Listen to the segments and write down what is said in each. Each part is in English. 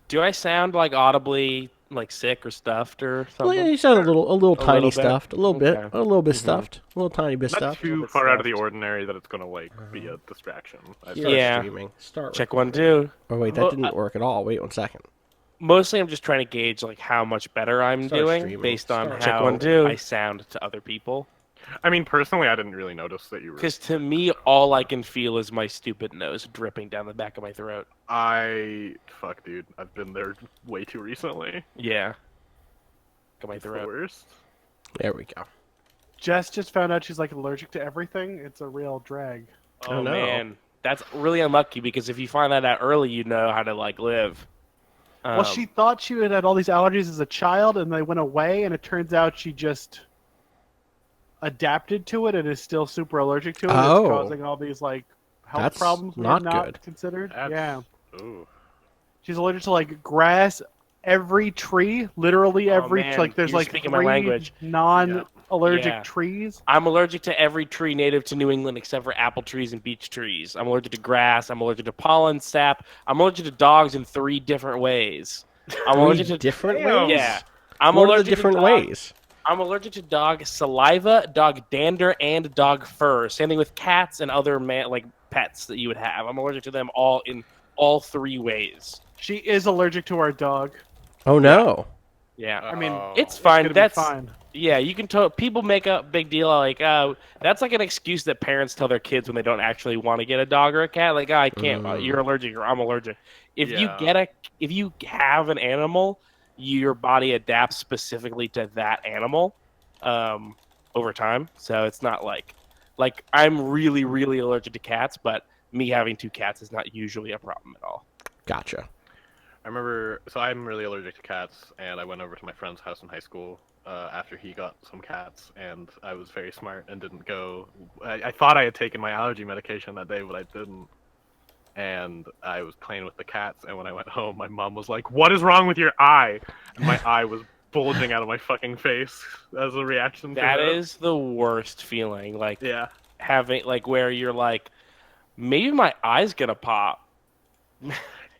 Do I sound like audibly like sick or stuffed or Well, yeah, something? you sound a little A tiny little bit. stuffed, Okay. a little bit hmm stuffed, a little tiny bit Not stuffed. A little too bit far out of the stuffed. ordinary that it's gonna like be a distraction. I Start think. Yeah. streaming. Start Check one, recording. two. Oh wait, that Mo- didn't work at all. Wait 1 second. Mostly, I'm just trying to gauge like how much better I'm Start doing streaming. based on Start how recording. I sound to other people. I mean, personally, I didn't really notice that you were. Because to me, all I can feel is my stupid nose dripping down the back of my throat. Fuck, dude. I've been there way too recently. Yeah. Got my It's the throat. worst. There we go. Jess just found out she's like allergic to everything. It's a real drag. Oh, no. Man, that's really unlucky because if you find that out early, you know how to like live. Well, she thought she had all these allergies as a child, and they went away, and it turns out she just adapted to it and is still super allergic to it. Oh. It's causing all these like health That's problems we not had not good. considered. That's- Yeah, Ooh. she's allergic to like grass, every tree, literally every man, like. There's you're like speaking my three language. non-allergic Yeah. trees. I'm allergic to every tree native to New England except for apple trees and beech trees. I'm allergic to grass. I'm allergic to pollen, sap. I'm allergic to dogs in 3 different ways. I'm allergic to different Damn. ways. Yeah. I'm What are the allergic to different dog- ways? I'm allergic to dog saliva, dog dander, and dog fur. Same thing with cats and other like pets that you would have. I'm allergic to them all in all 3 ways. She is allergic to our dog. Oh no. Yeah. I mean, It's It's fine. gonna That's be fine. yeah. You can people make a big deal like, that's like an excuse that parents tell their kids when they don't actually want to get a dog or a cat. Like, I can't. You're allergic or I'm allergic. If Yeah. if you have an animal, your body adapts specifically to that animal, over time. So it's not like I'm really really allergic to cats, but me having 2 cats is not usually a problem at all. Gotcha. I remember, so I'm really allergic to cats, and I went over to my friend's house in high school after he got some cats, and I was very smart and didn't go. I thought I had taken my allergy medication that day, but I didn't. And I was playing with the cats, and when I went home, my mom was like, "What is wrong with your eye?" And my eye was bulging out of my fucking face as a reaction to That is the worst feeling. Like Yeah. having like where you're like, maybe my eye's gonna pop.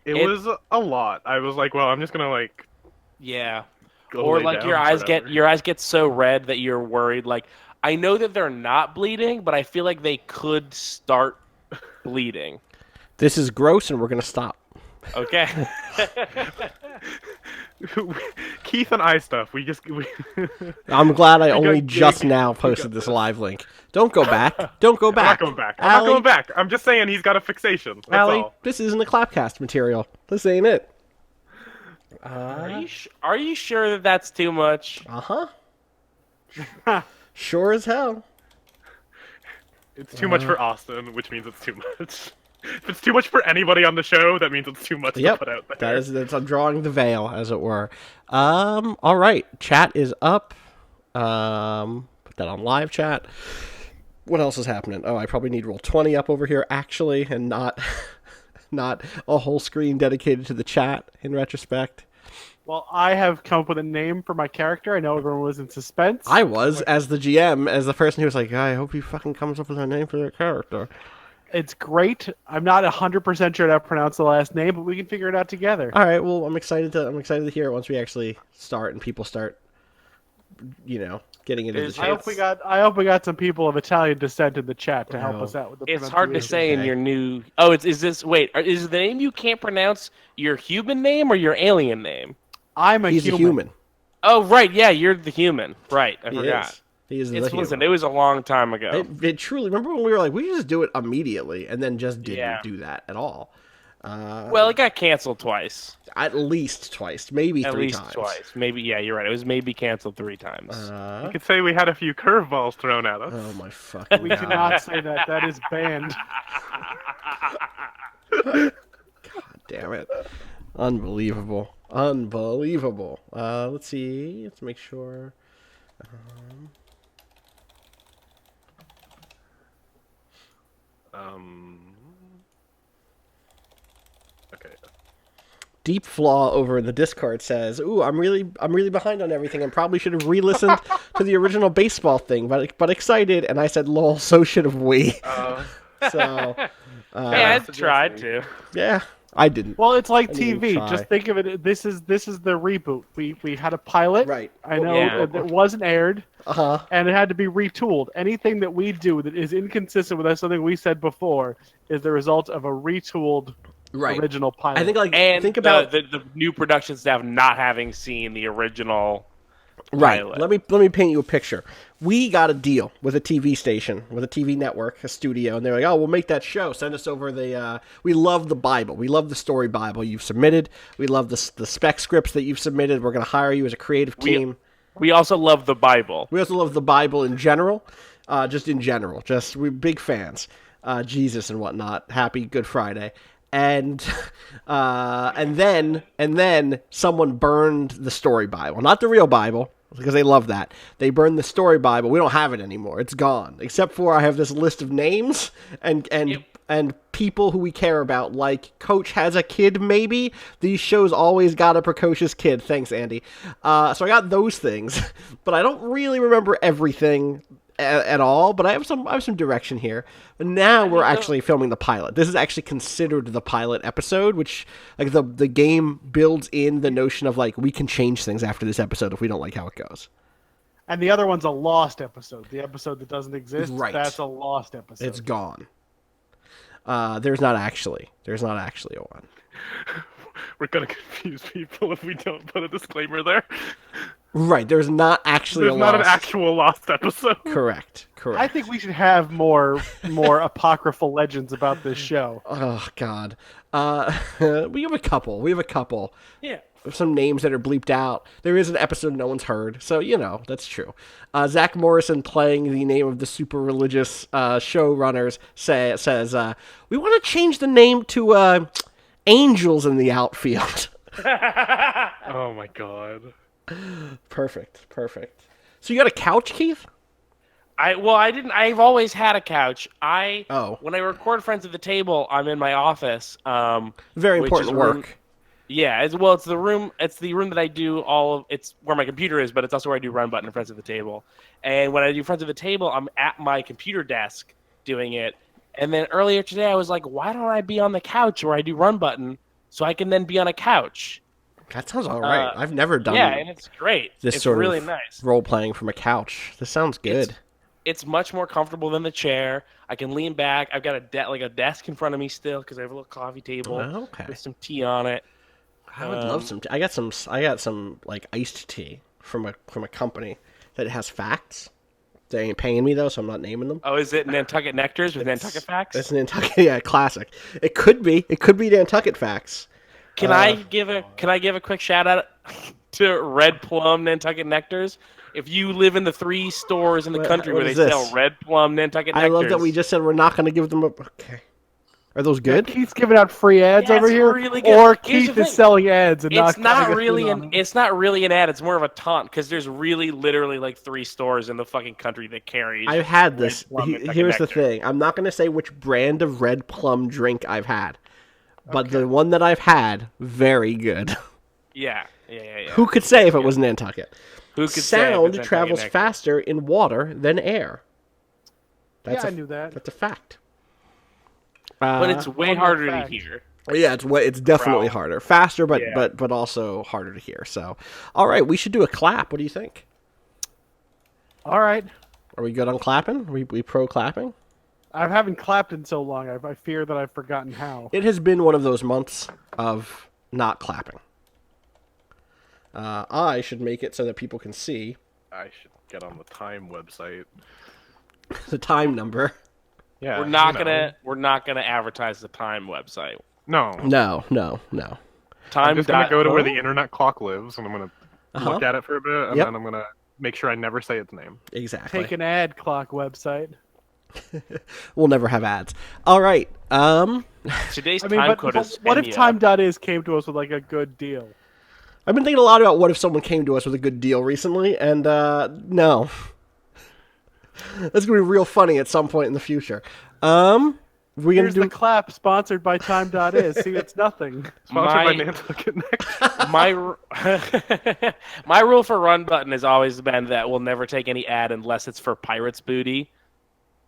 It It- was a lot. I was like, well, I'm just gonna like Yeah. go Or lay like down your eyes forever. get so red that you're worried. Like I know that they're not bleeding, but I feel like they could start bleeding. This is gross, and we're gonna stop. Okay. Keith and I stuff. I'm glad I got only just gig. now posted this live link. Don't go back. Don't go I'm not back. going back. I'm not Allie, going back. I'm just saying he's got a fixation. That's Allie, all. this isn't a clapcast material. This ain't it. Are you sure that that's too much? Sure as hell. It's too much for Austin, which means it's too much. If it's too much for anybody on the show, that means it's too much to put out there. That's I'm drawing the veil, as it were. All right, chat is up. Put that on live chat. What else is happening? Oh, I probably need Roll20 up over here, actually, and not not a whole screen dedicated to the chat. In retrospect, Well, I have come up with a name for my character. I know everyone was in suspense. I was as the GM, as the person who was like, I hope he fucking comes up with a name for their character. It's great. I'm not 100% sure how to pronounce the last name, but we can figure it out together. All right, well, I'm excited to hear it once we actually start and people start, getting into the Is- I chat. hope we got some people of Italian descent in the chat to help No. us out with the It's hard to pronunciation. say in Okay. your new. Oh, is this? Wait, is the name you can't pronounce your human name or your alien name? I'm a He's human. a human. Oh, right. Yeah, you're the human. Right. I He forgot. is. He is the Listen, human. it was a long time ago. It truly. Remember when we were like, we just do it immediately, and then just didn't Yeah. do that at all. Well, it got canceled twice. At least twice, maybe At 3 least times. twice. Maybe. Yeah, you're right. It was maybe canceled 3 times. You could say we had a few curveballs thrown at us. Oh my fucking We god! cannot say that. That is banned. Damn it! Unbelievable! Unbelievable! Let's see. Let's make sure. Okay. Deep Flaw over in the Discord says, "Ooh, I'm really behind on everything, and probably should have re-listened to the original baseball thing, but excited." And I said, "Lol, so should have we." So, Hey, I suggesting. tried to. yeah, I didn't. Well, it's like I didn't even TV. try. Just think of it. This is the reboot. We had a pilot. Right. I know Yeah. it wasn't aired, Uh-huh. and it had to be retooled. Anything that we do that is inconsistent with something we said before is the result of a retooled Right. original pilot. I think like And think about the new production staff not having seen the original right. pilot. Let me paint you a picture. We got a deal with a TV station, with a TV network, a studio, and they're like, "Oh, we'll make that show. Send us over the. We love the Bible. We love the story Bible you've submitted. We love the spec scripts that you've submitted. We're going to hire you as a creative team. We also love the Bible. We also love the Bible in general, just in general. Just we're big fans, Jesus and whatnot. Happy Good Friday, and then someone burned the story Bible, not the real Bible, because they love that. They burned the story Bible. We don't have it anymore. It's gone, except for I have this list of names and people who we care about, like Coach has a kid, maybe. These shows always got a precocious kid. Thanks, Andy. So I got those things, but I don't really remember everything at all. But I have some direction here. And now we're actually filming the pilot. This is actually considered the pilot episode, which like the game builds in the notion of like we can change things after this episode if we don't like how it goes. and the other one's a lost episode. The episode that doesn't exist. Right. That's a lost episode. It's gone. There's not actually a one. We're gonna confuse people if we don't put a disclaimer there. Right, there's not actually There's a not an lost. actual lost episode. Correct. I think we should have more apocryphal legends about this show. Oh God. We have a couple. Yeah. Some names that are bleeped out. There is an episode no one's heard, so that's true. Zach Morrison, playing the name of the super religious showrunners, says we want to change the name to Angels in the Outfield. Oh my god. Perfect. So you got a couch, Keith? I didn't. I've always had a couch. Oh. When I record Friends at the Table, I'm in my office. Very which important is work. room- Yeah, it's the room. It's the room that I do all of. It's where my computer is, but it's also where I do Run Button and Friends at the Table. And when I do Friends at the Table, I'm at my computer desk doing it. And then earlier today, I was like, why don't I be on the couch where I do Run Button so I can then be on a couch? That sounds all right. I've never done Yeah, and it's great. this It's sort really of nice. role playing from a couch. This sounds good. It's much more comfortable than the chair. I can lean back. I've got a desk in front of me still because I have a little coffee table Okay. with some tea on it. I would love some. I got some like iced tea from a company that has facts. They ain't paying me though, so I'm not naming them. Oh, is it Nantucket Nectars with Nantucket Facts? It's Nantucket, yeah, classic. It could be Nantucket Facts. Can I give a quick shout out to Red Plum Nantucket Nectars? If you live in the 3 stores in the country what where they is this? sell Red Plum Nantucket I Nectars, love that we just said we're not going to give them a. Okay, are those good? Keith's giving out free ads Yeah, over it's here, really good. or Here's Keith the is thing. selling ads and it's not calling us really in on it. it's not really an ad. It's more of a taunt because there's really literally like 3 stores in the fucking country that carries. I've had this. Red Plum Nantucket Here's the Nectar. thing. I'm not going to say which brand of Red Plum drink I've had, but the one that I've had, very good. Yeah. Who could say if it was Nantucket? Who could say if Sound it's travels Nantucket Nectar? faster in water than air. That's I knew that. That's a fact. But it's way one more harder to fact. hear. Yeah, it's definitely Wow. harder, faster, but Yeah. but also harder to hear. So, all right, we should do a clap. What do you think? All right. Are we good on clapping? We pro clapping? I haven't clapped in so long. I fear that I've forgotten how. It has been one of those months of not clapping. I should make it so that people can see I should get on the Time website. the time number. Yeah. We're not gonna advertise the Time website. No. No. Time. I'm just gonna go to where Oh? the internet clock lives, and I'm gonna look at it for a bit, and Yep. then I'm gonna make sure I never say its name. Exactly. Take an ad clock website. We'll never have ads. All right. Today's I mean, time but code is what if Enya. Time.is came to us with like a good deal? I've been thinking a lot about what if someone came to us with a good deal recently, and no. That's gonna be real funny at some point in the future. We're gonna Here's do the clap sponsored by Time.is. See, it's nothing. Sponsored by My- Nantucket Nectar. my rule for Run Button has always been that we'll never take any ad unless it's for Pirates Booty,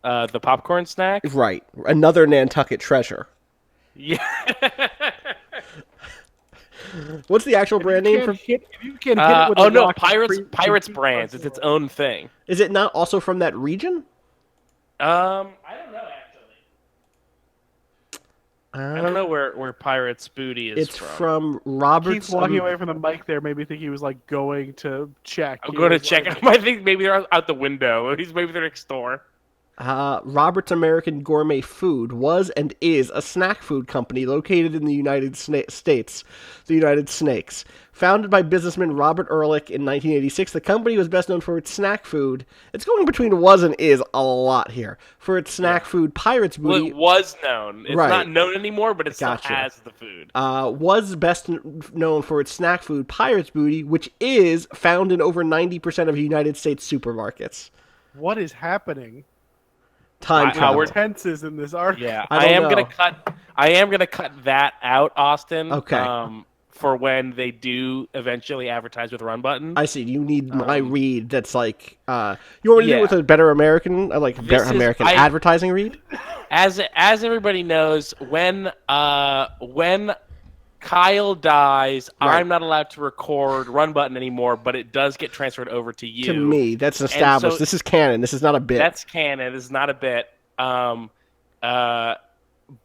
the popcorn snack. right. Another Nantucket treasure. Yeah. What's the actual brand name for? If you can't hit it with a Oh no, rock, Pirates Brands. It's its own thing. Is it not also from that region? I don't know actually. I don't know where Pirates Booty is It's from. from Robert's. Keith walking away from the mic there made me think he was like going to check. I'm He going to was check like- out. I think maybe they're out the window. Maybe they're next door. Robert's American Gourmet Food was and is a snack food company located in the United States, the United Snakes. Founded by businessman Robert Ehrlich in 1986, the company was best known for its snack food. It's going between was and is a lot here. For its snack food, Pirate's Well, Booty. it was known. It's Right. not known anymore, but it still Gotcha. has the food. Was best known for its snack food, Pirate's Booty, which is found in over 90% of United States supermarkets. What is happening? Time travel. we're Tenses in this article. Yeah, I don't am know. gonna cut that out, Austin. Okay. For when they do eventually advertise with Run Button. I see. You need my read that's like, you want me to do yeah. it with a better American, like a better This is- American I- advertising read? As everybody knows, when Kyle dies, Right. I'm not allowed to record Run Button anymore, but it does get transferred over to you. To me, that's established. so- This is canon. This is not a bit. That's canon. This is not a bit.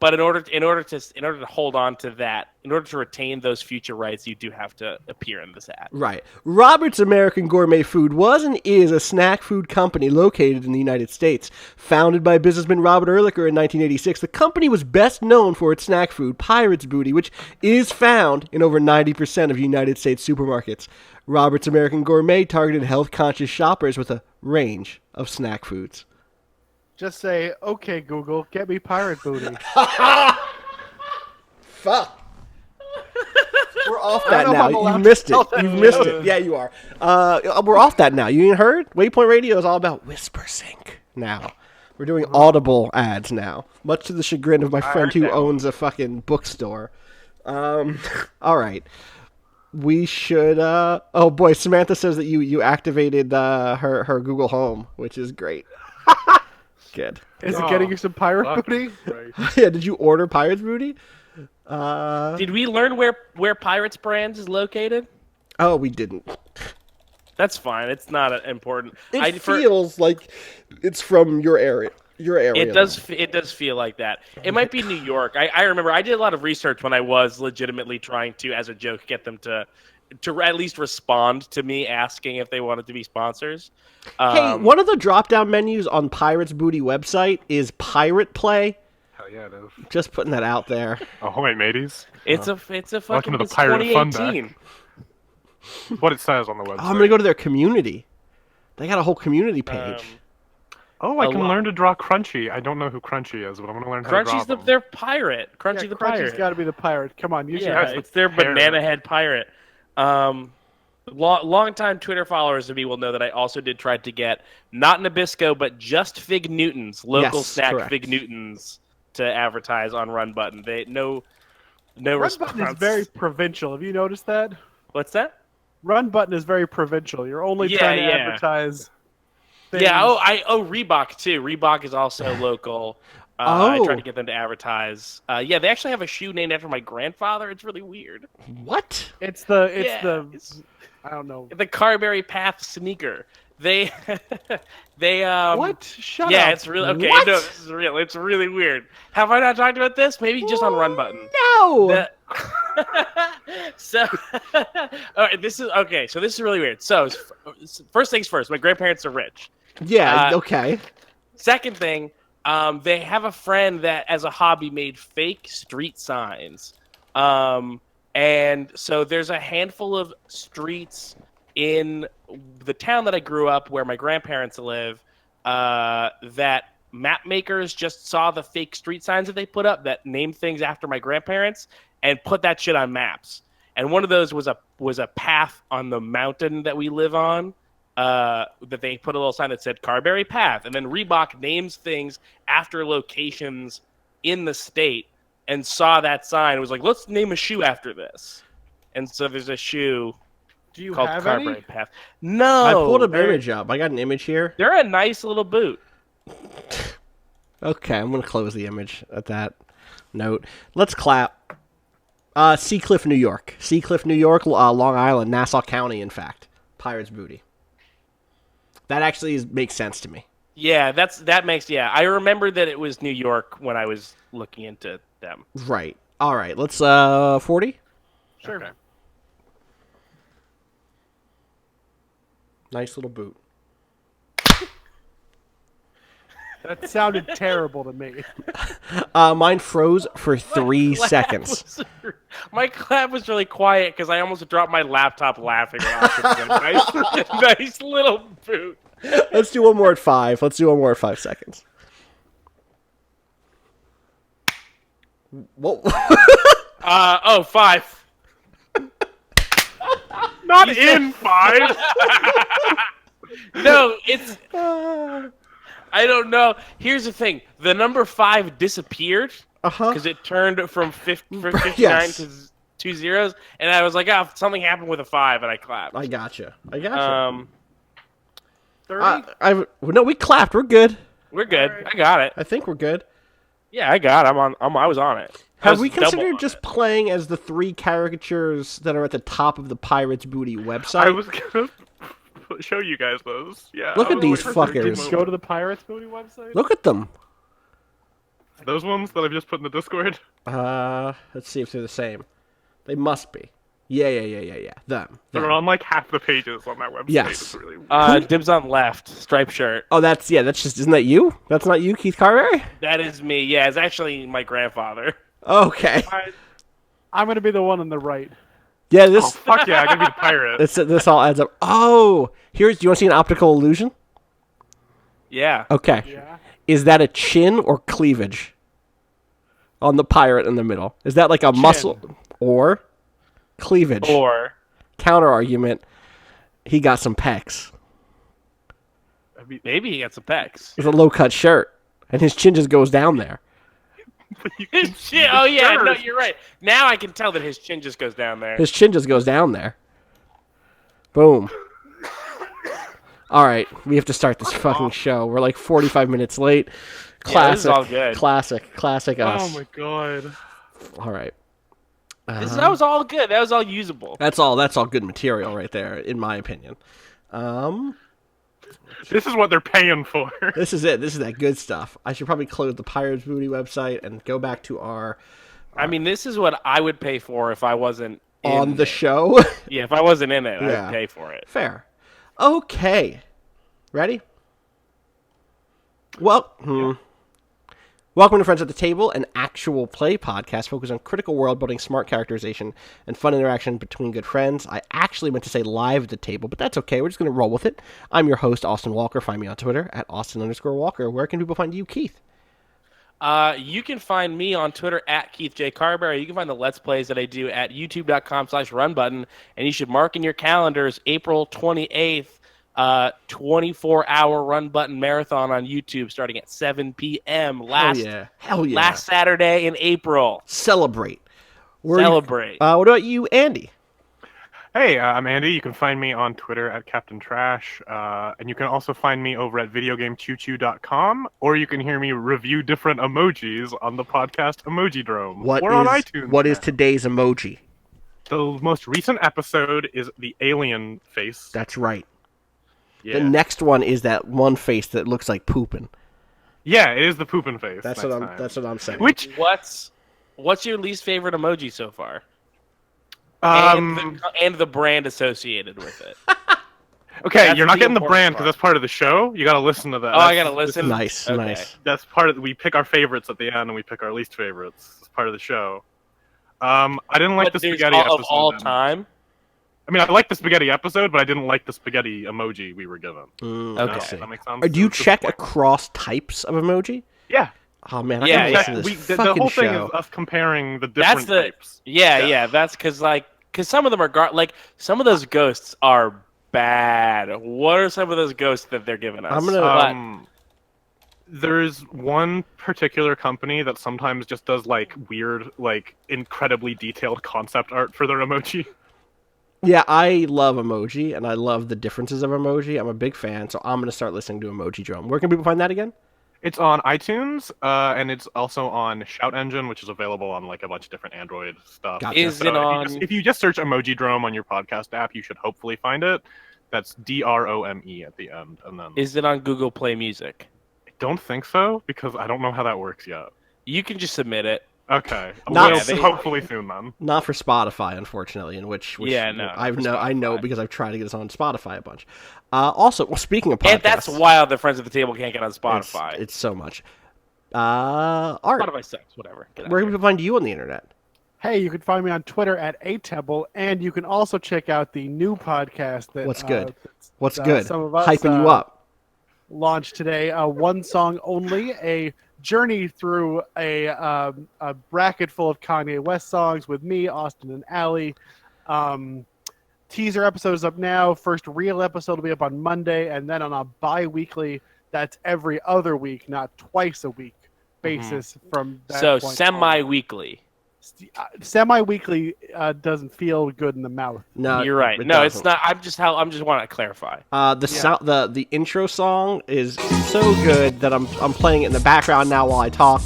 But in order to hold on to that, in order to retain those future rights, you do have to appear in this ad. Right. Robert's American Gourmet Food was and is a snack food company located in the United States. Founded by businessman Robert Ehrlicher in 1986, the company was best known for its snack food, Pirate's Booty, which is found in over 90% of United States supermarkets. Robert's American Gourmet targeted health-conscious shoppers with a range of snack foods. Just say, okay, Google, get me Pirate Booty. Fuck. We're off that know if now. I'm allowed You to missed tell it. that You missed joke. it. Yeah, you are. We're off that now. You ain't heard? Waypoint Radio is all about Whisper Sync now. We're doing Audible ads now, much to the chagrin of my friend who owns a fucking bookstore. All right. We should. Oh boy, Samantha says that you activated her Google Home, which is great. Good. Is it getting you some Pirate Fuck. Booty? Right. Yeah. Did you order Pirate's Booty? Did we learn where Pirates Brands is located? Oh, we didn't. That's fine. It's not important. It feels like it's from your area. Your area. It does feel like that. It might be New York. I remember I did a lot of research when I was legitimately trying to, as a joke, get them to at least respond to me asking if they wanted to be sponsors. Hey, one of the drop-down menus on Pirate's Booty website is Pirate Play. Hell yeah, it is. Just putting that out there. Oh, homemade mateys. It's a Welcome fucking to the it's Pirate Fun 2018. What it says on the website. Oh, I'm gonna go to their community. They got a whole community page. Oh, I a can lot. learn to draw Crunchy. I don't know who Crunchy is, but I'm gonna learn how to draw Crunchy's them. their pirate. Crunchy Yeah, the Crunchy's pirate. got to be the pirate. Come on, use your Yeah, head. it's their Parrot. banana head pirate. Long-time Twitter followers of me will know that I also did try to get not Nabisco, but just Fig Newtons, local Yes, snack correct. Fig Newtons, to advertise on Run Button. They no Run response. Button is very provincial. Have you noticed that? What's that? Run Button is very provincial. You're only Yeah, trying to yeah. advertise. Things. Yeah. Reebok too. Reebok is also local. I tried to get them to advertise. Yeah, they actually have a shoe named after my grandfather. It's really weird. What? It's the It's I don't know. the Carberry Path sneaker. They What? Shut Yeah, up. it's really okay. What? No, this is real. It's really weird. Have I not talked about this? Maybe just on Run Button. No. The- so, all right, this is okay. So this is really weird. So first things first, my grandparents are rich. Yeah. Okay. Second thing, they have a friend that, as a hobby, made fake street signs. And so there's a handful of streets in the town that I grew up, where my grandparents live, that map makers just saw the fake street signs that they put up that named things after my grandparents and put that shit on maps. And one of those was a path on the mountain that we live on. That they put a little sign that said Carberry Path, and then Reebok names things after locations in the state, and saw that sign and was like, let's name a shoe after this. And so there's a shoe Do you called have Carberry any? Path. No, I pulled an they're- image up. I got an image here. They're a nice little boot. Okay, I'm gonna close the image at that. note. Let's clap. Seacliff, New York. Seacliff, New York, Long Island, Nassau County, in fact. Pirate's Booty. That actually makes sense to me. Yeah, that makes I remember that it was New York when I was looking into them. Right. All right. Let's 40. Sure. Okay. Nice little boot. That sounded terrible to me. Mine froze for 3 seconds. My clap was really quiet because I almost dropped my laptop laughing. Nice little boot. Let's do one more at 5. Let's do one more at 5 seconds. Whoa. 5. Not in 5. No, it's. I don't know. Here's the thing: the number 5 disappeared because it turned from 59 Yes. to 2 zeros, and I was like, "Oh, something happened with a 5," and I clapped. I gotcha. 30? No, we clapped. We're good. We're good. Alright. I got it. I think we're good. Yeah, I got it. I was on it. I Have was we double considered on just it. playing as the 3 caricatures that are at the top of the Pirate's Booty website? I was gonna show you guys those. Yeah. Look I at was these waiting for it to fuckers. move. Go to the Pirates Booty website? Look at them. Those ones that I've just put in the Discord. Let's see if they're the same. They must be. Yeah. Them. They're on like half the pages on that website. Yes. It's really weird. Dibs on left, striped shirt. Oh, that's just, isn't that you? That's not you, Keith Carberry? That is me. Yeah, it's actually my grandfather. Okay. I'm going to be the one on the right. Yeah, Oh, this fuck yeah, I gotta be the pirate. this all adds up. Oh, do you want to see an optical illusion? Yeah. Okay. Yeah. Is that a chin or cleavage? On the pirate in the middle. Is that like a muscle or cleavage? Or Counter argument. He got some pecs. maybe he got some pecs. It's a low cut shirt, and his chin just goes down there. His chin. Oh yeah, no, you're right. Now I can tell that his chin just goes down there. His chin just goes down there. Boom. All right, we have to start this fucking show. We're like 45 minutes late. Yeah, this is Classic, all good. classic us. Oh my god. All right. That was all good. That was all usable. That's all good material right there, in my opinion. This is what they're paying for. This is it. This is that good stuff. I should probably close the Pirates Booty website and go back to our I mean, this is what I would pay for if I wasn't on in the it. show. Yeah, if I wasn't in it, Yeah. I'd pay for it. Fair. Okay. Ready? Well, Welcome to Friends at the Table, an actual play podcast focused on critical world building, smart characterization, and fun interaction between good friends. I actually meant to say live at the table, but that's okay. We're just going to roll with it. I'm your host, Austin Walker. Find me on Twitter at Austin_Walker. Where can people find you, Keith? You can find me on Twitter at Keith J. Carberry. You can find the Let's Plays that I do at youtube.com/runbutton. And you should mark in your calendars April 28th, 24-hour Run Button Marathon on YouTube starting at 7 p.m. Hell yeah. Last Saturday in April. Celebrate. Celebrate. What about you, Andy? Hey, I'm Andy. You can find me on Twitter at Captain Trash, and you can also find me over at videogamechoochoo.com, or you can hear me review different emojis on the podcast Emoji Drome. We're on iTunes. What is now. today's emoji? The most recent episode is the alien face. That's right. Yeah. The next one is that one face that looks like pooping. Yeah, it is the pooping face. That's next what I'm. time. That's what I'm saying. Which What's your least favorite emoji so far? um And the brand associated with it. okay, That's you're not the getting the important brand because part. that's part of the show. You got to listen to that. Oh, I gotta listen. Nice, Okay. nice. That's part of we pick our favorites at the end and we pick our least favorites. It's part of the show. I didn't like But the there's spaghetti all, episode. of all then. time. I mean, I liked the spaghetti episode, but I didn't like the spaghetti emoji we were given. Okay. Okay. Does that make sense? Do you It was check disappointing. across types of emoji? Yeah. Oh man, I Yeah, gotta yeah. listen to this The fucking whole thing show. is us comparing the That's different the types. yeah. That's because some of them are some of those ghosts are bad. What are some of those ghosts that they're giving us? I'm gonna- Um, there's one particular company that sometimes just does like weird, like incredibly detailed concept art for their emoji. Yeah, I love emoji, and I love the differences of emoji. I'm a big fan, so I'm gonna start listening to Emoji Drome. Where can people find that again? It's on iTunes, and it's also on Shout Engine, which is available on like a bunch of different Android stuff. Gotcha. Is it on? If you just search Emoji Drome on your podcast app, you should hopefully find it. That's DROME at the end, and then. Is it on Google Play Music? I don't think so because I don't know how that works yet. You can just submit it. Okay, hopefully soon then. Not for Spotify, unfortunately. In which yeah, no, I know because I've tried to get us on Spotify a bunch. Also, well, speaking of podcasts, and that's wild. The Friends at the Table can't get on Spotify. It's so much. Art. Spotify sucks. Whatever. Where can people find you on the internet? Hey, you can find me on Twitter at @atemple, and you can also check out the new podcast that What's good? What's good? good? Some of us, Hyping you up. Launched today. One song only, a journey through a bracket full of Kanye West songs with me, Austin, and Allie. Teaser episode is up now. First real episode will be up on Monday, and then on a bi-weekly, that's every other week, not twice a week basis from that So point semi-weekly. Semi-weekly doesn't feel good in the mouth. No, You're right. No, it's not. I'm just want to clarify. The intro song is so good that I'm playing it in the background now while I talk.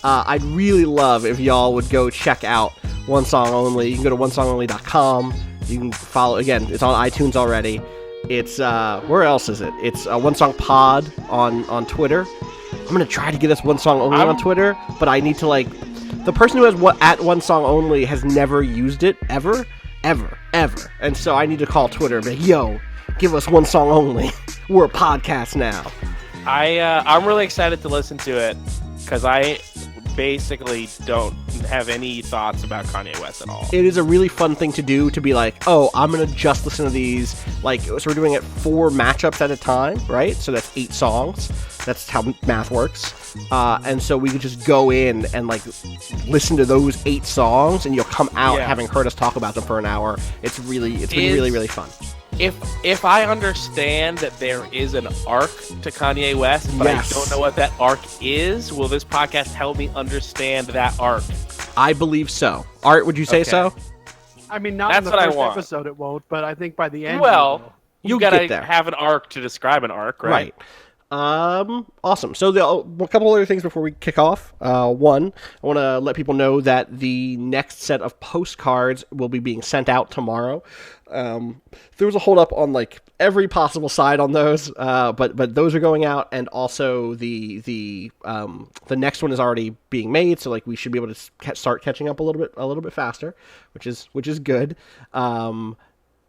I'd really love if y'all would go check out One Song Only. You can go to onesongonly.com. You can follow, again, it's on iTunes already. It's where else is it? It's One Song Pod on Twitter. I'm gonna try to get us One Song Only on Twitter, but I need to the person who has at One Song Only has never used it ever, and so I need to call Twitter and be like, yo, give us One Song Only. We're a podcast now. I'm really excited to listen to it because I basically don't have any thoughts about Kanye West at all. It is a really fun thing to do, to be like, oh, I'm gonna just listen to these, so we're doing it 4 matchups at a time, right? So that's 8 songs. That's how math works. And so we could just go in and listen to those 8 songs, and you'll come out having heard us talk about them for an hour. It's been really fun. If I understand that there is an arc to Kanye West, but I don't know what that arc is, will this podcast help me understand that arc? I believe so. Art, would you say so? I mean, not That's in the what I first want. episode it won't, but I think by the end. Well, you get gotta there. have an arc to describe an arc, right? Awesome. So a couple other things before we kick off. One, I want to let people know that the next set of postcards will be being sent out tomorrow. There was a hold up on every possible side on those, but those are going out, and also the next one is already being made, so we should be able to start catching up a little bit faster, which is good.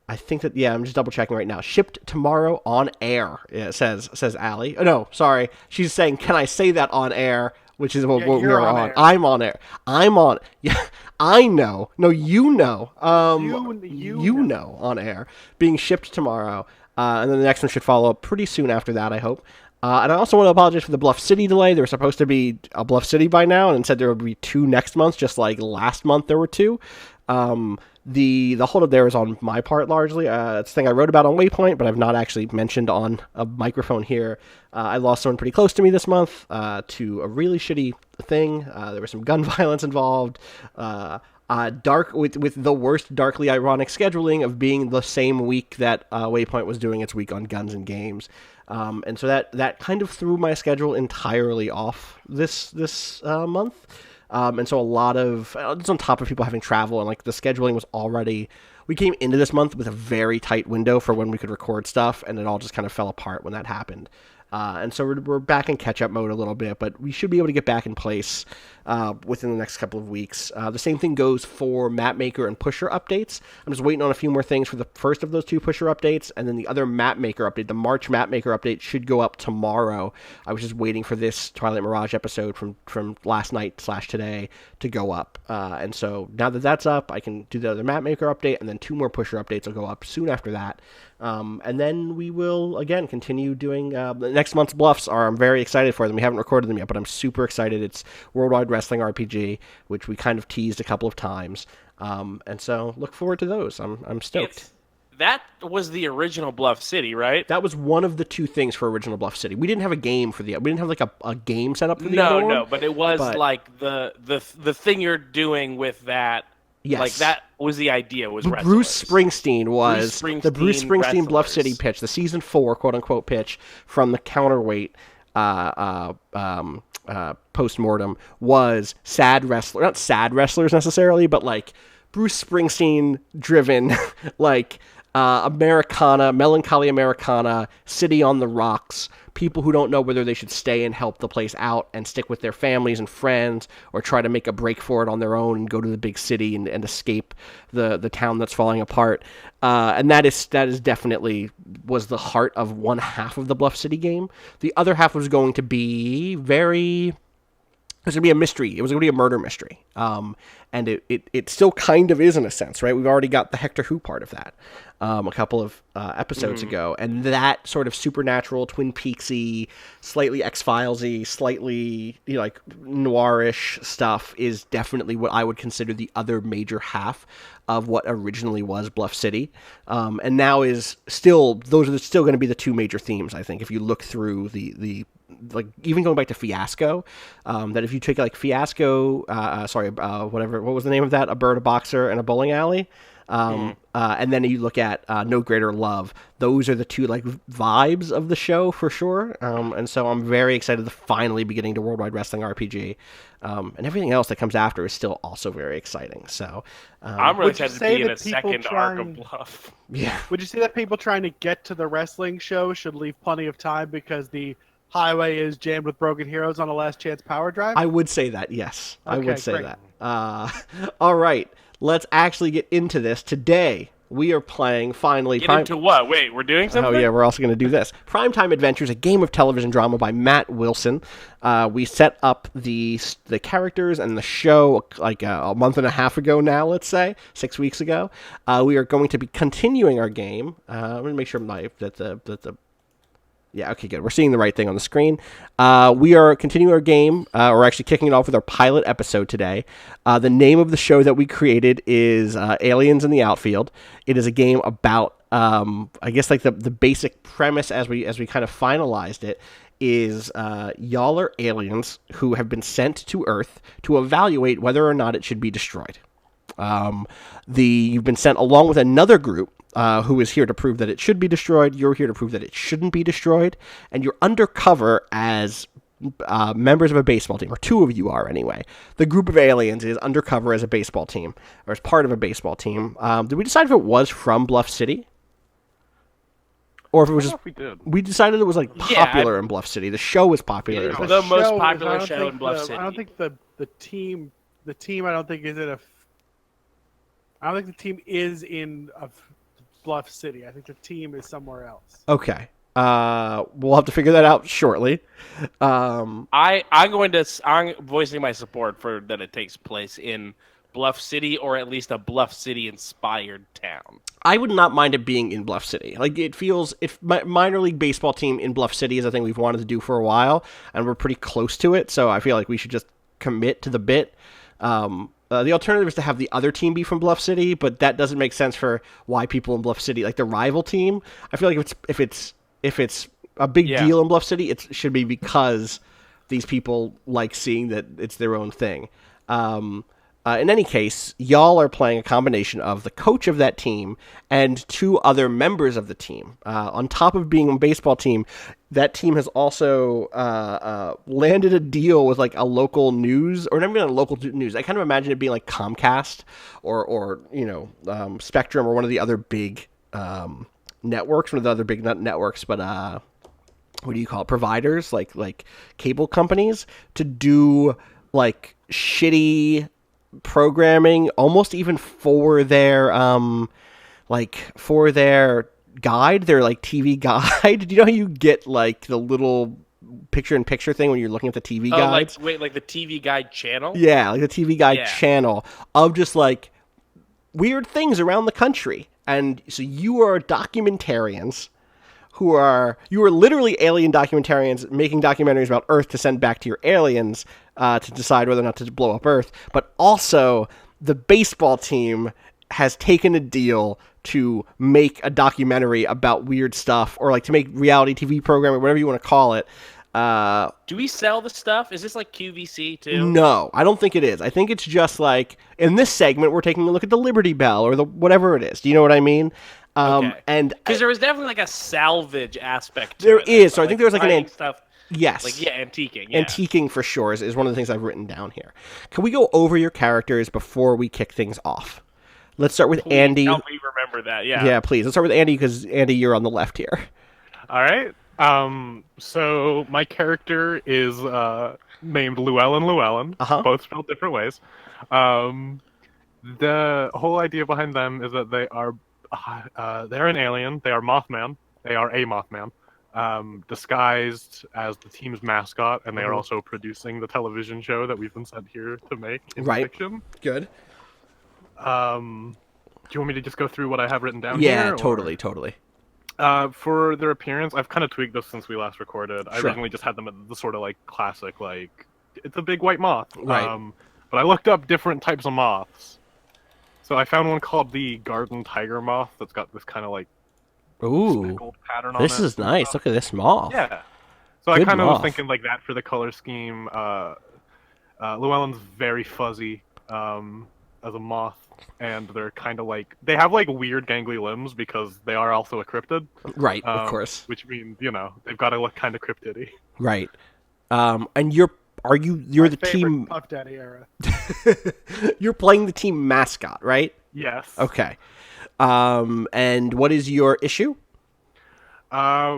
I think that, I'm just double checking right now. Shipped tomorrow on air, says Allie. Oh, no, sorry. She's saying, can I say that on air? Which is what we're on. I'm on air. I'm on. Yeah, I know. No, you know. You know on air. Being shipped tomorrow. And then the next one should follow up pretty soon after that, I hope. And I also want to apologize for the Bluff City delay. There was supposed to be a Bluff City by now, and instead there would be 2 next month, just like last month there were 2. The holdup there is on my part largely. It's a thing I wrote about on Waypoint, but I've not actually mentioned on a microphone here. I lost someone pretty close to me this month to a really shitty thing. There was some gun violence involved. Dark with the worst darkly ironic scheduling of being the same week that Waypoint was doing its week on guns and games. And so that kind of threw my schedule entirely off this month. And so a lot of, it's on top of people having travel, and the scheduling was already, we came into this month with a very tight window for when we could record stuff, and it all just kind of fell apart when that happened. And so we're back in catch-up mode a little bit, but we should be able to get back in place within the next couple of weeks. The same thing goes for Map Maker and Pusher updates. I'm just waiting on a few more things for the first of those 2 Pusher updates, and then the other Map Maker update, the March Map Maker update, should go up tomorrow. I was just waiting for this Twilight Mirage episode from last night / today to go up. And so now that that's up, I can do the other Map Maker update, and then 2 more Pusher updates will go up soon after that. And then we will, again, continue doing the next month's bluffs. I'm very excited for them. We haven't recorded them yet, but I'm super excited. It's Worldwide Wrestling RPG, which we kind of teased a couple of times. And so look forward to those. I'm stoked. That was the original Bluff City, right? That was one of the 2 things for original Bluff City. We didn't have a game for we didn't have a game set up for the other one. No, but it was the thing you're doing with that. Yes. That was the idea, was wrestlers. Bruce Springsteen the Bruce Springsteen wrestlers. Bluff City pitch, the season 4 quote-unquote pitch from the counterweight post-mortem was not sad wrestlers necessarily, but like Bruce Springsteen driven, like Americana, melancholy Americana, City on the Rocks, people who don't know whether they should stay and help the place out and stick with their families and friends, or try to make a break for it on their own and go to the big city and escape the town that's falling apart. And that is definitely was the heart of one half of the Bluff City game. The other half was going to be it was going to be a mystery. It was going to be a murder mystery. And it still kind of is in a sense, right? We've already got the Hector Who part of that a couple of episodes ago. And that sort of supernatural, Twin Peaksy, slightly X-Files-y, slightly like noirish stuff is definitely what I would consider the other major half of what originally was Bluff City. And now those are still going to be the two major themes, I think, if you look through the like even going back to Fiasco, that if you take like Fiasco, what was the name of that? A Bird, a Boxer, and a Bowling Alley. And then you look at No Greater Love. Those are the two like vibes of the show for sure. And so I'm very excited to finally be getting to Worldwide Wrestling RPG. And everything else that comes after is still also very exciting. So I'm really Would you excited to say be in that a people second arc trying- of Bluff. yeah, Would you say that people trying to get to the wrestling show should leave plenty of time because the highway is jammed with broken heroes on a last chance power drive? I would say that. Yes, I Okay, would say great. that. All right, let's actually get into this today. We are playing finally. Get into what? Wait, we're doing something? Oh yeah, we're also going to do this. Primetime Adventures, a game of television drama by Matt Wilson. We set up the characters and the show like a month and a half ago now, let's say, 6 weeks ago. We are going to be continuing our game. Let me make sure yeah, okay, good. We're seeing the right thing on the screen. We are continuing our game. We're actually kicking it off with our pilot episode today. The name of the show that we created is Aliens in the Outfield. It is a game about, I guess, like the basic premise as we kind of finalized it is y'all are aliens who have been sent to Earth to evaluate whether or not it should be destroyed. You've been sent along with another group who is here to prove that it should be destroyed. You're here to prove that it shouldn't be destroyed. And you're undercover as members of a baseball team, or two of you are anyway. The group of aliens is undercover as a baseball team, or as part of a baseball team. Did we decide if it was from Bluff City? Or if it was just... We did. We decided it was like popular in Bluff City. The show was popular. Yeah, Is the that- most show is- popular I don't show think in Bluff the- City. I don't think the team I don't think is in a. I don't think the team is in Bluff City. I think the team is somewhere else. Okay. We'll have to figure that out shortly. I'm voicing my support for that it takes place in Bluff City, or at least a Bluff City inspired town. I would not mind it being in Bluff City. Like, it feels, if minor league baseball team in Bluff City is a thing we've wanted to do for a while, and we're pretty close to it, so I feel like we should just commit to the bit. The alternative is to have the other team be from Bluff City, but that doesn't make sense for why people in Bluff City, like the rival team. I feel like if it's a big deal in Bluff City, it should be because these people like seeing that it's their own thing. In any case, y'all are playing a combination of the coach of that team and two other members of the team. On top of being a baseball team, that team has also landed a deal with like a local news, or not even a local news. I kind of imagine it being like Comcast or Spectrum, or one of the other big networks, one of the other big, not networks, but what do you call it? Providers, like cable companies, to do like shitty programming, almost even for their guide, their like TV guide. Do you know how you get like the little picture-in-picture thing when you're looking at the TV guides? Like the TV Guide channel? Yeah, like the TV Guide channel of just like weird things around the country. And so you are documentarians you are literally alien documentarians making documentaries about Earth to send back to your aliens to decide whether or not to blow up Earth. But also, the baseball team has taken a deal to make a documentary about weird stuff, or like to make reality TV programming, whatever you want to call it. Do we sell the stuff? Is this like QVC too? No, I don't think it is. I think it's just like, in this segment, we're taking a look at the Liberty Bell, or the whatever it is. Do you know what I mean? Okay. And because there was definitely like a salvage aspect to there it. is. So I think there was like finding stuff Yes. Like, yeah, antiquing. Yeah. Antiquing for sure is one of the things I've written down here. Can we go over your characters before we kick things off? Let's start with Please Andy. help me remember that. Yeah. Yeah, please. Let's start with Andy because Andy, you're on the left here. All right. So my character is named Llewellyn. Uh-huh. Both spelled different ways. The whole idea behind them is that they're an alien. They are Mothman. They are a Mothman, disguised as the team's mascot, and they are also producing the television show that we've been sent here to make in fiction. Good. Do you want me to just go through what I have written down Yeah, here? or- totally. For their appearance, I've kind of tweaked this since we last recorded. I Sure. originally just had them at the sort of like classic, like it's a big white moth. Right. But I looked up different types of moths. So I found one called the garden tiger moth that's got this kind of like Ooh, speckled pattern on it. this is nice. Look at this moth. Yeah. So Good I kind of was moth. thinking like that for the color scheme. Llewellyn's very fuzzy as a moth, and they're kind of like they have like weird gangly limbs because they are also a cryptid. Right, of course. Which means they've got to look kind of cryptidy. Right. And you're My the favorite team. Puff Daddy era. You're playing the team mascot, right? Yes. Okay. And what is your issue? I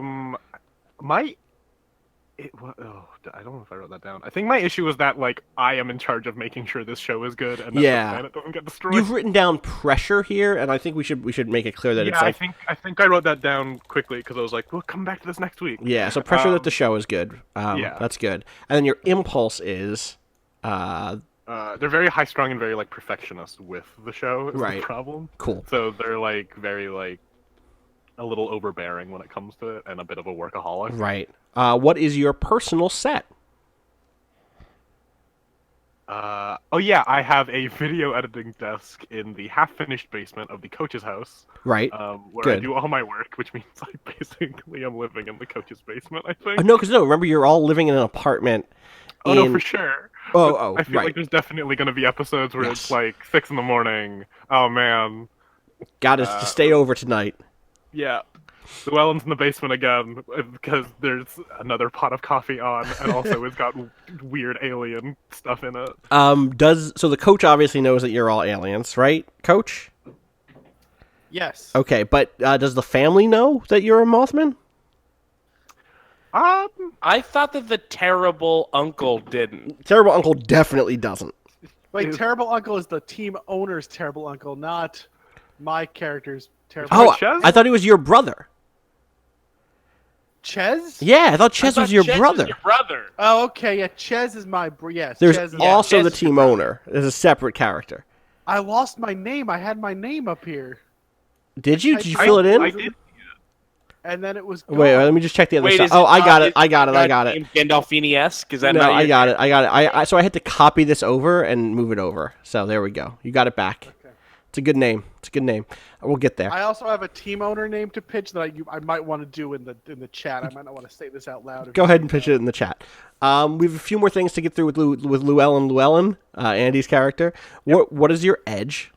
don't know if I wrote that down. I think my issue was that like I am in charge of making sure this show is good and that Yeah. the planet doesn't get destroyed. You've written down pressure here, and I think we should make it clear that yeah, it's like I think I wrote that down quickly because I was like, we'll come back to this next week. yeah. So pressure that the show is good. Yeah. That's good. And then your impulse is They're very high strung and very like perfectionist with the show. Is Right. the problem. cool. So they're like very like a little overbearing when it comes to it and a bit of a workaholic. Right. What is your personal set? Oh yeah, I have a video editing desk in the half-finished basement of the coach's house, Right. where Good. I do all my work, which means I basically am living in the coach's basement. I think. No, because remember you're all living in an apartment. Oh no, for sure. Oh, I feel right. like there's definitely going to be episodes where Yes. it's like 6 a.m. Oh man. Got us to stay over tonight. Yeah. Llewellyn's in the basement again because there's another pot of coffee on, and also it's got weird alien stuff in it. So the coach obviously knows that you're all aliens, right, Coach? Yes. Okay, but does the family know that you're a Mothman? I thought that the terrible uncle didn't. Terrible Uncle definitely doesn't. Wait, Terrible Uncle is the team owner's Terrible Uncle, not my character's Terrible Oh, Ches? I thought he was your brother. Ches? Yeah, I thought Ches I was thought your Chez brother. Was your brother. Oh, okay, yeah, Ches is my... yes, There's Ches is also Ches the is team owner. There's a separate character. I lost my name. I had my name up here. Did you? Did you fill it in? I did. And then it was gone. Wait, let me just check the other Wait, side. is Oh, I got is it. I got it. Gandolfini-esque? Is that No, not I your- got it. So I had to copy this over and move it over. So there we go. You got it back. Okay. It's a good name. We'll get there. I also have a team owner name to pitch that I might want to do in the chat. I might not want to say this out loud. Go ahead and pitch it in the chat. We have a few more things to get through with Llewellyn, Andy's character. What is your edge?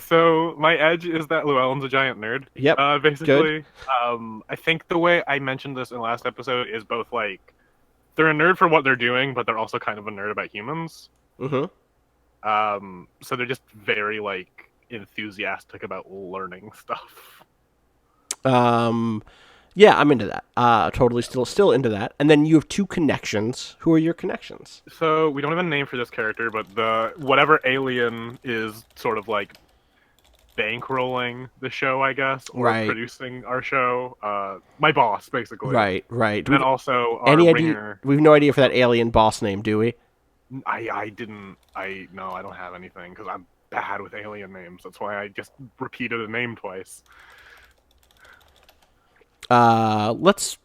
So my edge is that Llewellyn's a giant nerd. Yep, Basically, I think the way I mentioned this in the last episode is both like they're a nerd for what they're doing, but they're also kind of a nerd about humans. Mm-hmm. So they're just very like enthusiastic about learning stuff. Yeah, I'm into that. Totally still into that. And then you have two connections. Who are your connections? So we don't have a name for this character, but the whatever alien is sort of like bankrolling the show, I guess, or Right. producing our show. My boss, basically. Right. And then also our Any ringer. idea? We have no idea for that alien boss name, do we? I don't have anything because I'm bad with alien names. That's why I just repeated a name twice. Let's.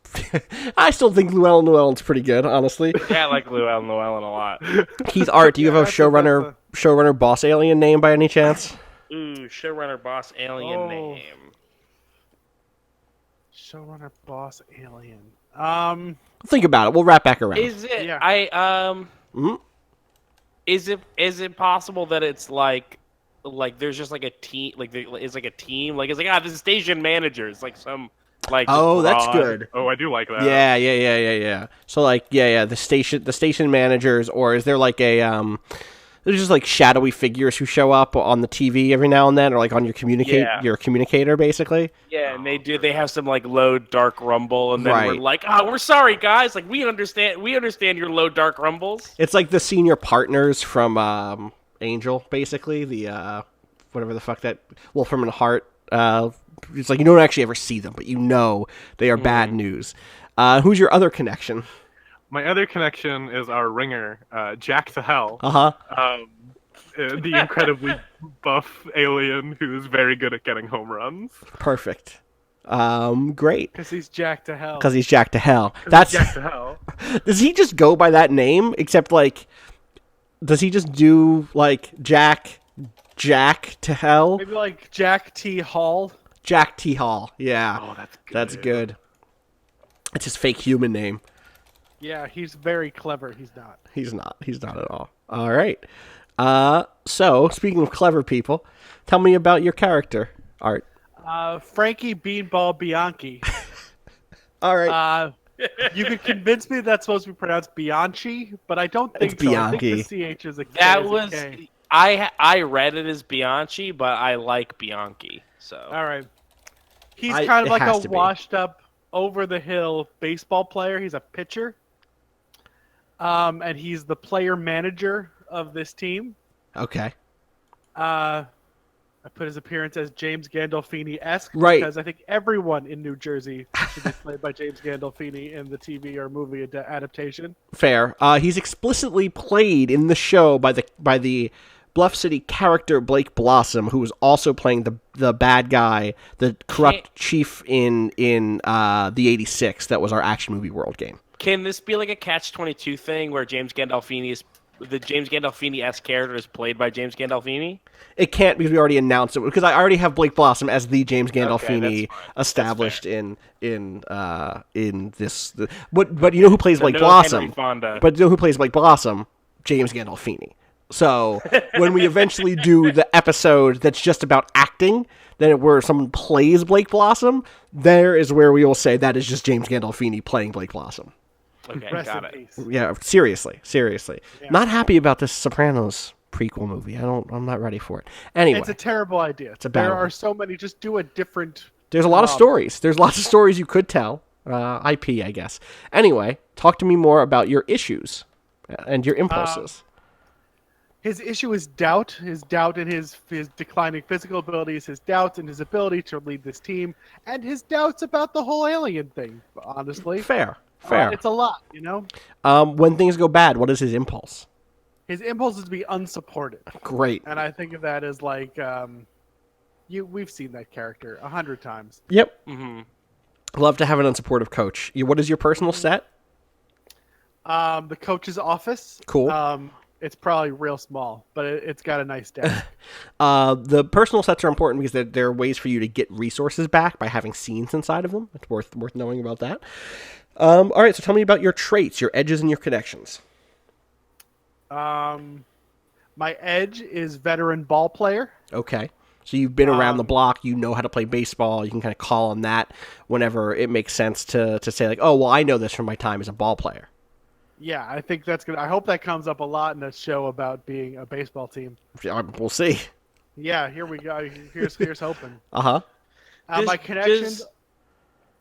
I still think Llewellyn's pretty good, honestly. Yeah, I like Llewellyn a lot. Keith Art, do you have a that's a- showrunner boss alien name by any chance? Ooh, showrunner boss alien Oh. name. Showrunner boss alien. Think about it. We'll wrap back around. Is it? Yeah. Mhm. Is it possible that it's like there's just like a team, like it's like a team, like it's like the station manager is like some Like just Oh, that's broad. good. Oh, I do like that. Yeah. So like, the station managers, or is there like a there's just like shadowy figures who show up on the TV every now and then, or like on your Yeah. your communicator, basically. Yeah, and they have some like low dark rumble, and then we're Right. like, oh, we're sorry guys, like we understand your low dark rumbles. It's like the senior partners from Angel, basically the whatever the fuck that Wolfram and Hart. It's like you don't actually ever see them, but you know they are bad news. Who's your other connection? My other connection is our ringer, Jack to Hell. Uh-huh. The incredibly buff alien who's very good at getting home runs. Perfect. Great. Because he's jacked to hell. Because he's Jack to Hell. That's Jack to Hell. Does he just go by that name? Except like, does he just do like Jack to Hell? Maybe like Jack T. Hall. Jack T. Hall. Yeah. Oh, that's good. That's good. It's his fake human name. Yeah, he's very clever. He's not. He's not. He's not at all. All right. So speaking of clever people, tell me about your character, Art. Frankie Beanball Bianchi. All right. You could convince me that's supposed to be pronounced Bianchi, but I don't think It's so. Bianchi. I think the CH is a K. That is a was K. I read it as Bianchi, but I like Bianchi. So All right. He's It kind of like has a to be. washed up, over the hill baseball player. He's a pitcher. And he's the player manager of this team. Okay. I put his appearance as James Gandolfini-esque Right. because I think everyone in New Jersey should be played by James Gandolfini in the TV or movie adaptation. Fair. He's explicitly played in the show by the Bluff City character Blake Blossom, who was also playing the bad guy, the corrupt chief in the '86. That was our Action Movie World game. can this be like a Catch-22 thing where the James Gandolfini-esque character is played by James Gandolfini? It can't because we already announced it, because I already have Blake Blossom as the James Gandolfini that's fine. established in this. But you know who plays Blake no Blossom? Henry Fonda. But you know who plays Blake Blossom? James Gandolfini. So when we eventually do the episode that's just about acting, then where someone plays Blake Blossom, there is where we will say that is just James Gandolfini playing Blake Blossom. Okay, Rest got in it. peace. Yeah, seriously. Not happy about this Sopranos prequel movie. I'm not ready for it. Anyway, It's a terrible idea. a bad There one. are so many. Just do a different. there's a lot of stories. There's lots of stories you could tell. IP, I guess. Anyway, talk to me more about your issues and your impulses. His issue is doubt. His doubt in his declining physical abilities, his doubts in his ability to lead this team, and his doubts about the whole alien thing. Honestly, Fair. it's a lot, you know. When things go bad, what is his impulse? His impulse is to be unsupported, Great. and I think of that as like, we've seen that character 100 times. Yep. Mm-hmm. Love to have an unsupportive coach. What is your personal set? The coach's office. Cool. It's probably real small, but it's got a nice desk. The personal sets are important because there are ways for you to get resources back by having scenes inside of them. It's worth knowing about that. All right, so tell me about your traits, your edges, and your connections. My edge is veteran ball player. Okay. So you've been around the block. You know how to play baseball. You can kind of call on that whenever it makes sense to say like, oh, well, I know this from my time as a ball player. Yeah, I think that's good. I hope that comes up a lot in a show about being a baseball team. We'll see. Yeah, here we go. Here's hoping. Uh-huh. My connections.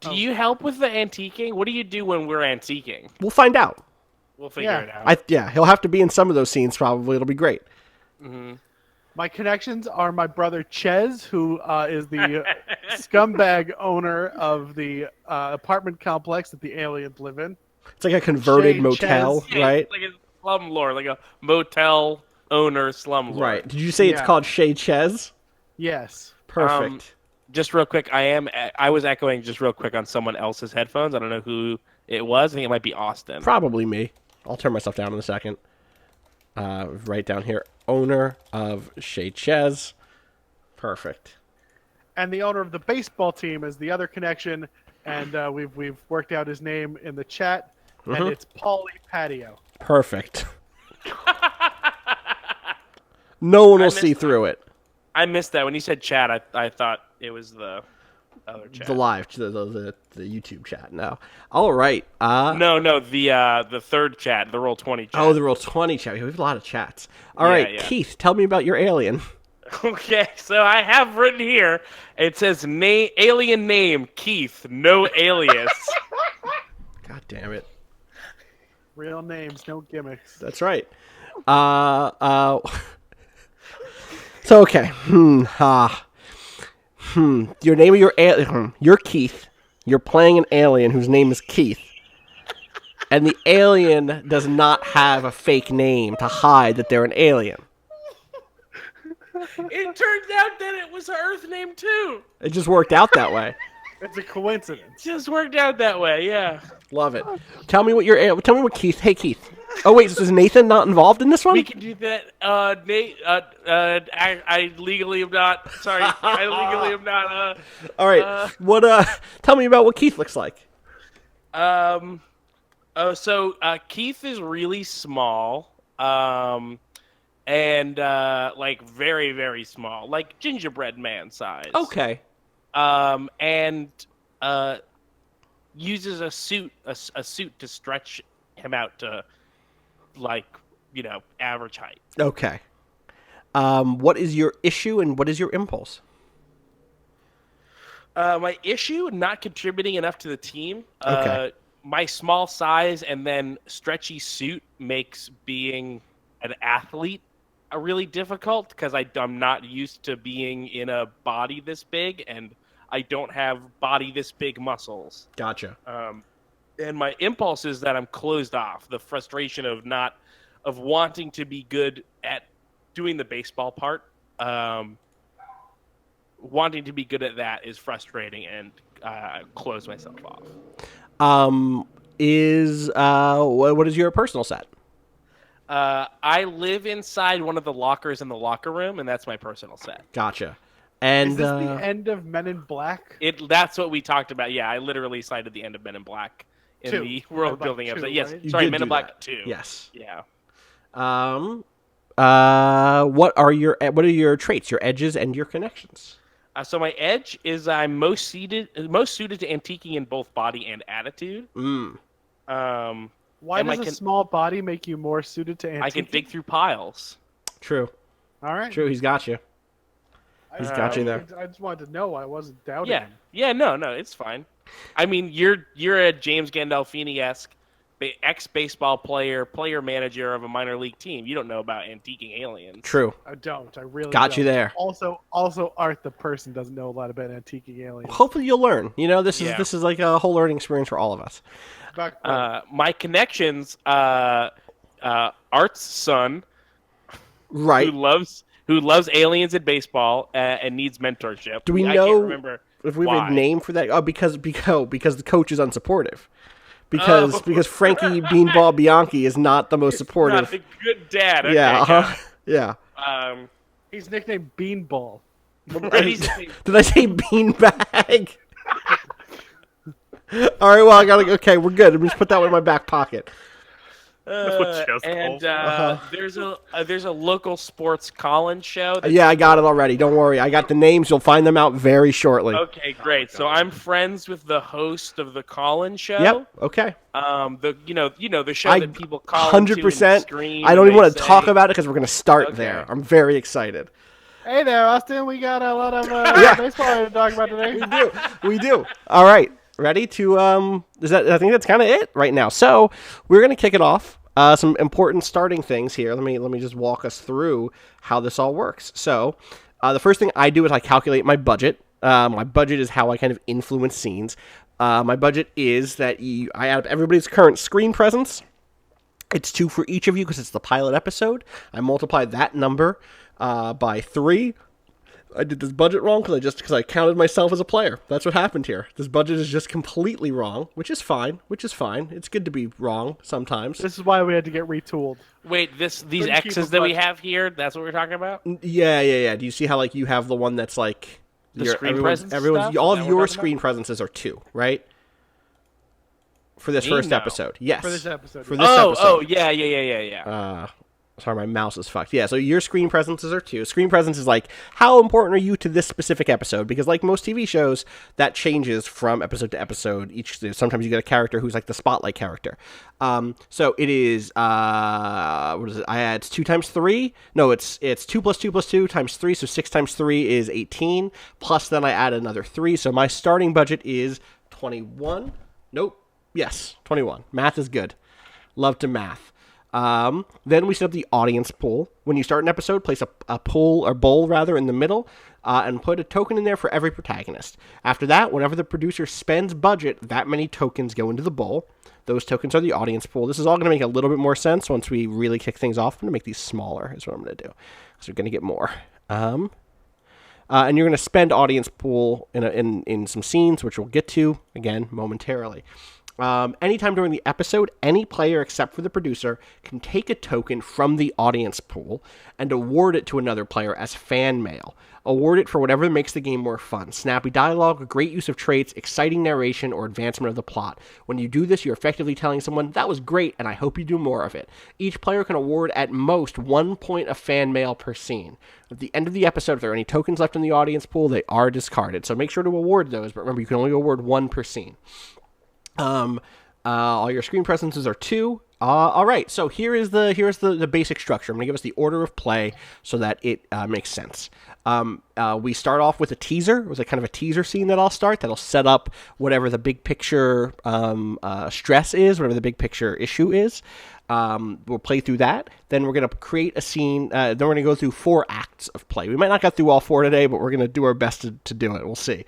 Do you help with the antiquing? What do you do when we're antiquing? We'll find out. We'll figure Yeah. it out. He'll have to be in some of those scenes probably. It'll be great. Mm-hmm. My connections are my brother Ches, who is the scumbag owner of the apartment complex that the aliens live in. It's like a converted Shay motel, Ches. right? Like a slumlord, like a motel owner slumlord. Right. Did you say it's Yeah. called Shay Ches? Yes. Perfect. Just real quick, I was echoing just real quick on someone else's headphones. I don't know who it was. I think it might be Austin. Probably me. I'll turn myself down in a second. Right down here. Owner of Shay Ches. Perfect. And the owner of the baseball team is the other connection, and we've worked out his name in the chat, and it's Paulie Patio. Perfect. No one will missed see that. through it. I missed that when you said chat. I thought it was the other chat. The live, the YouTube chat. No. All right. No, the third chat, the Roll20 chat. Oh, the Roll20 chat. We have a lot of chats. All right, Yeah. Keith, tell me about your alien. Okay, so I have written here. It says alien name Keith, no alias. God damn it. Real names, no gimmicks. That's right. So okay. Your name of your alien. You're Keith. You're playing an alien whose name is Keith. And the alien does not have a fake name to hide that they're an alien. It turns out that it was an Earth name too. It just worked out that way. It's a coincidence. Just worked out that way, yeah. Love it. Tell me what Keith. Hey Keith. Oh wait, so is Nathan not involved in this one? We can do that. Nate, I legally am not. Sorry, I legally am not. All right. Tell me about what Keith looks like. So Keith is really small. And like very, very small, like gingerbread man size. Okay. And uses a suit to stretch him out to, like, average height. Okay. What is your issue and what is your impulse? My issue, not contributing enough to the team. Okay. My small size and then stretchy suit makes being an athlete really difficult because I'm not used to being in a body this big, and I don't have body this big muscles. Gotcha. And my impulse is that I'm closed off. The frustration of wanting to be good at doing the baseball part. Wanting to be good at that is frustrating, and close myself off. What is your personal set? I live inside one of the lockers in the locker room, and that's my personal set. Gotcha. And is this the end of Men in Black? That's what we talked about. Yeah, I literally cited the end of Men in Black in the world building episode. Yes, right? sorry, Men in Black 2. Yes. Yeah. What are your traits, your edges, and your connections? So my edge is I'm most suited to antiquing in both body and attitude. Why does a small body make you more suited to antiquing? I can dig through piles. True. All right. True. He's got you. He's got you there. I just wanted to know. I wasn't doubting. Yeah. him. Yeah. No. It's fine. I mean, you're a James Gandolfini-esque ex-baseball player manager of a minor league team. You don't know about antiquing aliens. True. I don't. I really got don't. you there. Also, Art the person doesn't know a lot about antiquing aliens. Hopefully, you'll learn. This is like a whole learning experience for all of us. My connections, Art's son, right, who loves aliens and baseball and needs mentorship. Do we know? I can't remember if we have a name for that. Oh, because the coach is unsupportive. Because Frankie Beanball Bianchi is not the most supportive. Not a good dad. Okay, yeah. Yeah. He's nicknamed Beanball. Did I say beanbag? All right, well, okay, we're good. Let me just put that one in my back pocket. There's a local sports call-in show. Yeah, I got it already. Don't worry. I got the names. You'll find them out very shortly. Okay, great. So I'm friends with the host of the call-in show. Yep. Okay. The show that people call 100%. I don't even want to talk about it because we're going to start there. I'm very excited. Hey there, Austin. We got a lot of baseball to talk about today. We do. All right. Ready to I think that's kind of it right now. So we're gonna kick it off. Some important starting things here. Let me just walk us through how this all works. So the first thing I do is I calculate my budget. My budget is how I kind of influence scenes. My budget is that I add up everybody's current screen presence. It's 2 for each of you because it's the pilot episode. I multiply that number by 3. I did this budget wrong because I counted myself as a player. That's what happened here. This budget is just completely wrong, which is fine. It's good to be wrong sometimes. This is why we had to get retooled. Wait, these X's that we have here, that's what we're talking about? Yeah. Do you see how you have the one that's like the screen presence stuff? All of your screen presences are 2, right? For this first episode. Yes. For this episode. Oh, yeah. Sorry, my mouse is fucked. Yeah, so your screen presences are 2. Screen presence is like, how important are you to this specific episode? Because like most TV shows, that changes from episode to episode. Sometimes you get a character who's like the spotlight character. So it is, what is it? It's 2 times 3. No, it's 2 plus 2 plus 2 times 3. So 6 times 3 is 18. Plus then I add another 3. So my starting budget is 21. Nope. Yes, 21. Math is good. Love to math. Then we set up the audience pool. When you start an episode, place a pool or bowl rather in the middle, and put a token in there for every protagonist. After that, whenever the producer spends budget, that many tokens go into the bowl. Those tokens are the audience pool. This is all going to make a little bit more sense once we really kick things off. I'm going to make these smaller is what I'm going to do. So we're going to get more. And you're going to spend audience pool in some scenes, which we'll get to, again, momentarily. Anytime during the episode, any player except for the producer can take a token from the audience pool and award it to another player as fan mail. Award it for whatever makes the game more fun. Snappy dialogue, great use of traits, exciting narration, or advancement of the plot. When you do this, you're effectively telling someone, that was great, and I hope you do more of it. Each player can award at most 1 point of fan mail per scene. At the end of the episode, if there are any tokens left in the audience pool, they are discarded. So make sure to award those, but remember, you can only award 1 per scene. All your screen presences are 2. All right, so here's the basic structure. I'm going to give us the order of play so that it makes sense. We start off with a teaser, with a kind of a teaser scene that I'll start. That'll set up whatever the big picture stress is, whatever the big picture issue is. We'll play through that. Then we're going to create a scene. Then we're going to go through 4 acts of play. We might not get through all 4 today, but we're going to do our best to do it. We'll see.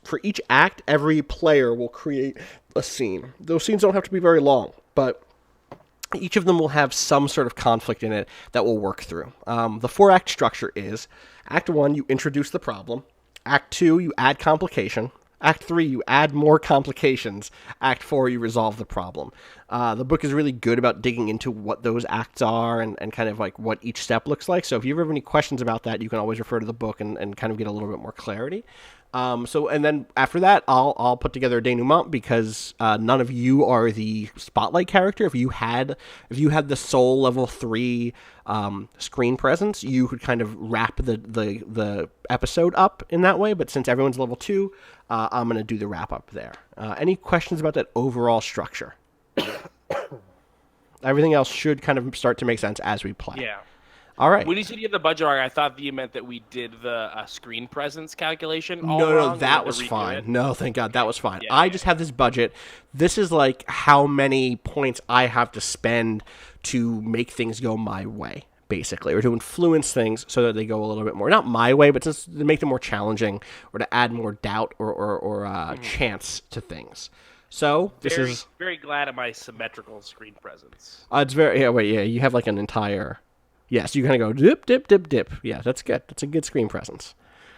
For each act, every player will create a scene. Those scenes don't have to be very long, but each of them will have some sort of conflict in it that we'll work through. The 4-act structure is, Act 1, you introduce the problem. Act 2, you add complication. Act 3, you add more complications. Act 4, you resolve the problem. The book is really good about digging into what those acts are and kind of like what each step looks like. So if you ever have any questions about that, you can always refer to the book and kind of get a little bit more clarity. And then after that, I'll put together a denouement because none of you are the spotlight character. If you had the soul level 3 screen presence, you could kind of wrap the episode up in that way. But since everyone's level 2, I'm going to do the wrap up there. Any questions about that overall structure? Everything else should kind of start to make sense as we play. Yeah. All right. When you said you had the budget arc, I thought that you meant that we did the screen presence calculation all No, wrong. that was fine. No, thank God, that was fine. Yeah, I just have this budget. This is like how many points I have to spend to make things go my way, basically, or to influence things so that they go a little bit more, not my way, but just to make them more challenging or to add more doubt or chance to things. So this is very glad at my symmetrical screen presence. It's very you have like an entire. Yes, you kind of go dip, dip, dip, dip. Yeah, that's good. That's a good screen presence.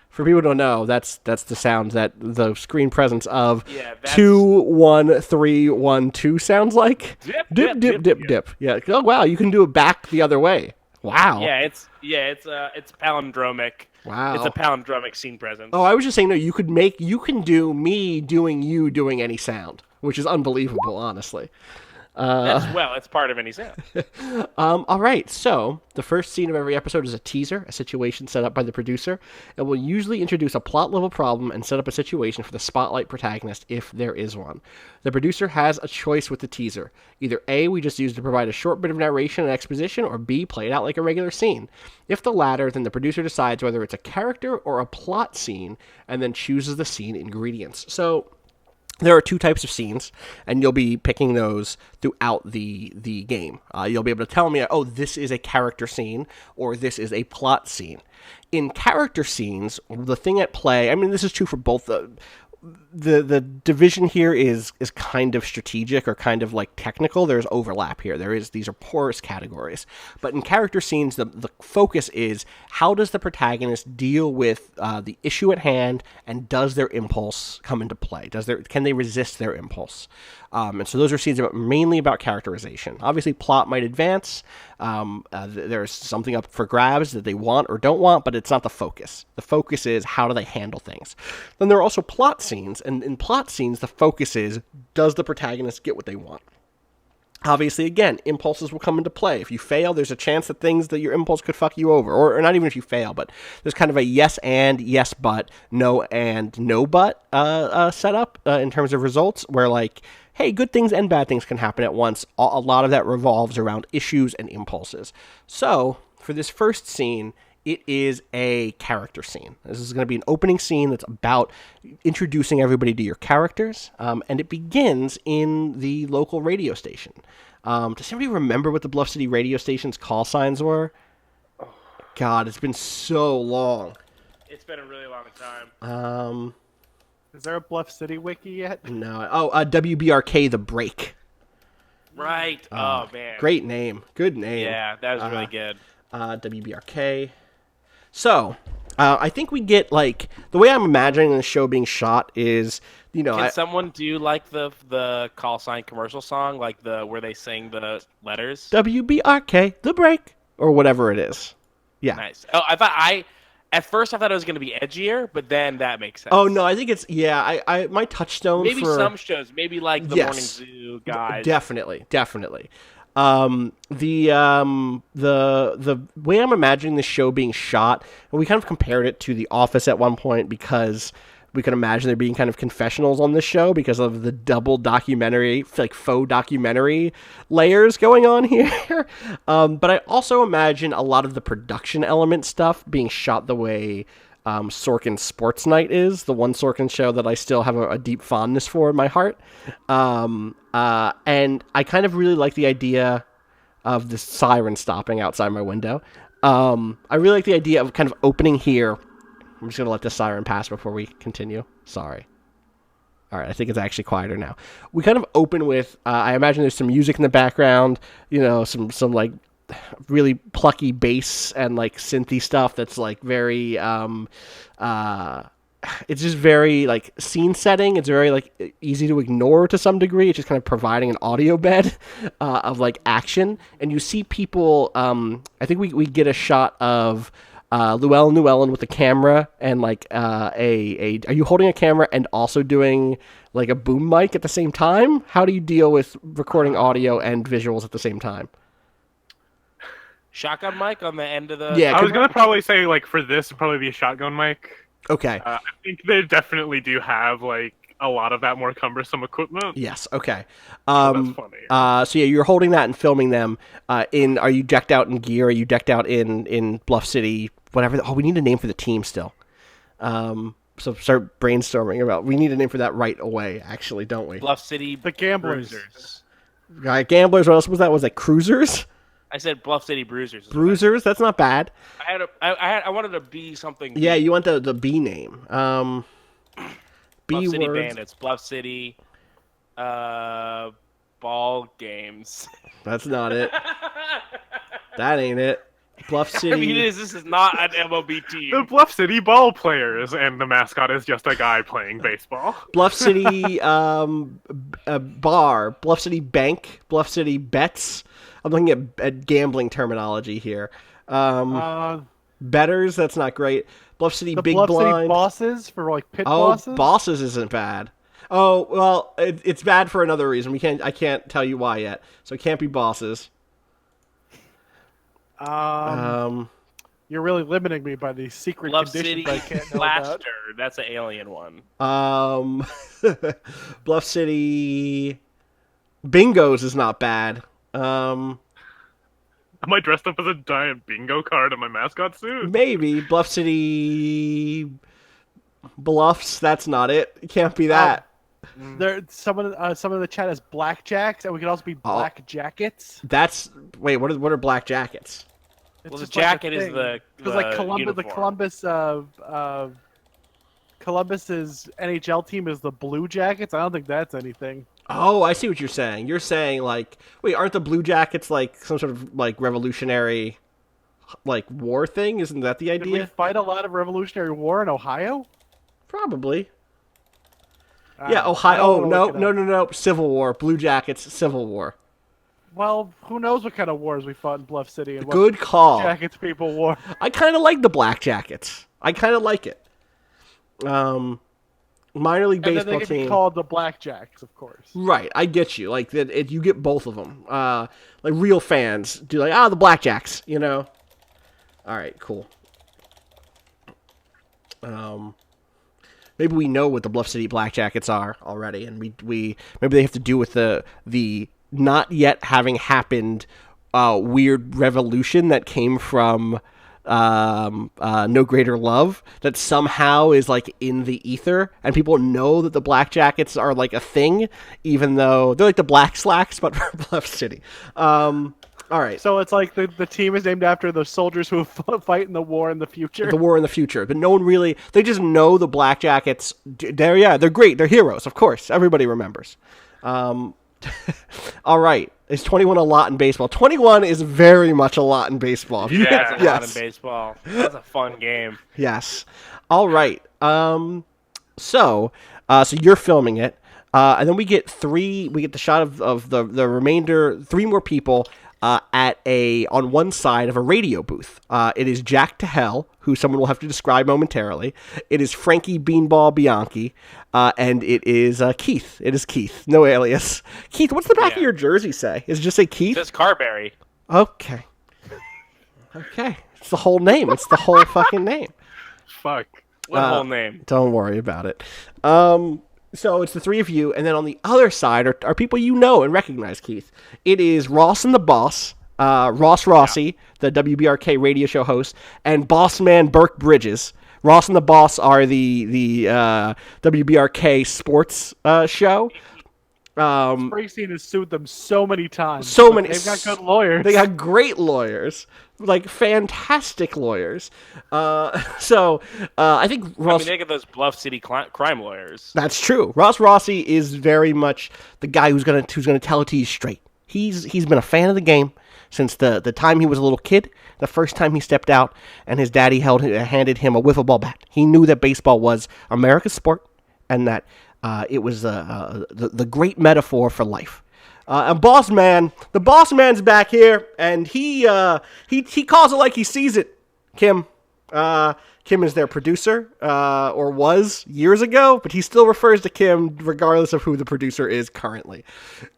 For people who don't know, that's the sound that the screen presence of 2 1 3 1 2 sounds like. Dip, dip, dip, dip. Yeah. Oh wow, you can do it back the other way. Wow. Yeah, it's palindromic. Wow. It's a palindromic scene presence. Oh, I was just saying you can do me doing you doing any sound, which is unbelievable, honestly. It's part of any sound. All right, so the first scene of every episode is a teaser, a situation set up by the producer. It will usually introduce a plot-level problem and set up a situation for the spotlight protagonist, if there is one. The producer has a choice with the teaser. Either A, we just use to provide a short bit of narration and exposition, or B, play it out like a regular scene. If the latter, then the producer decides whether it's a character or a plot scene, and then chooses the scene ingredients. So there are 2 types of scenes, and you'll be picking those throughout the game. You'll be able to tell me, oh, this is a character scene, or this is a plot scene. In character scenes, the thing at play, I mean, this is true for both the division here is kind of strategic or kind of like technical. There's overlap here. These are porous categories. But in character scenes, the focus is how does the protagonist deal with the issue at hand, and does their impulse come into play? Can they resist their impulse? And so those are scenes mainly about characterization. Obviously, plot might advance. There's something up for grabs that they want or don't want, but it's not the focus. The focus is how do they handle things. Then there are also plot scenes, and in plot scenes, the focus is does the protagonist get what they want? Obviously, again, impulses will come into play. If you fail, there's a chance that your impulse could fuck you over. Or not even if you fail, but there's kind of a yes and, yes but, no and, no but setup in terms of results, where like, hey, good things and bad things can happen at once. A lot of that revolves around issues and impulses. So, for this first scene, it is a character scene. This is going to be an opening scene that's about introducing everybody to your characters, and it begins in the local radio station. Does anybody remember what the Bluff City radio station's call signs were? God, it's been so long. It's been a really long time. Is there a Bluff City wiki yet? No. Oh, WBRK The Break. Right. Oh, man. Great name. Good name. Yeah, that was really good. WBRK. So, I think we get, like, the way I'm imagining the show being shot is, Can someone do, like, the call sign commercial song, like where they sing the letters? WBRK, The Break, or whatever it is. Yeah. Nice. Oh, at first I thought it was going to be edgier, but then that makes sense. Oh, no, I think it's, I my touchstone maybe for... some shows, maybe like the Yes. Morning Zoo guys. Definitely. The way I'm imagining the show being shot, and we kind of compared it to The Office at one point because we can imagine there being kind of confessionals on this show because of the double documentary, like faux documentary layers going on here. But I also imagine a lot of the production element stuff being shot the way Sorkin's Sports Night is, the one Sorkin show that I still have a deep fondness for in my heart. And I kind of really like the idea of the siren stopping outside my window. I really like the idea of kind of opening here. I'm just going to let the siren pass before we continue. Sorry. All right, I think it's actually quieter now. We kind of open with, I imagine there's some music in the background, some like really plucky bass and like synthy stuff that's like very it's just very like scene setting. It's very like easy to ignore to some degree. It's just kind of providing an audio bed of like action, and you see people. I think we get a shot of Llewellyn with the camera and like are you holding a camera and also doing like a boom mic at the same time? How do you deal with recording audio and visuals at the same time? Shotgun mic on the end of the... Yeah, I was gonna probably say like for this it'd probably be a shotgun mic. Okay. I think they definitely do have like a lot of that more cumbersome equipment. Yes. Okay. That's funny. So yeah, you're holding that and filming them. Are you decked out in gear? Are you decked out in Bluff City? Whatever. Oh, we need a name for the team still. So start brainstorming about. We need a name for that right away. Actually, don't we? Bluff City... The Gamblers. Bruisers. Gamblers. What else was that? Was that Cruisers? I said Bluff City Bruisers. Bruisers. That's not bad. I wanted to be something... Yeah, you want the B name. Bluff B City words. Bandits. Bluff City... ball games. That's not it. That ain't it. Bluff City. I mean, this is not an MLB team. The Bluff City ball players, and the mascot is just a guy playing baseball. Bluff City bar, Bluff City bank, Bluff City bets. I'm looking at gambling terminology here. Betters, that's not great. Bluff City The big Bluff blind. City bosses for like pit Oh, bosses. bosses isn't bad. Oh well, it's bad for another reason. I can't tell you why yet. So it can't be bosses. You're really limiting me by these secret Bluff conditions City I can't know about. Blaster. That's an alien one. Bluff City bingos is not bad. Am I dressed up as a giant bingo card in my mascot suit? Maybe Bluff City bluffs. That's not it. It can't be that. There, someone in the chat has blackjacks, and we can also be black jackets. That's wait. What are black jackets? It's Well, the just like a jacket is thing. the Because like uniform. Columbus's NHL team is the Blue Jackets. I don't think that's anything. Oh, I see what you're saying. You're saying like, wait, aren't the Blue Jackets like some sort of like revolutionary, like war thing? Isn't that the Did we idea? fight a lot of Revolutionary War in Ohio? Probably. I Yeah, don't know. I Ohio. don't Oh, wanna no, look it no, up. no, no. Civil War. Blue Jackets. Civil War. Well, who knows what kind of wars we fought in Bluff City and what Good call. jackets people wore. I kind of like the Black Jackets. I kind of like it. minor league And then they baseball could be team. called the Blackjacks, of course. Right, I get you. Like that, you get both of them. Like real fans do, like the Blackjacks. You know. All right, cool. Maybe we know what the Bluff City Blackjackets are already, and we maybe they have to do with the not yet having happened weird revolution that came from No Greater Love that somehow is like in the ether, and people know that the Blackjackets are like a thing, even though they're like the Black Slacks, but for Bluff City. All right. So it's like the team is named after the soldiers who fight in the war in the future. The war in the future, but no one really. They just know the Blackjackets. They're great. They're heroes, of course. Everybody remembers. All right, is 21 a lot in baseball? 21 is very much a lot in baseball. Yeah, it's a lot in Yes. baseball. That's a fun game. Yes. All right. So you're filming it, and then we get the shot of the remainder, three more people. On one side of a radio booth. It is Jack to Hell, who someone will have to describe momentarily. It is Frankie Beanball Bianchi, and it is Keith. It is Keith, no alias. Keith, what's the back of your jersey say? Does it just say Keith? It says Carberry. Okay. Okay. It's the whole name. It's the whole fucking name. Fuck. What whole name? Don't worry about it. So it's the three of you, and then on the other side are people you know and recognize, Keith. It is Ross and the Boss, Ross Rossi, the WBRK radio show host, and Boss Man Burke Bridges. Ross and the Boss are the WBRK sports show. Springsteen has sued them so many times. So but many. They've got good lawyers. They got great lawyers, like fantastic lawyers. I think Ross. I mean, they get those Bluff City crime lawyers. That's true. Ross Rossi is very much the guy who's gonna tell it to you straight. He's been a fan of the game since the time he was a little kid. The first time he stepped out and his daddy handed him a wiffle ball bat. He knew that baseball was America's sport and that it was the great metaphor for life. And the boss man's back here, and he calls it like he sees it. Kim is their producer, or was years ago, but he still refers to Kim regardless of who the producer is currently.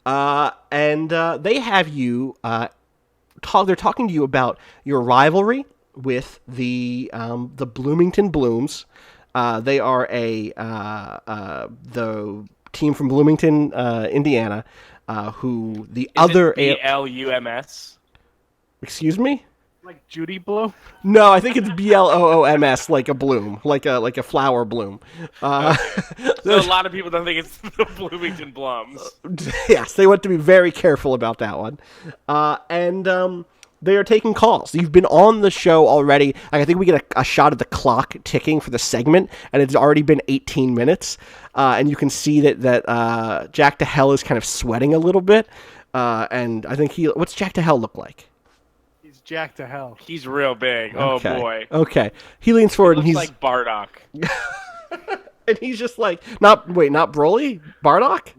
And they have you they're talking to you about your rivalry with the Bloomington Blooms. They are the team from Bloomington, Indiana, who the other BLUMS. Excuse me? Like Judy Bloom. No, I think it's BLOOMS, like a bloom, like a flower bloom. So a lot of people don't think it's the Bloomington Blums. Yes, they want to be very careful about that one. And they are taking calls. You've been on the show already. I think we get a shot of the clock ticking for the segment, and it's already been 18 minutes. And you can see that Jack to Hell is kind of sweating a little bit. And I think what's Jack to Hell look like? He's Jack to Hell. He's real big. Okay. Oh boy. Okay. He leans forward Looks and he's like Bardock. and he's just like not Broly? Bardock?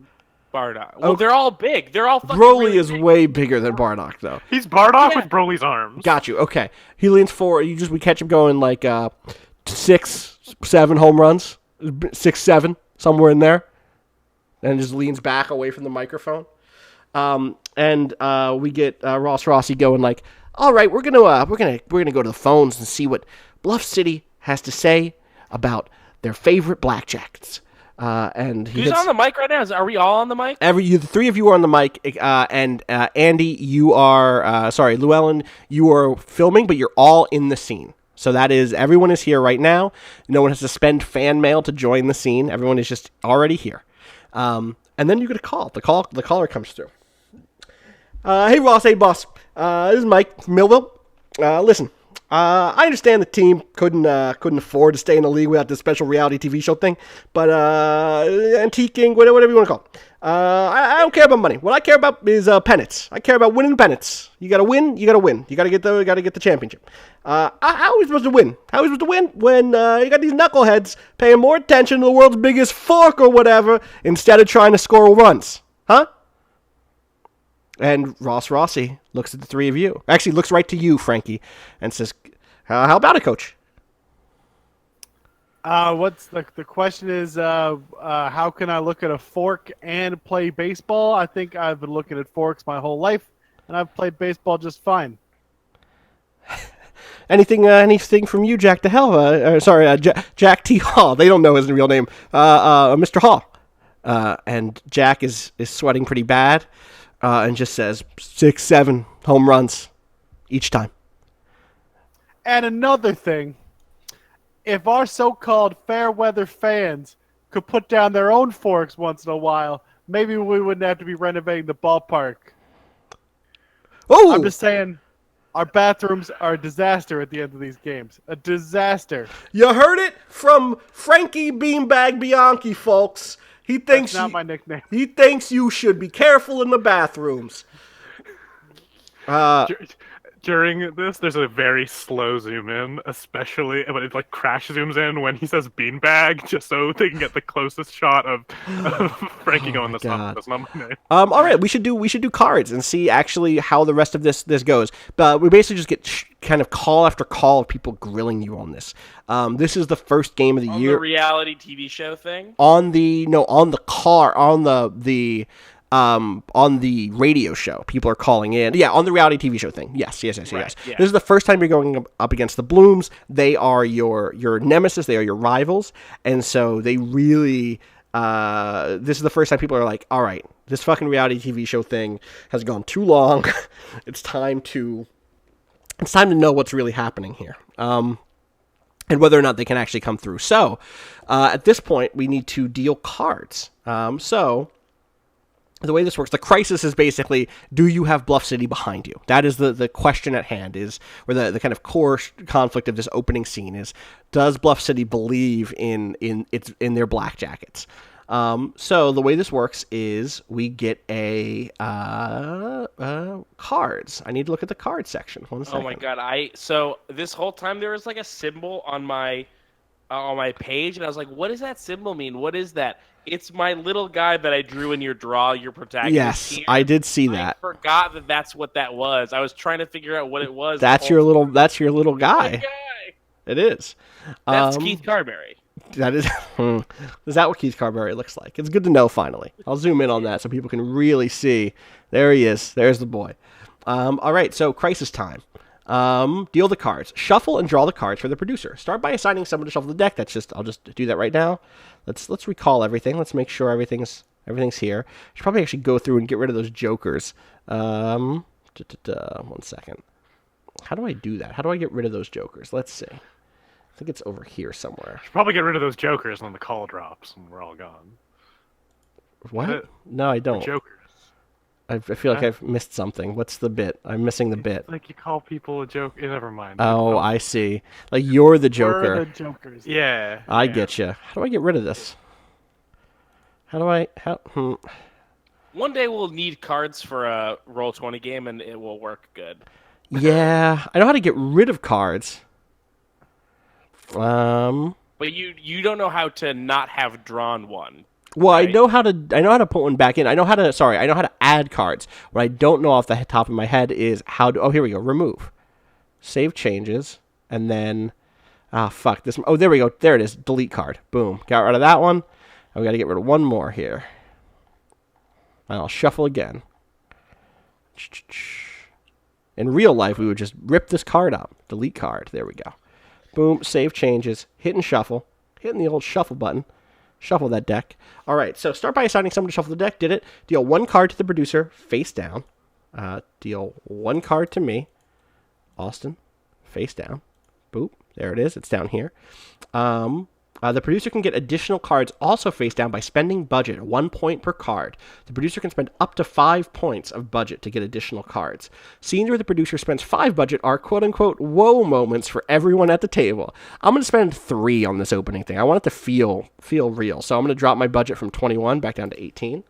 Bardock. Well, they're all big. They're all fucking Broly really is big. way bigger than Bardock though. He's Bardock Yeah. with Broly's arms. Got you. Okay. He leans forward. We catch him going like 6, 7 home runs, 6, 7 somewhere in there, and just leans back away from the microphone. And we get Ross Rossi going like, all right, we're gonna go to the phones and see what Bluff City has to say about their favorite Blackjacks. And Who's on the mic right now? Are we all on the mic? the three of you are on the mic, and Andy, you are Llewellyn, you are filming, but you're all in the scene. So that is, everyone is here right now. No one has to spend fan mail to join the scene. Everyone is just already here. And then you get a call. The caller comes through. Hey Ross, hey boss. This is Mike from Millville. Listen, I understand the team couldn't afford to stay in the league without this special reality TV show thing, but antiquing, whatever you want to call it. I don't care about money. What I care about is pennants. I care about winning pennants. You gotta win. You gotta win. You gotta get the championship. How are we supposed to win? How are we supposed to win when you got these knuckleheads paying more attention to the world's biggest fork or whatever instead of trying to score runs? Huh? And Ross Rossi looks at the three of you. Actually, looks right to you, Frankie, and says, "How about it, Coach?" What's the question is? How can I look at a fork and play baseball? I think I've been looking at forks my whole life, and I've played baseball just fine. Anything from you, Jack to Hell? Jack T. Hall. They don't know his real name. Mr. Hall. And Jack is sweating pretty bad, and just says 6, 7 home runs each time. And another thing, if our so-called fair weather fans could put down their own forks once in a while, maybe we wouldn't have to be renovating the ballpark. Oh, I'm just saying, our bathrooms are a disaster at the end of these games. A disaster. you heard it from Frankie Beanbag Bianchi, folks. He thinks That's not my nickname. He thinks you should be careful in the bathrooms. During this, there's a very slow zoom in, especially when it like crash zooms in when he says beanbag, just so they can get the closest shot of Frankie going, that's not my name. All right, we should do cards and see actually how the rest of this goes. But we basically just get kind of call after call of people grilling you on this. This is the first game of the year. The reality TV show thing? On the radio show, people are calling in. Yeah, on the reality TV show thing. Yes. Yeah. This is the first time you're going up against the Blooms. They are your nemesis. They are your rivals, and so they really. This is the first time people are like, all right, this fucking reality TV show thing has gone too long. It's time to know what's really happening here. And whether or not they can actually come through. So, at this point, we need to deal cards. So, the way this works, the crisis is basically, do you have Bluff City behind you? That is the question at hand, or the kind of core conflict of this opening scene is, does Bluff City believe in their black jackets? So the way this works is we get cards. I need to look at the card section. 1 second. Oh my god! So this whole time there was like a symbol on my page, and I was like, "What does that symbol mean? What is that?" It's my little guy that I drew in your protagonist. Yes, here. I did see that. I forgot that that's what that was. I was trying to figure out what it was. That's your little guy. It is. That's Keith Carberry. That is. Is that what Keith Carberry looks like? It's good to know. Finally, I'll zoom in on that so people can really see. There he is. There's the boy. All right. So crisis time. Deal the cards. Shuffle and draw the cards for the producer. Start by assigning someone to shuffle the deck. I'll just do that right now. Let's recall everything. Let's make sure everything's here. Should probably actually go through and get rid of those jokers. 1 second. How do I do that? How do I get rid of those jokers? Let's see. I think it's over here somewhere. Should probably get rid of those jokers when the call drops and we're all gone. What? No, I don't. Jokers. I feel like I've missed something. What's the bit? I'm missing the bit. Like you call people a joke. Never mind. Oh, I see. Like you're the Joker. We're the jokers. Yeah. I get you. How do I get rid of this? One day we'll need cards for a Roll20 game, and it will work good. Yeah, I know how to get rid of cards. But you don't know how to not have drawn one. Well, right? I know how to put one back in. I know how to add cards. What I don't know off the top of my head is how to. Oh, here we go. Remove, save changes, and then fuck this. Oh, there we go. There it is. Delete card. Boom. Got rid of that one. And we got to get rid of one more here. And I'll shuffle again. In real life, we would just rip this card up. Delete card. There we go. Boom. Save changes. Hit and shuffle. Hitting the old shuffle button. Shuffle that deck. All right, so start by assigning someone to shuffle the deck. Did it. Deal 1 card to the producer, face down. Deal 1 card to me, Austin, face down. Boop. There it is. It's down here. The producer can get additional cards also face down by spending budget, 1 point per card. The producer can spend up to 5 points of budget to get additional cards. Scenes where the producer spends 5 budget are quote-unquote whoa moments for everyone at the table. I'm going to spend 3 on this opening thing. I want it to feel real. So I'm going to drop my budget from 21 back down to 18.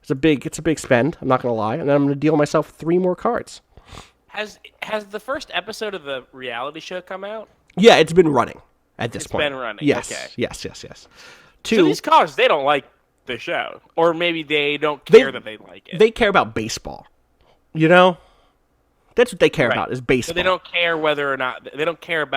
It's a big spend, I'm not going to lie. And then I'm going to deal myself 3 more cards. Has the first episode of the reality show come out? Yeah, it's been running. At this point. It's been running. Yes, okay. yes. 2, so these callers, they don't like the show, or maybe they don't care that they like it. They care about baseball. You know, that's what they care about is baseball. So they don't care whether or not they don't care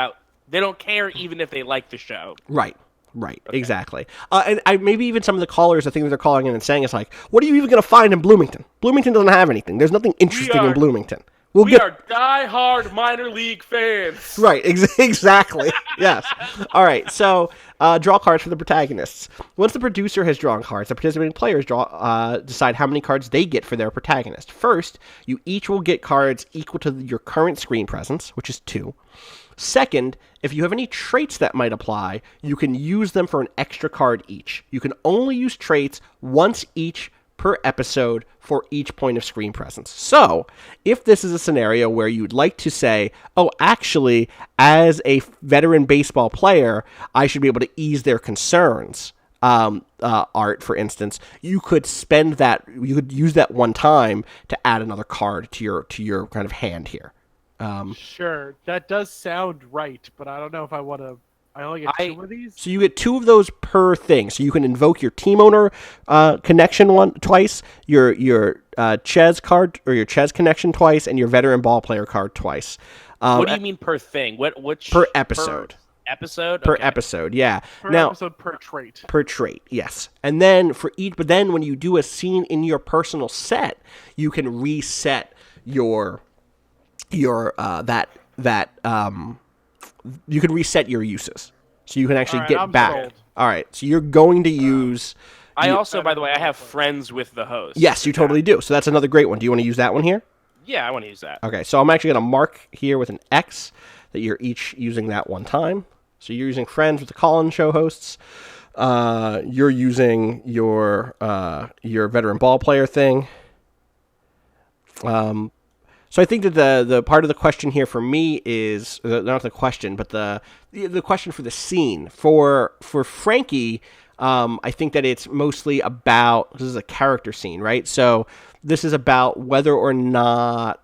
even if they like the show. Right. Right, exactly. And maybe even some of the callers, the thing that they're calling in and saying is like, what are you even going to find in Bloomington? Bloomington doesn't have anything. There's nothing interesting in Bloomington. We are die-hard minor league fans. Right, exactly. Yes. All right, so draw cards for the protagonists. Once the producer has drawn cards, the participating players decide how many cards they get for their protagonist. First, you each will get cards equal to your current screen presence, which is 2. Second, if you have any traits that might apply, you can use them for an extra card each. You can only use traits once each per episode for each point of screen presence. So, if this is a scenario where you'd like to say, oh, actually, as a veteran baseball player, I should be able to ease their concerns, Art, for instance, you could you could use that one time to add another card to your kind of hand here. Sure, that does sound right, but I don't know if I want to. I only get 2 of these. So you get 2 of those per thing. So you can invoke your team owner connection twice, your Ches card or your Ches connection twice, and your veteran ball player card twice. What do you mean per thing? Which per episode? Per episode, yeah. Per episode per trait. Per trait, yes. And then but then when you do a scene in your personal set, you can reset your you can reset your uses, so you can actually get back. Sold. All right, so you're going to use. I also, by the way, I have friends with the host. Yes, you totally do. So that's another great one. Do you want to use that one here? Yeah, I want to use that. Okay, so I'm actually going to mark here with an X that you're each using that one time. So you're using friends with the call-in show hosts. You're using your veteran ball player thing. So I think that the part of the question here for me is not the question, but the question for the scene for Frankie. I think that it's mostly about, this is a character scene, right? So this is about whether or not.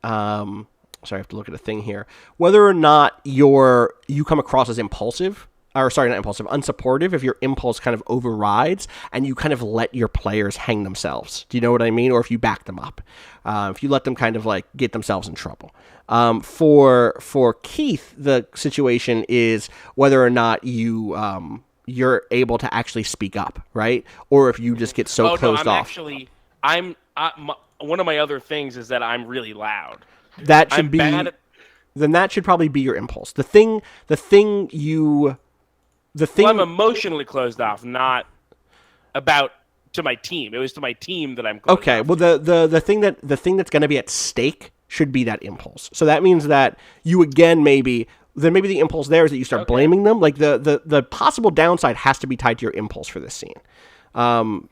Sorry, I have to look at a thing here. Whether or not you come across as impulsive. Or sorry, not impulsive, unsupportive, if your impulse kind of overrides and you kind of let your players hang themselves. Do you know what I mean? Or if you back them up. If you let them kind of like get themselves in trouble. For Keith, the situation is whether or not you're able to actually speak up, right? Or if you just get so closed off. One of my other things is that I'm really loud. That should then that should probably be your impulse. I'm emotionally closed off, not to my team. It was to my team that I'm closed okay. off. Well, the thing that's going to be at stake should be that impulse. So that means that you again maybe the impulse there is that you start blaming them. Like the possible downside has to be tied to your impulse for this scene. Do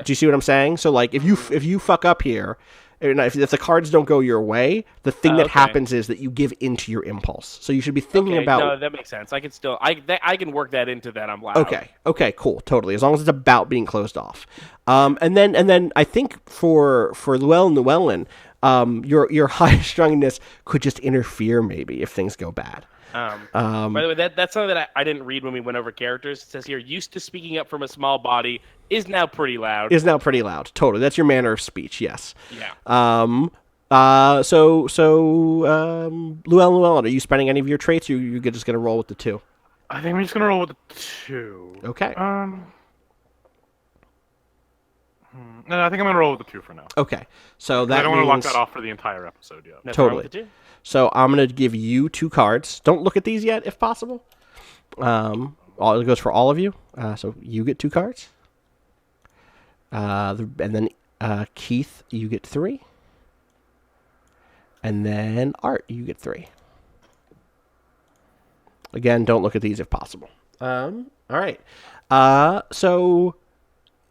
you see what I'm saying? So like if you fuck up here. If the cards don't go your way, the thing that happens is that you give into your impulse. So you should be thinking about. No, that makes sense. I can still I can work that into that. I'm loud. Okay, cool, totally. As long as it's about being closed off. And then I think for Llewellyn, your high strungness could just interfere maybe if things go bad. By the way, that's something that I didn't read when we went over characters. It says here, used to speaking up from a small body, is now pretty loud. Totally. That's your manner of speech, yes. Yeah. Llewellyn, are you spending any of your traits, or you're just going to roll with the 2? I think I'm just going to roll with the 2. Okay. No, I think I'm going to roll with the 2 for now. Okay. So that I don't want to lock that off for the entire episode yet. Nothing totally. wrong with the 2. So I'm going to give you 2 cards. Don't look at these yet, if possible. It goes for all of you. So you get 2 cards. And then Keith, you get 3. And then Art, you get 3. Again, don't look at these if possible. All right. So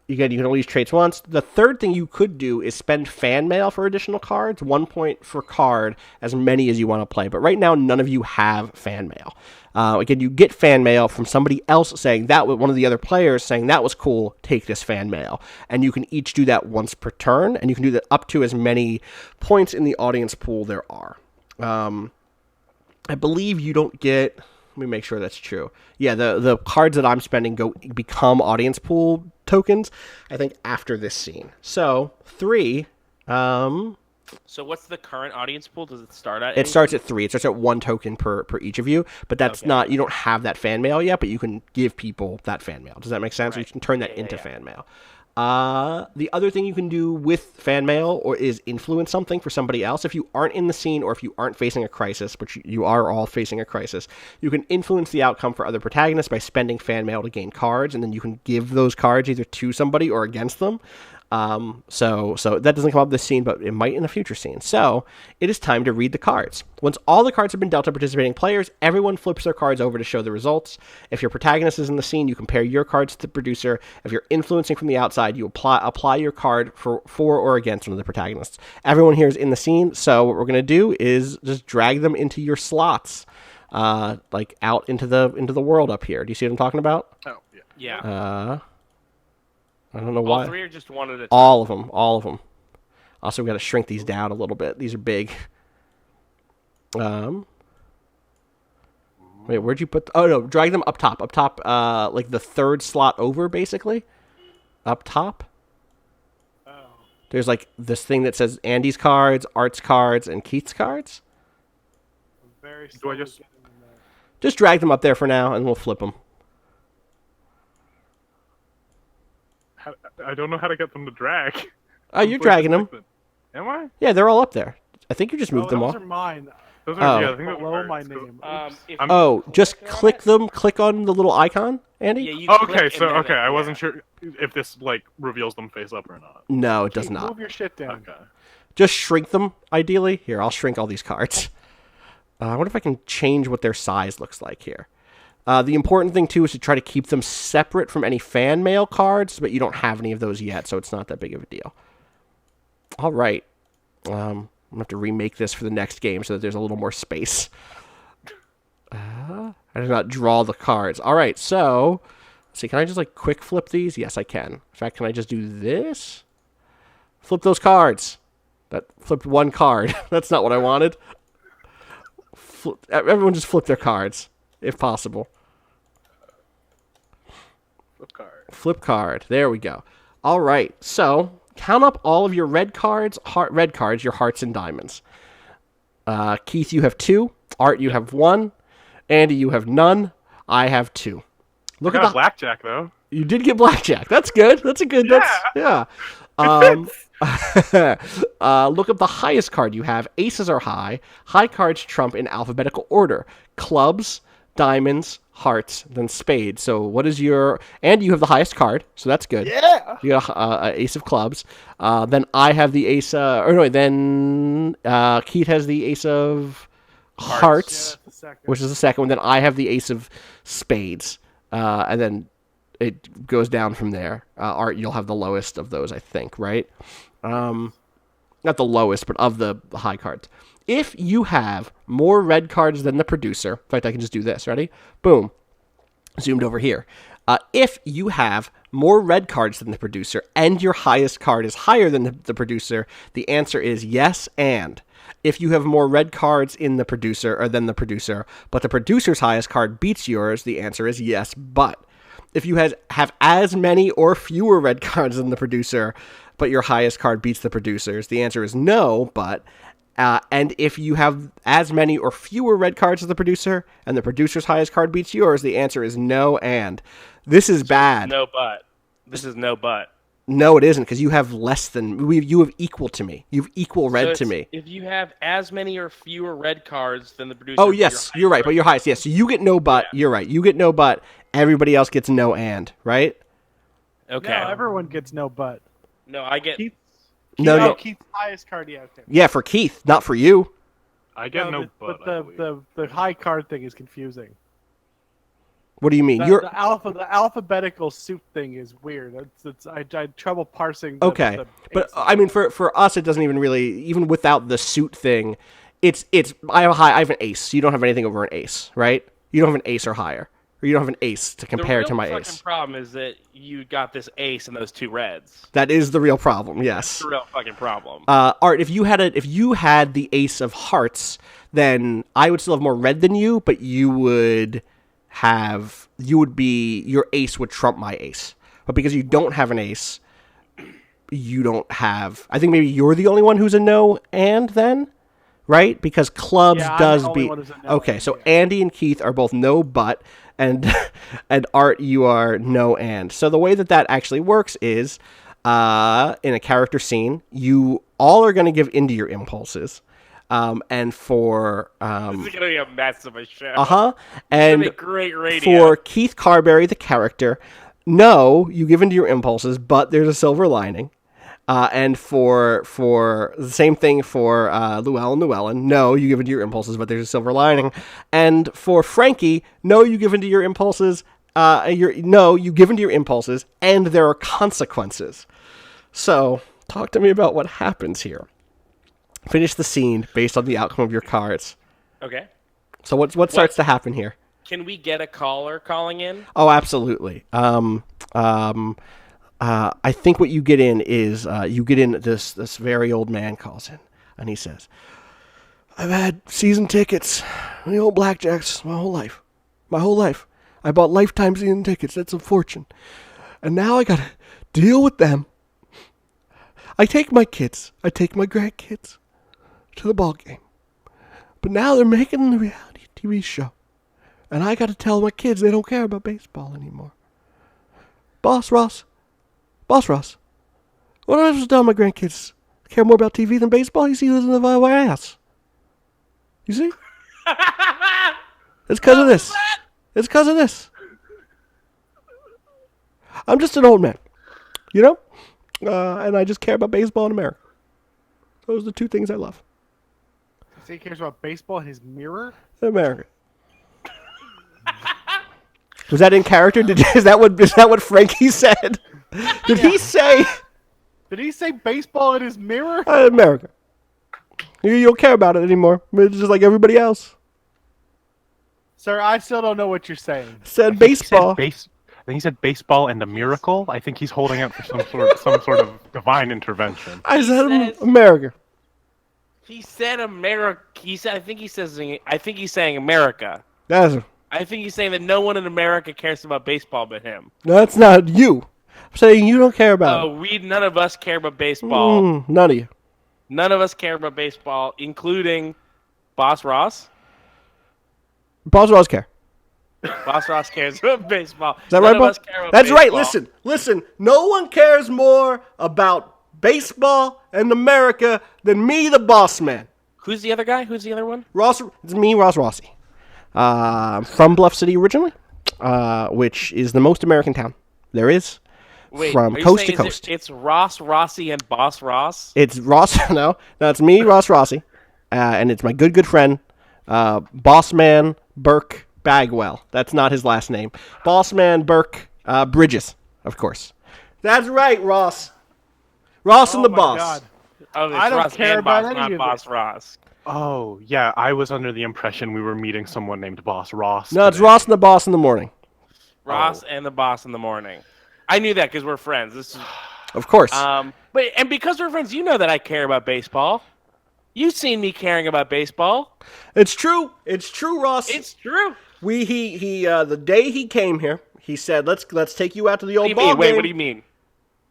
you can only use traits once. The third thing you could do is spend fan mail for additional cards. 1 point for card, as many as you want to play. But right now, none of you have fan mail. Again, you get fan mail from somebody else saying that, one of the other players saying that was cool, take this fan mail. And you can each do that once per turn, and you can do that up to as many points in the audience pool there are. I believe you don't get... Let me make sure that's true. Yeah, the cards that I'm spending become audience pool tokens, I think, after this scene. So, 3, So what's the current audience pool? Does it start at? It starts at 3. It starts at 1 token per each of you, but that's Okay. not, you don't have that fan mail yet, but you can give people that fan mail. Does that make sense? Right. You can turn that Yeah, into yeah. fan mail. The other thing you can do with fan mail or is influence something for somebody else. If you aren't in the scene or if you aren't facing a crisis, which you are all facing a crisis, you can influence the outcome for other protagonists by spending fan mail to gain cards, and then you can give those cards either to somebody or against them. So that doesn't come up this scene, but it might in a future scene. So it is time to read the cards. Once all the cards have been dealt to participating players, everyone flips their cards over to show the results. If your protagonist is in the scene, you compare your cards to the producer. If you're influencing from the outside, you apply your card for or against one of the protagonists. Everyone here is in the scene, so what we're going to do is just drag them into your slots, like out into the world up here. Do you see what I'm talking about? Oh, yeah. Yeah. I don't know All why. 3 are just one at a time. All of them. Also, we got to shrink these down a little bit. These are big. Wait, where'd you put? Oh no, drag them up top. Like the 3rd slot over, basically. Up top. Oh. There's like this thing that says Andy's cards, Art's cards, and Keith's cards. I'm very Do I slowly just- getting in there. Just drag them up there for now, and we'll flip them. I don't know how to get them to drag. Oh, you're dragging them. Am I? Yeah, they're all up there. I think you just moved Oh, them those off. are mine. Those Oh. are, yeah, I think those Below are my ours. name. If I'm- Oh, just on click it- them. Click on the little icon, Andy. Yeah, you Oh, click okay, and so then okay, I yeah. wasn't sure if this like reveals them face up or not. No, it does Keith, not. Move your shit down. Okay. Just shrink them, ideally. Here, I'll shrink all these cards. I wonder if I can change what their size looks like here. The important thing, too, is to try to keep them separate from any fan mail cards, but you don't have any of those yet, so it's not that big of a deal. All right. I'm going to have to remake this for the next game so that there's a little more space. I did not draw the cards. All right, so... Let's see, can I just, like, quick flip these? Yes, I can. In fact, can I just do this? Flip those cards. That flipped one card. That's not what I wanted. Everyone just flip their cards, if possible. Flip card. Flip card. There we go. All right. So count up all of your red cards. Your hearts and diamonds. Keith, you have 2. Art, you have 1. Andy, you have none. I have 2. Look I at got the. blackjack though. You did get blackjack. That's good. That's a good. Yeah. Look up the highest card you have. Aces are high. High cards trump in alphabetical order. Clubs, diamonds, hearts, then spades. So what is your... And you have the highest card, so that's good. Yeah. You got a ace of clubs. Then I have the ace... then Keith has the ace of hearts, Yeah, that's the second. which is the second one. Then I have the ace of spades. And then it goes down from there. Art, you'll have the lowest of those, I think, right? Not the lowest, but of the high cards. If you have more red cards than the producer, in fact, I can just do this. Ready? Boom. Zoomed over here. If you have more red cards than the producer and your highest card is higher than the producer, the answer is yes and. If you have more red cards in the producer or than the producer, but the producer's highest card beats yours, the answer is yes but. If you have as many or fewer red cards than the producer, but your highest card beats the producer's, the answer is no but. And if you have as many or fewer red cards as the producer, and the producer's highest card beats yours, the answer is no and. This is bad. No but. This is no but. No, it isn't, because you have less than... You have equal to me. You have equal red So to me. If you have as many or fewer red cards than the producer... Oh, yes, you're right, but your highest. Yes, so you get no but. Yeah. You're right. You get no but. Everybody else gets no and, right? Okay. No, everyone gets no butt. No, I get... Keith, No, oh, no. Keith's highest card. Yeah, okay. Yeah, for Keith, not for you. I get no, but I believe. the high card thing is confusing. What do you mean? The alphabetical suit thing is weird. I had trouble parsing. Okay, but I mean, for us, it doesn't even really, even without the suit thing, it's. I have an ace. You don't have anything over an ace, right? You don't have an ace or higher, or you don't have an ace to compare to my The real ace. fucking problem is that you got this ace and those 2 reds. That is the real problem. That's Yes. the real fucking problem. Art, if you had the ace of hearts, then I would still have more red than you, but your ace would trump my ace. But because you don't have an ace, you don't have. I think maybe you're the only one who's a no and then, right? Because clubs Yeah, I'm does the only be one who's a no okay. and, So yeah. Andy and Keith are both no but, and and Art, you are no and. So the way that actually works is, in a character scene, you all are going to give into your impulses, and for This is gonna be a mess of a show. uh huh, It's gonna be and great radio. for Keith Carberry, the character, no, you give into your impulses, but there's a silver lining. And for the same thing for Llewellyn, no, you give into your impulses, but there's a silver lining. And for Frankie, no, you give into your impulses. You give into your impulses, and there are consequences. So, talk to me about what happens here. Finish the scene based on the outcome of your cards. Okay. So, what starts to happen here? Can we get a caller calling in? Oh, absolutely. I think what you get in is this very old man calls in, and he says, "I've had season tickets, the old blackjacks, my whole life. I bought lifetime season tickets. That's a fortune, and now I gotta deal with them. I take my kids, I take my grandkids to the ball game, but now they're making the reality TV show, and I gotta tell my kids they don't care about baseball anymore. Boss Ross, what am I supposed to tell my grandkids? Care more about TV than baseball? You see, listen to my ass. You see? It's because of this. It's because of this. I'm just an old man, you know? And I just care about baseball in America. Those are the two things I love. So he cares about baseball in his mirror? America. Was that in character? Is that what Frankie said? Did he say Did he say baseball in his mirror? America? You don't care about it anymore. It's just like everybody else. Sir, I still don't know what you're saying. Said baseball. I think he said baseball and the miracle. I think he's holding out for some sort of divine intervention. I said says- America. He said America. I think he's saying America. That's he's saying that no one in America cares about baseball but him. that's not you. I'm saying you don't care about it. None of us care about baseball. None of you. None of us care about baseball, including Boss Ross. Boss Ross care. Boss Ross cares about baseball. Is that None right, of Boss? us care about That's right. baseball. Listen. No one cares more about baseball and America than me, the boss man. Who's the other guy? Who's the other one? Ross. It's me, Ross Rossi. From Bluff City originally, which is the most American town there is. Wait, from are you coast to saying coast. It's Ross Rossi and Boss Ross? It's Ross. No, it's me, Ross Rossi, and it's my good friend, Boss Man Burke Bagwell. That's not his last name. Boss Man Burke Bridges, of course. That's right, Ross. Ross and the my boss. God. Oh, it's I don't Ross care and Boss, about any not of Boss this. Ross. Oh, yeah, I was under the impression we were meeting someone named Boss Ross. No, it's today. Ross and the boss in the morning. Ross and the Boss in the morning. I knew that because we're friends. This is, Of course. but because we're friends, you know that I care about baseball. You've seen me caring about baseball. It's true. It's true, Ross. It's true. The day he came here, he said, "Let's take you out to the What old do you ball mean? Wait, game." what do you mean?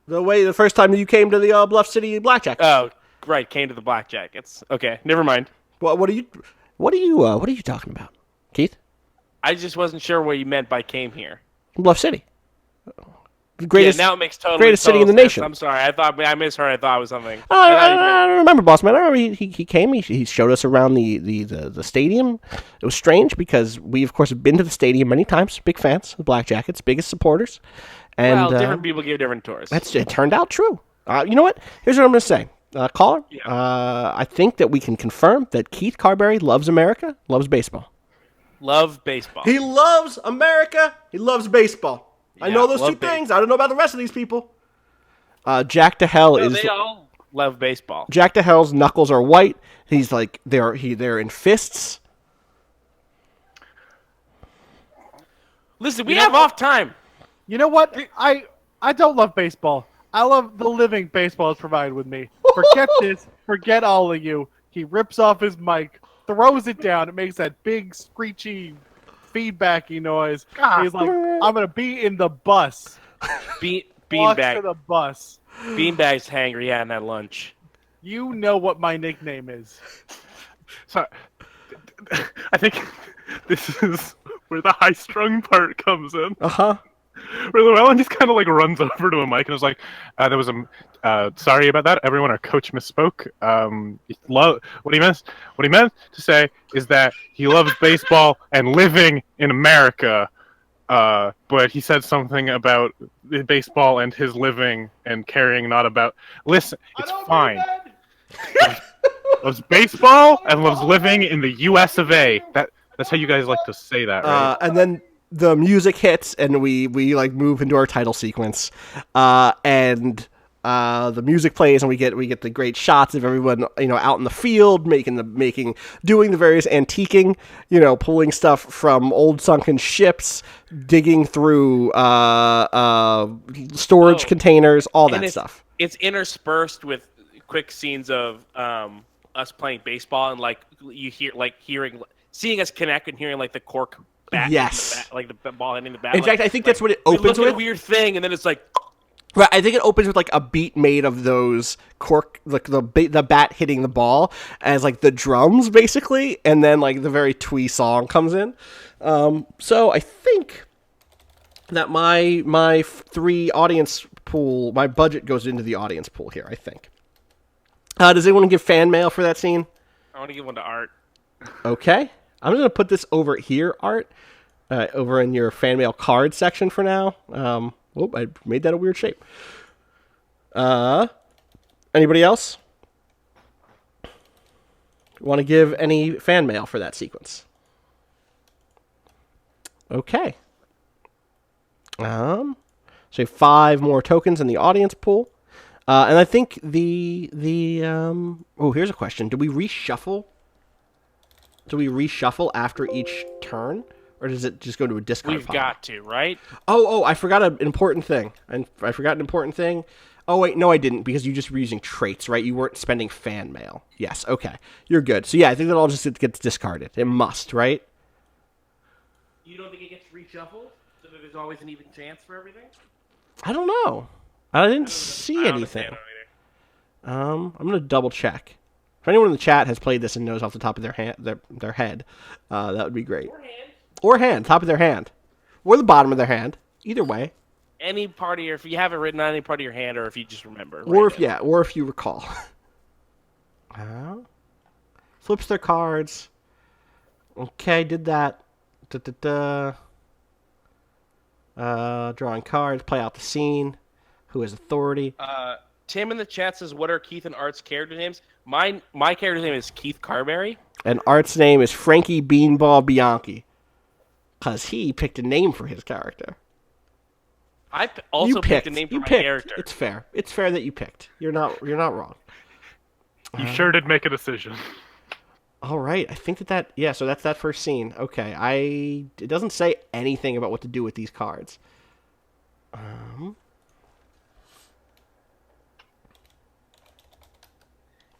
The first time that you came to the Bluff City Blackjack. Oh, right. Came to the blackjack. It's okay. Never mind. What are you talking about, Keith? I just wasn't sure what you meant by came here. Bluff City. The greatest, yeah, now it makes greatest city in the sense. nation. I'm sorry. I misheard. I thought it was something. I don't remember, boss man. I remember he came. He showed us around the stadium. It was strange because we, of course, have been to the stadium many times. Big fans of the Black Jackets, biggest supporters. And Well, different people give different tours. it turned out true. You know what? Here's what I'm going to say. Caller, Yeah. I think that we can confirm that Keith Carberry loves America, loves baseball. Love baseball. He loves America. He loves baseball. I Yeah, know those two love things. I don't know about the rest of these people. Jack DeHell No, is. they all love baseball. Jack DeHell's knuckles are white. He's like they're in fists. Listen, we have off time. You know what? I don't love baseball. I love the living baseball is provided with me. Forget this. Forget all of you. He rips off his mic, throws it down. It makes that big screechy, feedbacky noise. He's like, "I'm gonna be in the bus." Bean Walks to beanbag. the bus. Beanbag's hangry, hadn't had lunch. You know what my nickname is. So, I think this is where the high-strung part comes in. Uh-huh. Where Llewellyn just kind of like runs over to a mic and is like, "There was sorry about that, everyone. Our coach misspoke. What he meant to say is that he loves baseball and living in America. But he said something about baseball and his living and caring not about. Listen, it's fine. Loves baseball and loves living in the U.S. of A. That's how you guys like to say that, right? And then the music hits, and we like move into our title sequence, and the music plays, and we get the great shots of everyone, out in the field doing the various antiquing, pulling stuff from old sunken ships, digging through storage containers, all that stuff. It's interspersed with quick scenes of us playing baseball, and like you seeing us connect and hearing like the cork bat, yes, like the ball hitting the bat. In fact, I think that's what it opens with. A weird thing, and then it's like. Right, I think it opens with like a beat made of those cork, like the bat hitting the ball as like the drums basically, and then like the very twee song comes in. So I think that my three audience pool, my budget goes into the audience pool here. I think. Does anyone give fan mail for that scene? I want to give one to Art. Okay, I'm just gonna put this over here, Art, over in your fan mail card section for now. Oh, I made that a weird shape. Anybody else? Want to give any fan mail for that sequence? Okay. So 5 more tokens in the audience pool. And I think here's a question. Do we reshuffle? Do we reshuffle after each turn? Or does it just go to a discard We've pile? got to, right? Oh, I forgot an important thing. Oh, wait, no, I didn't, because you just were using traits, right? You weren't spending fan mail. Yes, okay. You're good. So, yeah, I think that all just gets discarded. It must, right? You don't think it gets reshuffled? So that there's always an even chance for everything? I don't know. I didn't see anything. I'm going to double check. If anyone in the chat has played this and knows off the top of their head, that would be great. Or hand, top of their hand. Or the bottom of their hand. Either way. Any part of if you have it written on any part of your hand, or if you just remember. Or if you recall. Flips their cards. Okay, did that. Drawing cards, play out the scene. Who has authority? Tim in the chat says, what are Keith and Art's character names? My character's name is Keith Carberry. And Art's name is Frankie Beanball Bianchi. Because he picked a name for his character. I also picked a name for my character. It's fair. It's fair that you picked. You're not wrong. You sure did make a decision. All right. I think so that's that first scene. Okay. It doesn't say anything about what to do with these cards.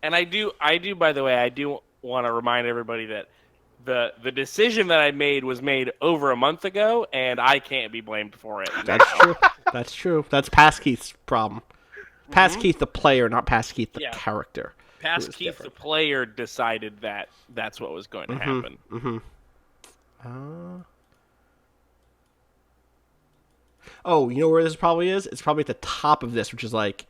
And I do, by the way, I do want to remind everybody that the decision that I made was made over a month ago, and I can't be blamed for it. That's true. That's true. That's Past Keith's problem. Past Keith the player, not Past Keith the character. Past Keith the player decided that that's what was going to happen. Oh, you know where this probably is? It's probably at the top of this, which is like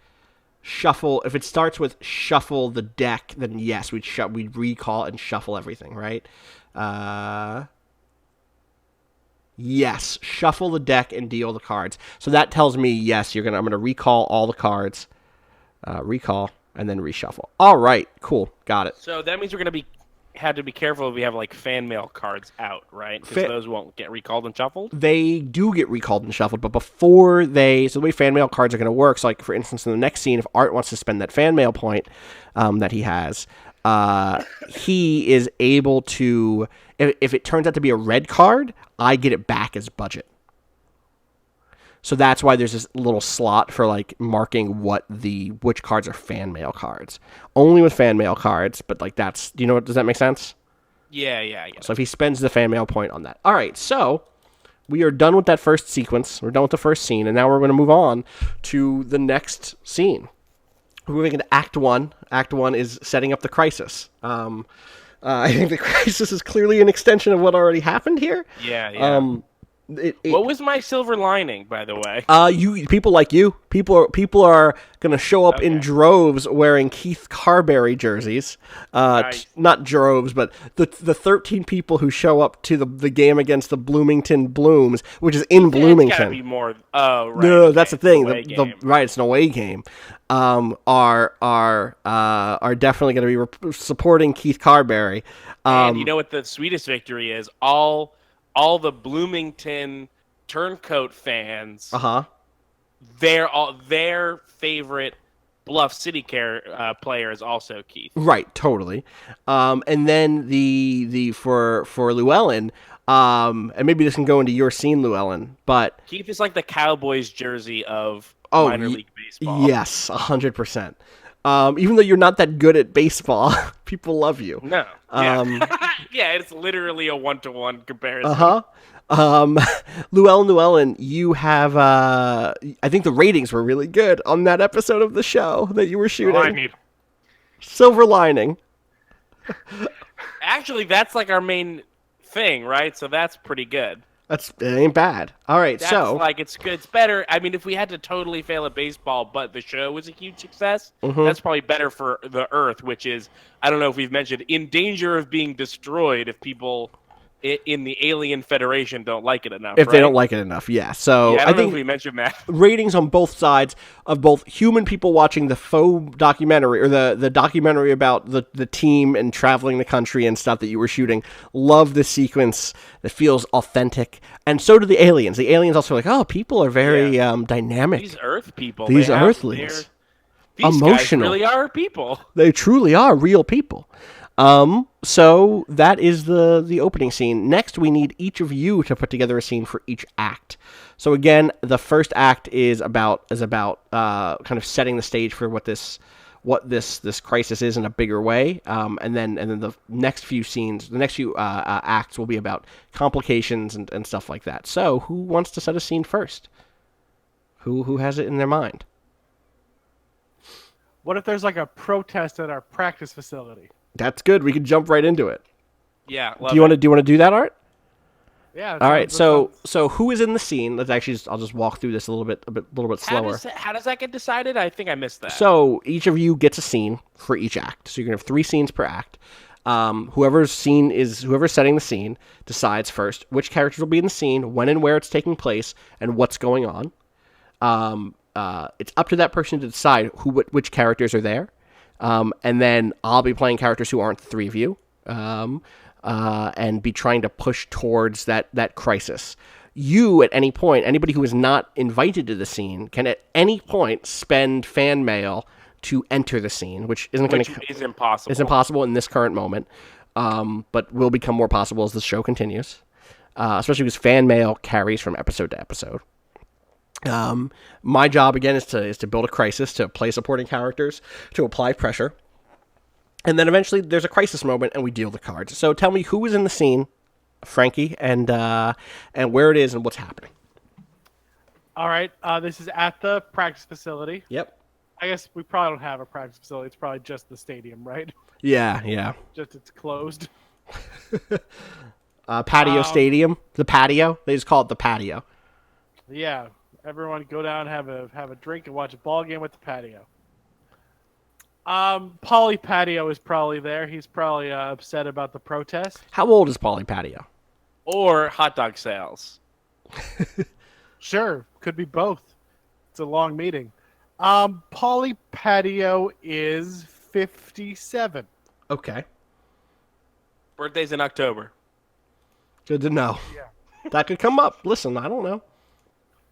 shuffle. If it starts with shuffle the deck, then yes, we'd recall and shuffle everything, right? Yes, shuffle the deck and deal the cards. So that tells me yes, I'm gonna recall all the cards, recall and then reshuffle. All right, cool, got it. So that means we're gonna have to be careful if we have like fan mail cards out, right? Because those won't get recalled and shuffled. They do get recalled and shuffled, but before so the way fan mail cards are going to work, so like for instance in the next scene, if Art wants to spend that fan mail point that he has, he is able to, if it turns out to be a red card, I get it back as budget. So that's why there's this little slot for like marking which cards are fan mail cards. Only with fan mail cards, but like does that make sense? Yeah. So if he spends the fan mail point on that. All right, so we are done with that first sequence. We're done with the first scene, and now we're going to move on to the next scene. We're moving into Act 1. Act 1 is setting up the crisis. I think the crisis is clearly an extension of what already happened here. Yeah. What was my silver lining, by the way? People like you, people are gonna show up in Okay. droves wearing Keith Carberry jerseys. Nice. Not droves, but the 13 people who show up to the game against the Bloomington Blooms, which is in It's gotta Bloomington. be more. Oh, right. No, okay, that's the it's an thing. away The game. right, it's an away game. Are definitely going to be supporting Keith Carberry. And you know what the sweetest victory is? All the Bloomington Turncoat fans, their favorite Bluff City player is also Keith. Right, totally. And then the for Llewellyn, and maybe this can go into your scene, Llewellyn, but Keith is like the Cowboys jersey of Oh, minor league baseball. yes, 100%. Even though you're not that good at baseball, people love you. No. Yeah. Yeah, it's literally a 1-to-1 comparison. Llewellyn, you have, I think the ratings were really good on that episode of the show that you were shooting. All I need. Silver lining. Actually, that's like our main thing, right? So that's pretty good. It ain't bad. All right, That's so like it's good. It's better. I mean, if we had to totally fail at baseball, but the show was a huge success, that's probably better for the Earth, which is, I don't know if we've mentioned, in danger of being destroyed if people in the Alien Federation don't like it enough. if they right? don't like it enough, yeah. So Yeah, I I don't know think if we mentioned that. ratings on both sides of both human people watching the faux documentary or the documentary about the team and traveling the country and stuff that you were shooting. Love the sequence that feels authentic, and so do the aliens. The aliens also are like, oh, people are very dynamic. These Earth people. These they have Earthlings. These Emotional. guys really are people. They truly are real people. So that is the opening scene. Next, we need each of you to put together a scene for each act. So again, the first act is about kind of setting the stage for what this crisis is in a bigger way. And then the next few scenes, the next few acts will be about complications and stuff like that. So who wants to set a scene first? Who has it in their mind? What if there's like a protest at our practice facility? That's good. We can jump right into it. Yeah. Do you want to do that, Art? Yeah. All right. So who is in the scene? Let's actually I'll just walk through this a little bit slower. How does that get decided? I think I missed that. So each of you gets a scene for each act. So you're gonna have 3 scenes per act. Whoever's setting the scene decides first which characters will be in the scene, when and where it's taking place, and what's going on. It's up to that person to decide which characters are there. And then I'll be playing characters who aren't the 3 of you, and be trying to push towards that crisis. You, at any point, anybody who is not invited to the scene, can at any point spend fan mail to enter the scene, which is impossible. It's impossible in this current moment, but will become more possible as the show continues, especially because fan mail carries from episode to episode. My job again is to build a crisis, to play supporting characters, to apply pressure, and then eventually there's a crisis moment and we deal the cards. So tell me who is in the scene, Frankie, and where it is and what's happening. All right. This is at the practice facility. Yep. I guess we probably don't have a practice facility. It's probably just the stadium, right? Yeah. Just it's closed. Patio stadium, the patio. They just call it the patio. Yeah. Everyone go down, have a drink, and watch a ball game with the patio. Paulie Patio is probably there. He's probably upset about the protest. How old is Paulie Patio? Or hot dog sales. Sure, could be both. It's a long meeting. Paulie Patio is 57. Okay. Birthday's in October. Good to know. Yeah. That could come up. Listen, I don't know.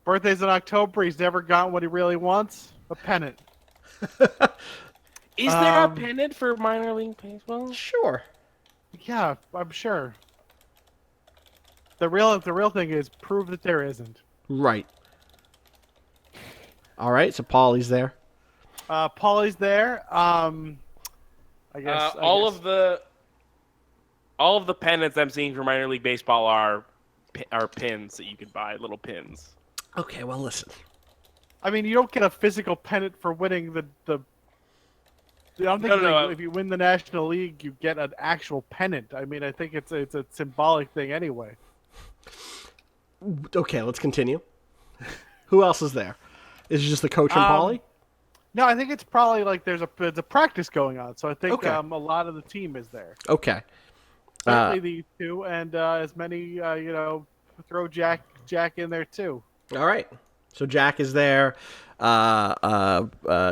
Birthday's in October. He's never gotten what he really wants. A pennant. Is there a pennant for minor league baseball? Sure. Yeah, I'm sure. The real thing is prove that there isn't. Right. All right, so Paulie's there. Paulie's there. I guess all of the pennants I'm seeing for minor league baseball are are pins that you could buy, little pins. Okay, well, listen. I mean, you don't get a physical pennant for winning the I don't think No. if you win the National League, you get an actual pennant. I mean, I think it's a symbolic thing anyway. Okay, let's continue. Who else is there? Is it just the coach and Paulie? No, I think it's probably like there's a practice going on, so I think Okay. a lot of the team is there. Okay. Certainly these two, and as many throw Jack in there too. All right. So Jack is there.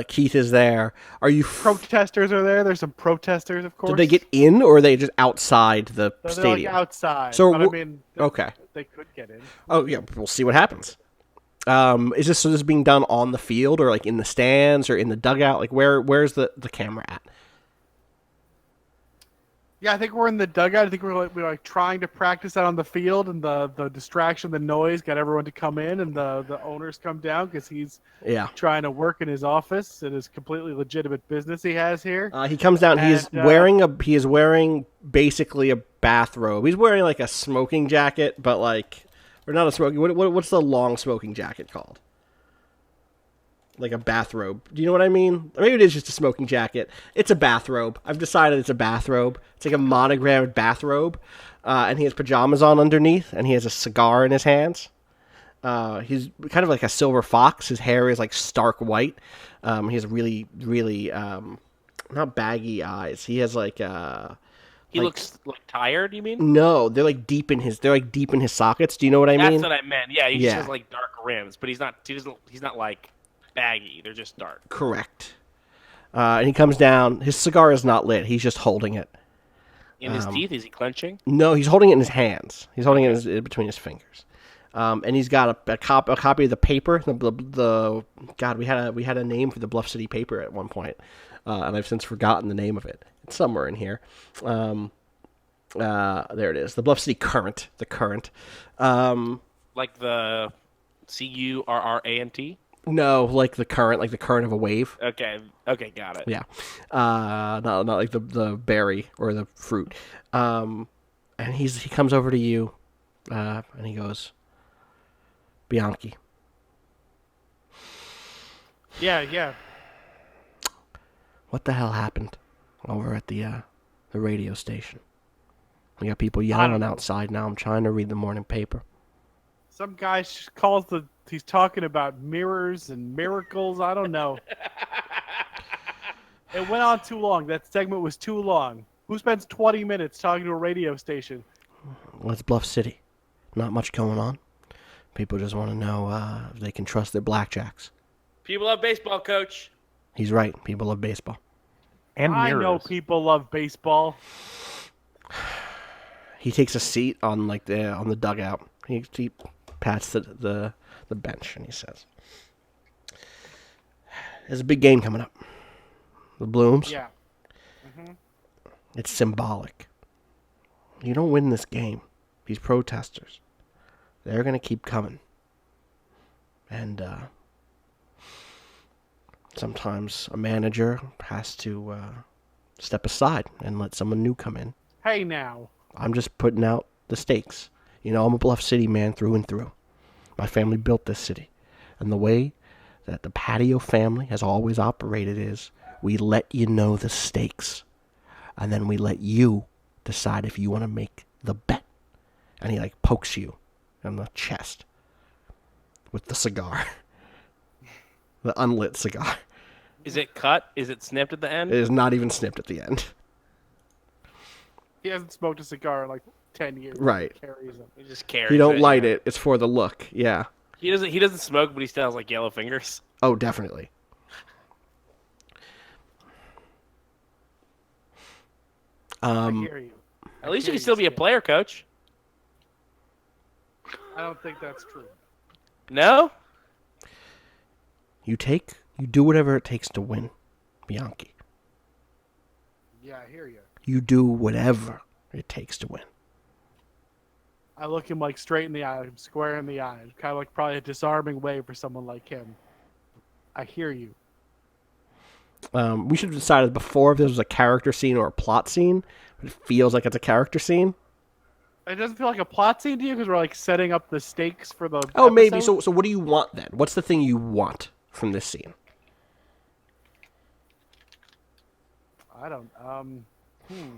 Keith is there. Are you? Protesters are there. There's some protesters, of course. Did they get in, or are they just outside the They're stadium? like outside. So but I mean, okay. they could get in. Oh yeah, we'll see what happens. Is this being done on the field, or like in the stands, or in the dugout? Like where's the camera at? Yeah, I think we're in the dugout. I think we're trying to practice out on the field, and the distraction, the noise, got everyone to come in, and the owners come down because he's trying to work in his office in his completely legitimate business he has here. He comes down. He is wearing basically a bathrobe. He's wearing like a smoking jacket, but like, or not a smoking. What's the long smoking jacket called? Like a bathrobe. Do you know what I mean? Or maybe it is just a smoking jacket. It's a bathrobe. I've decided it's a bathrobe. It's like a monogrammed bathrobe. And he has pajamas on underneath, and he has a cigar in his hands. He's kind of like a silver fox. His hair is like stark white. He has really, really, not baggy eyes. He has like, He looks like tired, you mean? no, they're like deep in his sockets. Do you know what I mean? That's what I meant. Yeah, he just Yeah. has like dark rims, but he's not like baggy. They're just dark. Correct. And he comes down. His cigar is not lit. He's just holding it. In his teeth, is he clenching? No, he's holding it in his hands. He's holding it in between his fingers. And he's got a copy of the paper. God, we had a name for the Bluff City paper at one point, and I've since forgotten the name of it. It's somewhere in here. There it is. The Bluff City Current. The Current. Like the CURRANT? No, like the current of a wave. Okay, got it. Yeah. Not like the berry or the fruit. And he comes over to you, and he goes, Bianchi. Yeah. What the hell happened over at the radio station? We got people yelling outside now. I'm trying to read the morning paper. Some guy calls he's talking about mirrors and miracles. I don't know. It went on too long. That segment was too long. Who spends 20 minutes talking to a radio station? Well, it's Bluff City. Not much going on. People just want to know if they can trust their blackjacks. People love baseball, coach. He's right. People love baseball. And I mirrors. know people love baseball. He takes a seat on the dugout. He pats the bench and he says, "There's a big game coming up. The Blooms. Yeah. It's symbolic. You don't win this game. These protesters, they're gonna keep coming. And sometimes a manager has to step aside and let someone new come in. Hey now. I'm just putting out the stakes. You know, I'm a Bluff City man through and through. My family built this city. And the way that the Patio family has always operated is we let you know the stakes. And then we let you decide if you want to make the bet." And he pokes you in the chest with the cigar. The unlit cigar. Is it cut? Is it snipped at the end? It is not even snipped at the end. He hasn't smoked a cigar in 10 years. Right. He carries them. He just carries You don't it. light it. It's for the look. Yeah. He doesn't smoke, but he still has yellow fingers. Oh, definitely. I hear you. At least you can still be a player, coach. I don't think that's true. No? You do whatever it takes to win, Bianchi. Yeah, I hear you. You do whatever it takes to win. I look him straight in the eye, square in the eye. Kind of probably a disarming way for someone like him. I hear you. We should have decided before if this was a character scene or a plot scene, but it feels like it's a character scene. It doesn't feel like a plot scene to you because we're like setting up the stakes for the. Oh, maybe. episode? So what do you want then? What's the thing you want from this scene? I don't.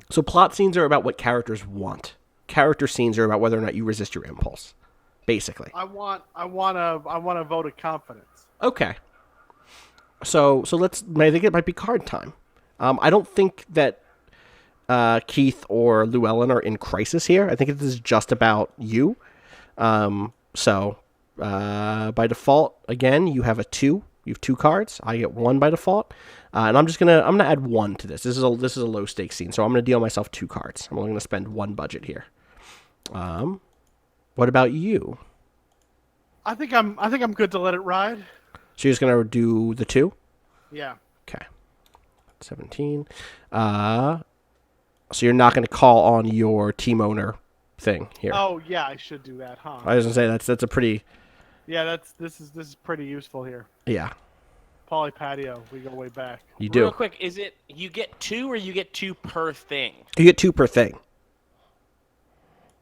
So plot scenes are about what characters want. Character scenes are about whether or not you resist your impulse, basically. I want a vote of confidence. Okay. So let's. I think it might be card time. I don't think that Keith or Llewellyn are in crisis here. I think this is just about you. So by default, again, you have a 2. You have 2 cards. I get 1 by default, and I'm gonna add 1 to this. This is a low stakes scene, so I'm gonna deal myself 2 cards. I'm only gonna spend 1 budget here. What about you? I think I'm good to let it ride. So you're just gonna do the 2? Yeah. Okay. 17. So you're not gonna call on your team owner thing here. Oh yeah, I should do that, huh? I was gonna say that's a pretty. Yeah, this is pretty useful here. Yeah, Poly Patio, we go way back. you do. Real quick, is it you get 2 or you get 2 per thing? You get 2 per thing.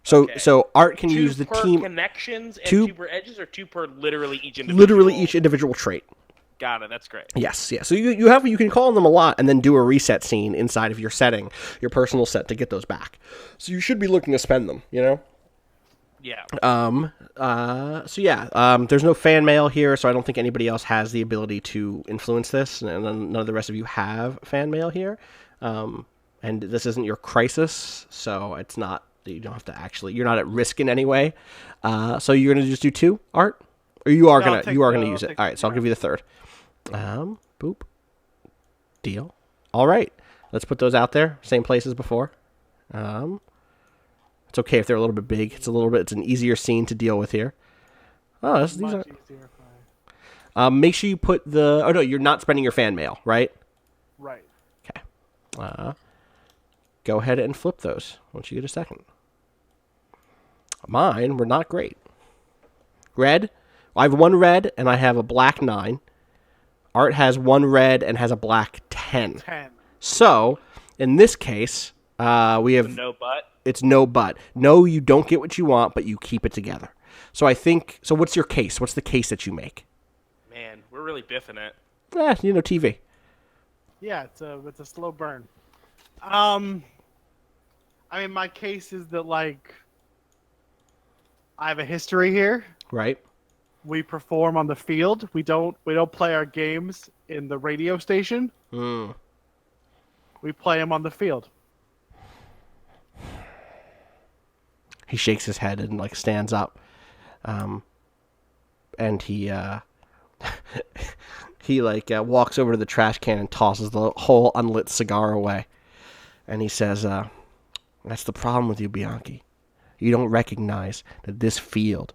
So Okay. so Art can 2 use the per team connections and 2 2 per edges, or 2 per literally each individual. literally each individual trait. Got it. That's great. Yes, yeah. So you can call on them a lot and then do a reset scene inside of your setting, your personal set to get those back. So you should be looking to spend them, you know? Yeah. There's no fan mail here, so I don't think anybody else has the ability to influence this, and none of the rest of you have fan mail here. And this isn't your crisis, so it's not, you don't have to actually, you're not at risk in any way. So you're going to just do 2, Art? Or you are going to use it. All right, so I'll give you the 3rd. Boop. Deal. All right. Let's put those out there. Same place as before. It's okay if they're a little bit big. It's an easier scene to deal with here. Oh, these are. Much easier. Make sure you put the. Oh no, you're not spending your fan mail, right? Right. Okay. Go ahead and flip those once you get a second. Mine were not great. Red. I have 1 red and I have a black 9. Art has 1 red and has a black 10. 10. So, in this case, we have. No but. It's no but. No, you don't get what you want, but you keep it together. So I think. So what's your case? What's the case that you make? Man, we're really biffing it. TV. Yeah, it's a slow burn. I mean, my case is that like I have a history here. Right. We perform on the field. We don't play our games in the radio station. Mm. We play them on the field. He shakes his head and like stands up, and he walks over to the trash can and tosses the whole unlit cigar away, and he says, "That's the problem with you, Bianchi. You don't recognize that this field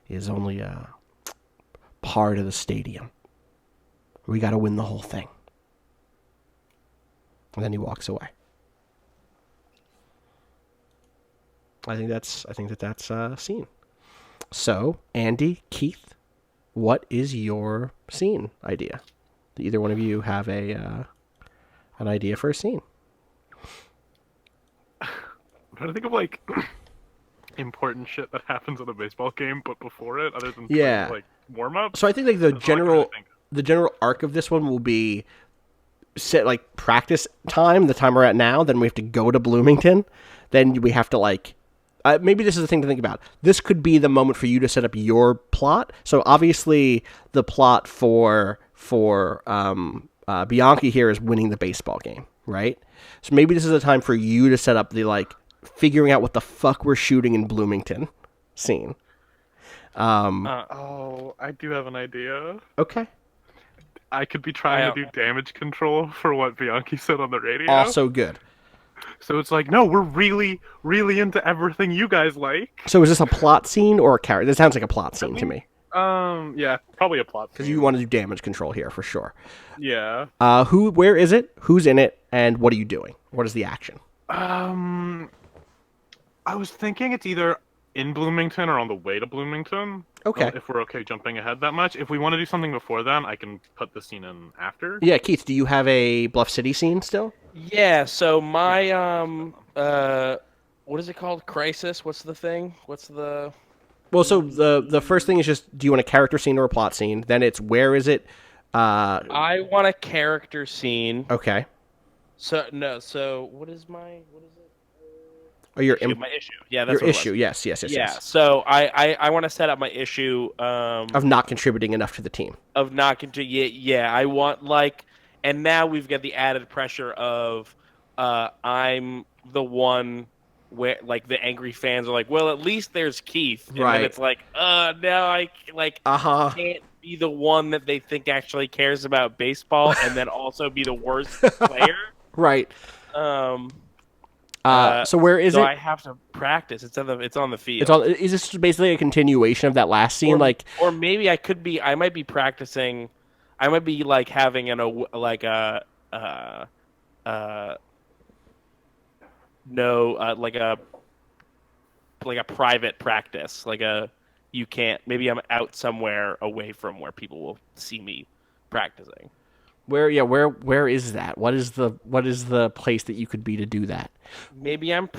is only a part of the stadium. We got to win the whole thing." And then he walks away. I think that's scene. So, Andi, Keith, what is your scene idea? Do either one of you have an idea for a scene? I'm trying to think of like important shit that happens in a baseball game, but before it, other than like warm up. So I think like the general arc of this one will be set like practice time, the time we're at now. Then we have to go to Bloomington. Then we have to like. Maybe this is the thing to think about. This could be the moment for you to set up your plot. So obviously, the plot for Bianchi here is winning the baseball game, right? So maybe this is a time for you to set up the like figuring out what the fuck we're shooting in Bloomington scene. I do have an idea. Okay. I could be trying to do damage control for what Bianchi said on the radio. Also good. So it's like, no, we're really, really into everything you guys like. So is this a plot scene or a character? This sounds like a plot scene to me. Yeah, probably a plot. Because you want to do damage control here for sure. Yeah. Where is it? Who's in it? And what are you doing? What is the action? I was thinking it's either in Bloomington or on the way to Bloomington. Okay. If we're okay jumping ahead that much. If we want to do something before then, I can put the scene in after. Yeah, Keith, do you have a Bluff City scene still? Yeah. So my what is it called? Crisis? What's the thing? What's the Well, so the first thing is just, do you want a character scene or a plot scene? Then it's, where is it? I want a character scene. Okay. So what is it? Or your My issue. Yeah, that's your what it issue. was. Yes. Yeah. So I want to set up my issue Of not contributing enough to the team. of not continue. Yeah, I want and now we've got the added pressure of I'm the one where the angry fans are like, well, at least there's Keith, and Right. then it's like, now I can't be the one that they think actually cares about baseball, and then also be the worst player. Right. So So where is it? I have to practice. It's on the field. It's all. Is this basically a continuation of that last scene? Or maybe I might be practicing. I might be having a private practice, you can't. Maybe I'm out somewhere away from where people will see me practicing. Where is that? What is the place that you could be to do that? Maybe I'm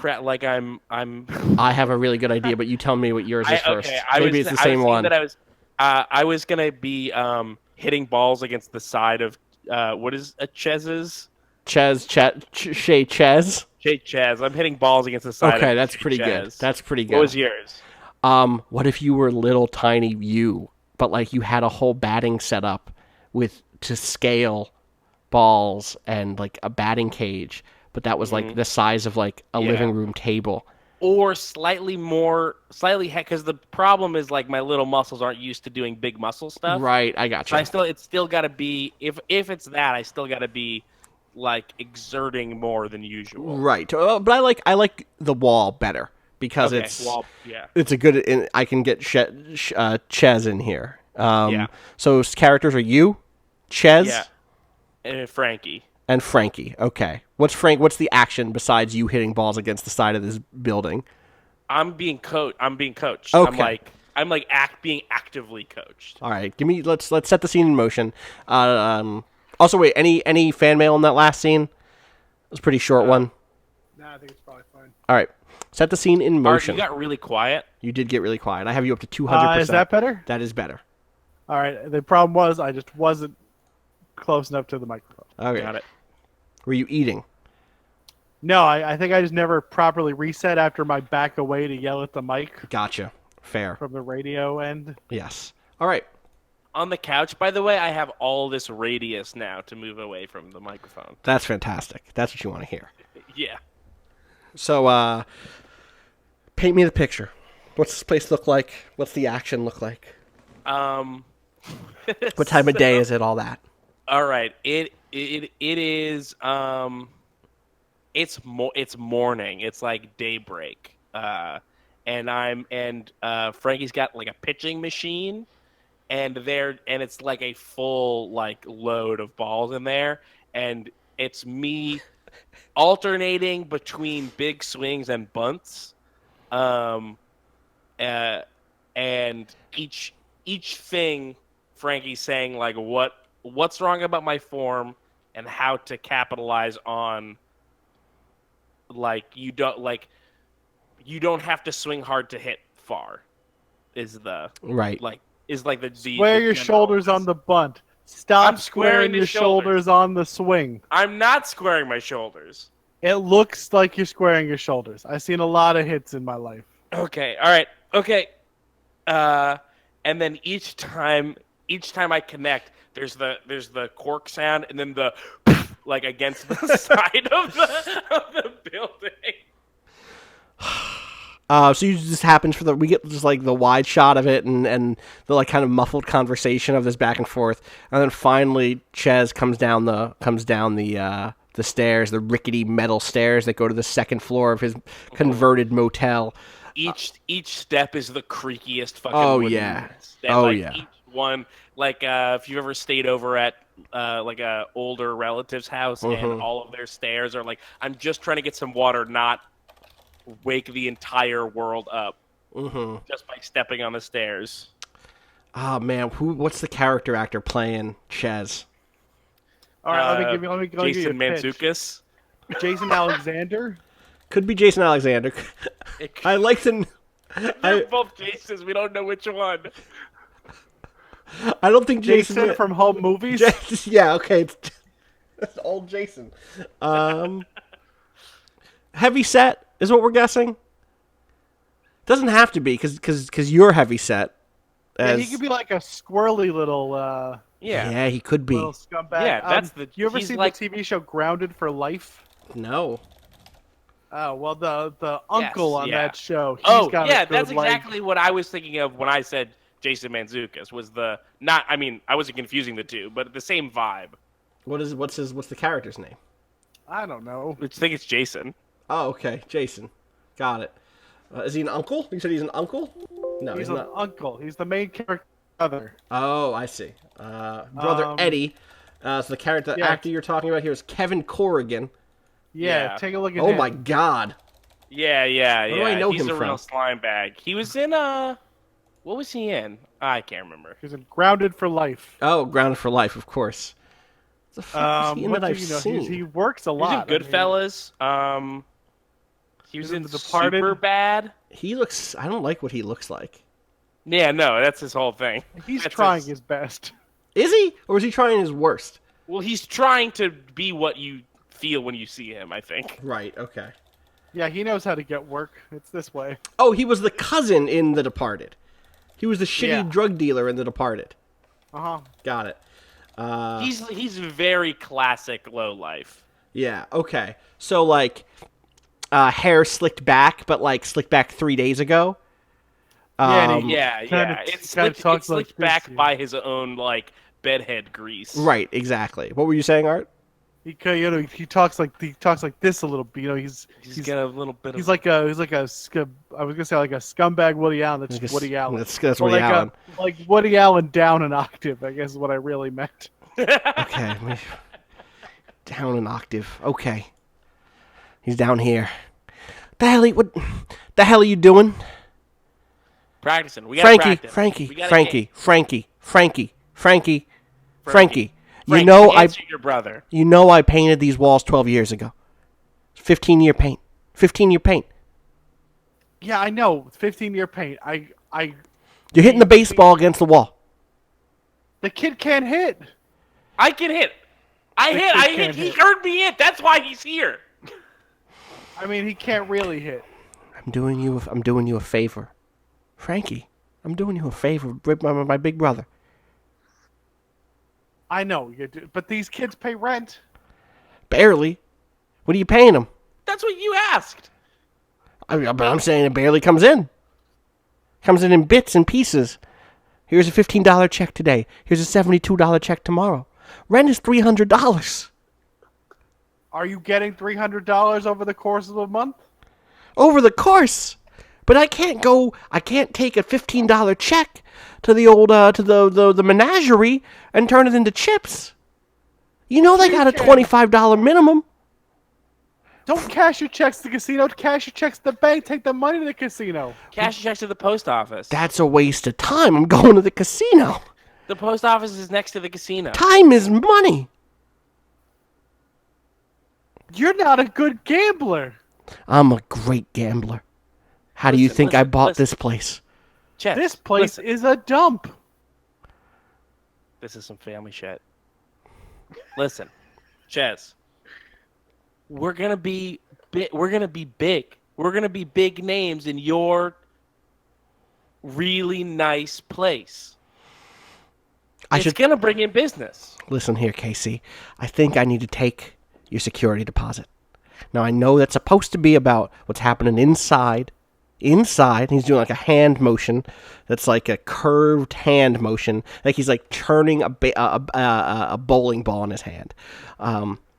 I'm. I have a really good idea, but you tell me what yours is first. Okay, Maybe it's the same one. I was gonna be hitting balls against the side of what is a Chez's? Shay Chez. Shay Chez. I'm hitting balls against the side. Okay, of that's Shay pretty Chez. good. That's pretty good. What was yours? What if you were little tiny you, but you had a whole batting setup to scale balls and a batting cage, but that was the size of a living room table. Or slightly because the problem is my little muscles aren't used to doing big muscle stuff. Right, I got you. So it's still got to be if it's that I still got to be exerting more than usual. Right, but I like the wall better because it's a good. I can get Chez in here. So characters are you, Chez, and Frankie. And Frankie. Okay. What's the action besides you hitting balls against the side of this building? I'm being coached. Okay. I'm being actively coached. All right. Let's set the scene in motion. Also, wait, any fan mail in that last scene? It was a pretty short one. Nah, I think it's probably fine. All right. Set the scene in motion. You got really quiet. You did get really quiet. I have you up to 200%. Is that better? That is better. All right. The problem was I just wasn't close enough to the microphone. Okay. Got it. Were you eating? No, I think I just never properly reset after my back away to yell at the mic Gotcha. Fair. from the radio end. Yes. All right. On the couch, by the way, I have all this radius now to move away from the microphone. That's fantastic. That's what you want to hear. Yeah. So, paint me the picture. What's this place look like? What's the action look like? What time of day is it? All that. All right. It is it's morning. It's daybreak. And Frankie's got a pitching machine, and it's a full load of balls in there, and it's me alternating between big swings and bunts. And each thing Frankie's saying what's wrong about my form and how to capitalize on you don't have to swing hard to hit far is the right the Square your shoulders on the bunt. Stop I'm squaring your the shoulders on the swing. I'm not squaring my shoulders. It looks like you're squaring your shoulders. I've seen a lot of hits in my life. Okay, all right, okay. And then each time I connect, there's the cork sound, and then the against the side of the building. So you just happens we get just the wide shot of it and the kind of muffled conversation of this back and forth, and then finally Chez comes down the stairs, the rickety metal stairs that go to the second floor of his converted motel. Each step is the creakiest fucking wooden step. Each one, if you've ever stayed over at a older relative's house and all of their stairs are I'm just trying to get some water, not wake the entire world up just by stepping on the stairs. Oh man, what's the character actor playing Chez? All right, let me give you Jason a pitch. Mantzoukas. Jason Alexander. Could be Jason Alexander. I like to. They're both Jasons. We don't know which one. I don't think Jason from Home Movies. Yeah, okay. It's old Jason. Heavy set is what we're guessing. Doesn't have to be because you're heavy set. Yeah, he could be like a squirrely little. Yeah, he could be. Little scumbag. Yeah, that's the. You ever he's seen like, the TV show Grounded for Life? No. Oh well, the uncle on yeah. that show. He's Oh, got yeah, a good that's leg. exactly what I was thinking of when I said Jason Mantzoukas. Was the not? I mean, I wasn't confusing the two, but the same vibe. What's the character's name? I don't know. I think it's Jason. Oh, okay, Jason. Got it. Is he an uncle? You said he's an uncle? No, He's he's an not. uncle. He's the main character. Brother. Oh, I see. Brother Eddie. So the character, the yeah. actor you're talking about here is Kevin Corrigan. Yeah, Yeah. take a look at Oh him. my God. Yeah. Where do I know He's him a from? real slime bag. He was in what was he in? I can't remember. He's in Grounded for Life. Oh, Grounded for Life, of course. The fuck is he in what that do I've you know? seen? He works a He was lot. in Goodfellas. He was He's in in The Departed. Super Bad. He looks. I don't like what he looks like. Yeah, no, that's his whole thing. He's That's trying his best. Is he, or is he trying his worst? Well, he's trying to be what you feel when you see him, I think. Right. Okay. Yeah, he knows how to get work. It's this way. Oh, he was the cousin in The Departed. He was the shitty Yeah. drug dealer in The Departed. Got it. He's very classic low life. Yeah. Okay. So like, hair slicked back, but like slicked back 3 days ago. Yeah, and Yeah. It's talks like slicked back this, yeah. by his own like bedhead grease. Right. Exactly. What were you saying, Art? He talks like this a little bit. You know, He's got a little bit he's of. like a I was gonna say like a scumbag Woody Allen. That's Like a- Woody Allen. That's Or Woody like Allen. like Woody Allen down an octave. I guess is what I really meant. Okay. Down an octave. Okay. He's down here. What the hell are you doing? Practicing. We gotta practice. Frankie. We gotta You know answer your brother. You know I painted these walls 12 years ago. 15-year paint. 15-year paint. Yeah, I know. 15-year paint. You're hitting the baseball against the wall. The kid can't hit. I can hit. I hit. can't He hit. heard me hit. That's why he's here. I mean, he can't really hit. I'm doing you a favor. Frankie, I'm doing you a favor with my big brother. I know you do, but these kids pay rent. Barely. What are you paying him? That's what you asked. But I'm saying it barely comes in. Comes in bits and pieces. Here's a $15 check today. Here's a $72 check tomorrow. Rent is $300. Are you getting $300 over the course of a month? Over the course. But I can't take a $15 check to the old, to the menagerie and turn it into chips. You know they got a $25 minimum. Don't cash your checks to the casino. Cash your checks to the bank. Take the money to the casino. Cash your checks to the post office. That's a waste of time. I'm going to the casino. The post office is next to the casino. Time is money. You're not a good gambler. I'm a great gambler. How do you think I bought listen. this place? Chet, This place listen. is a dump. This is some family shit. Listen, Ches, we're gonna be big. We're gonna be big. We're gonna be big names in your really nice place. It's gonna bring in business. Listen here, Casey. I think I need to take your security deposit. Now, I know that's supposed to be about what's happening inside. Inside, he's doing like a hand motion that's like a curved hand motion, like he's like turning a bowling ball in his hand.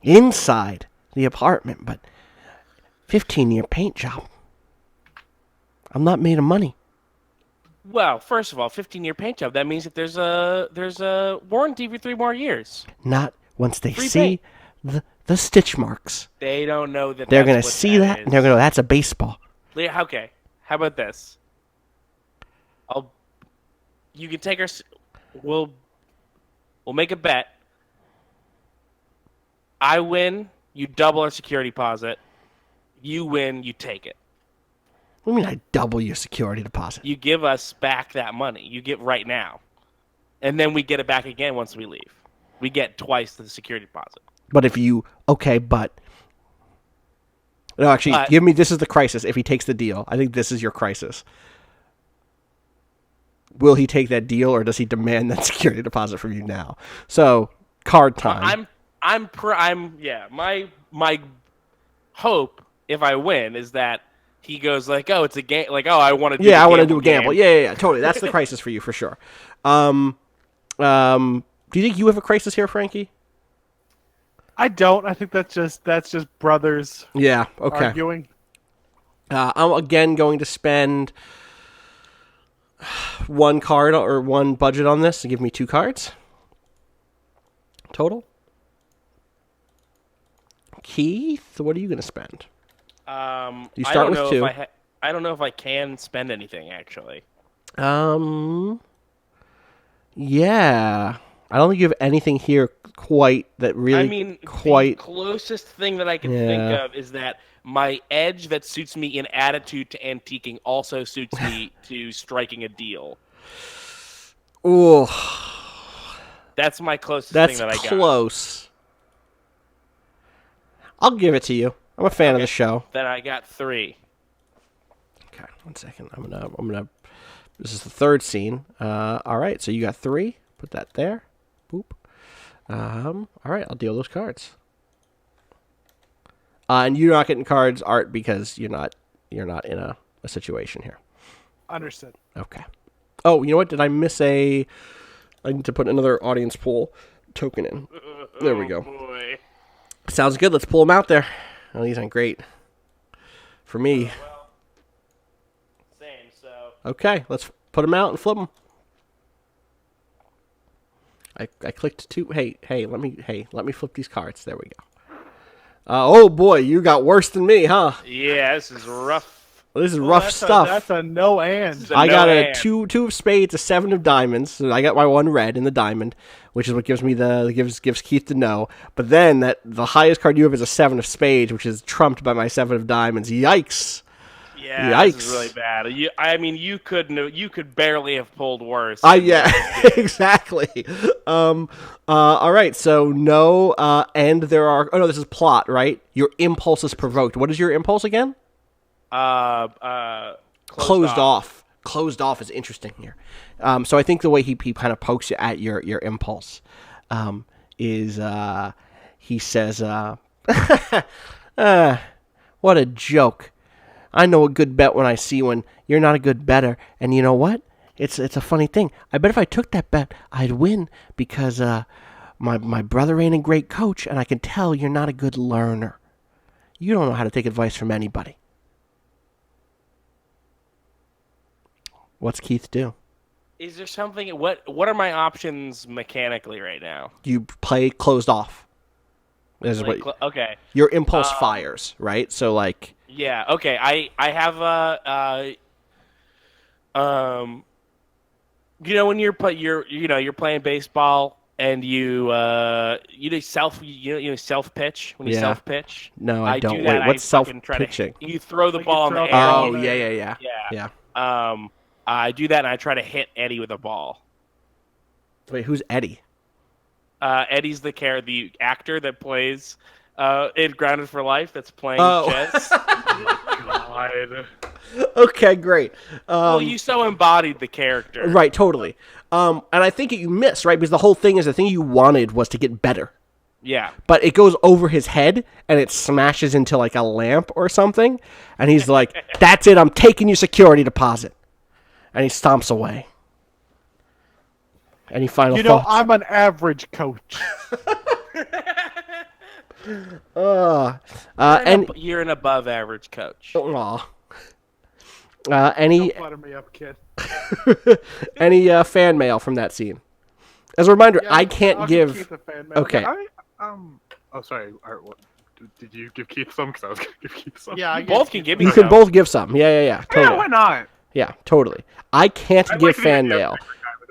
Inside the apartment, but 15-year paint job. I'm not made of money. Well, first of all, 15-year paint job. That means that there's a warranty for 3 more years. Not once they Free see the stitch marks. They don't know that. They're going gonna see that, and they're gonna know that's a baseball. Okay. How about this? You can take our. We'll make a bet. I win. You double our security deposit. You win, you take it. What do you mean I double your security deposit? You give us back that money. You get right now. And then we get it back again once we leave. We get twice the security deposit. But if you... Okay, but... No, actually, give me... This is the crisis. If he takes the deal, I think this is your crisis. Will he take that deal, or does he demand that security deposit from you now? So, card time. My hope, if I win, is that he goes like, oh, it's a game. Like, oh, I want to do I want to do a gamble. Yeah, totally. That's the crisis for you, for sure. Do you think you have a crisis here, Frankie? I don't. I think that's just brothers Yeah, okay. arguing. I'm again going to spend one card or one budget on this to give me 2 cards total. Keith, what are you going to spend? You start with 2. I don't know if I can spend anything, actually. Yeah. I don't think you have anything here quite that really the closest thing that I can think of is that my edge that suits me in attitude to antiquing also suits me to striking a deal. Ooh. That's my closest thing that I got. That's close. I'll give it to you. I'm a fan of the show. Then I got 3. Okay, 1 second. I'm gonna. This is the 3rd scene. All right, so you got 3. Put that there. Boop. All right, I'll deal those cards. And you're not getting cards, Art, because you're not in a situation here. Understood. Okay. Oh, you know what? Did I miss I need to put another audience poll token in. There we go. Boy. Sounds good. Let's pull them out there. Oh, these aren't great. For me. Well, same, so... Okay, let's put them out and flip them. I clicked 2. Hey, let me flip these cards. There we go. Oh boy, you got worse than me, huh? Yeah, this is rough. This is rough stuff. That's a no and. I got a 2 of spades, a 7 of diamonds. So I got my 1 red in the diamond, which is what gives me gives Keith the no. But then the highest card you have is a 7 of spades, which is trumped by my 7 of diamonds. Yikes! Yeah, Yikes. This is really bad. You could barely have pulled worse. Yeah, exactly. All right, so no, and there are. Oh no, this is plot, right? Your impulse is provoked. What is your impulse again? Closed off. Closed off is interesting here. So I think the way he kind of pokes you at your impulse is he says, what a joke. I know a good bet when I see one. You're not a good bettor. And you know what? It's a funny thing. I bet if I took that bet, I'd win because my brother ain't a great coach, and I can tell you're not a good learner. You don't know how to take advice from anybody. What's Keith do? Is there something? What are my options mechanically right now? You play closed off. Okay. Your impulse fires, right? So like. Yeah. Okay. I have when you're playing baseball and you self pitch when you self pitch. No, I don't. Do that. Wait, what's self pitching? You throw the ball in the air. Oh yeah. I do that and I try to hit Eddie with a ball. Wait, who's Eddie? Eddie's the actor that plays in Grounded for Life. That's playing chess. Oh my god. Okay, great. Well, you so embodied the character. Right, totally. And I think you miss, right? Because the whole thing is the thing you wanted was to get better. Yeah. But it goes over his head, and it smashes into, like, a lamp or something. And he's like, that's it, I'm taking your security deposit. And he stomps away. Any final thoughts? I'm an average coach. You're an above average coach. Aw. Don't flatter me up, kid. Any fan mail from that scene? As a reminder, I can't give. Keith a fan mail. Okay. Oh, sorry. Art, what, did you give Keith some? Because I was going to give Keith some. Yeah, you both can give me. You can both give some. Yeah. Totally. Yeah, why not? Yeah, totally. I can't give fan mail.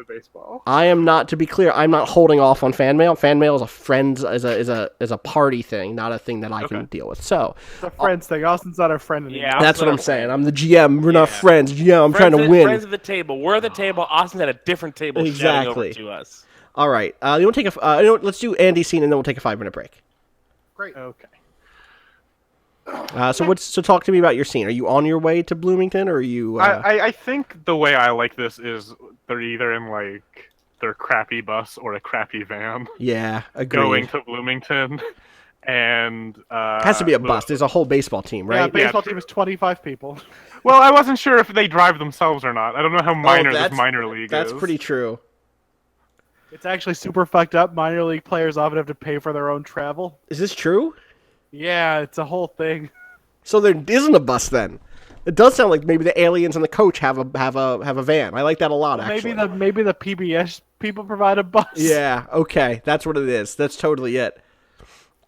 into baseball. I am not, to be clear, I'm not holding off on fan mail. Fan mail is a friends, is a party thing, not a thing that I can deal with. So It's a friends thing. Austin's not our friend anymore. Yeah, that's what I'm Austin's saying. our I'm the GM. We're not Yeah. friends. GM, I'm trying to friends win. Friends at the table. We're at the table. Austin's at a different table shouting over Exactly. to us. All right. You want to take a? Let's do Andy's scene, and then we'll take a 5-minute break. Great. Okay. So talk to me about your scene. Are you on your way to Bloomington, or are you? I think the way I like this is they're either in like their crappy bus or a crappy van Yeah, agreed. going to Bloomington, and Has to be a bus. There's a whole baseball team, Yeah, right? baseball team is 25 people. Well, I wasn't sure if they drive themselves or not. I don't know how minor this minor league That's is. pretty true. It's actually super fucked up. Minor league players often have to pay for their own travel. Is this true? Yeah, it's a whole thing. So there isn't a bus then. It does sound like maybe the aliens and the coach have a van. I like that a lot. Actually, Maybe the PBS people provide a bus. Yeah. Okay. That's what it is. That's totally it.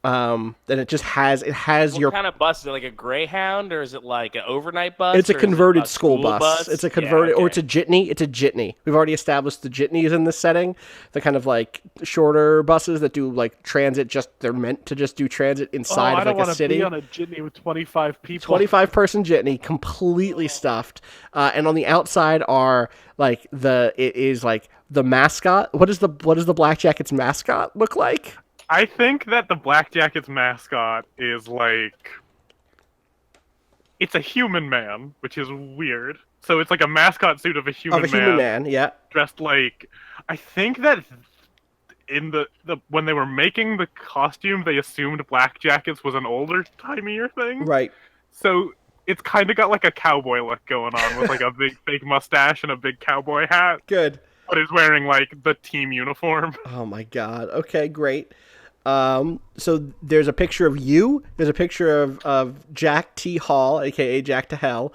Then it just has What your. kind of bus is it? Like a Greyhound, or is it like an overnight bus? It's a or is it converted school bus. It's a converted, or Yeah, it's a jitney. It's a jitney. We've already established the jitneys in this setting. The kind of like shorter buses that do like transit. They're meant to just do transit inside I of don't like a want to city. be on a jitney with 25 people. 25-person jitney, completely stuffed, and on the outside are like it is like the mascot. What does the Black Jackets mascot look like? I think that the Black Jackets mascot is like it's a human man, which is weird. So it's like a mascot suit of a human man, yeah. dressed like. I think that in the when they were making the costume, they assumed Black Jackets was an older timeier thing. Right. So it's kind of got like a cowboy look going on with like a big fake mustache and a big cowboy hat. Good. But is wearing like the team uniform. Oh my god. Okay, great. So there's a picture of you. There's a picture of Jack T. Hall, aka Jack to Hell.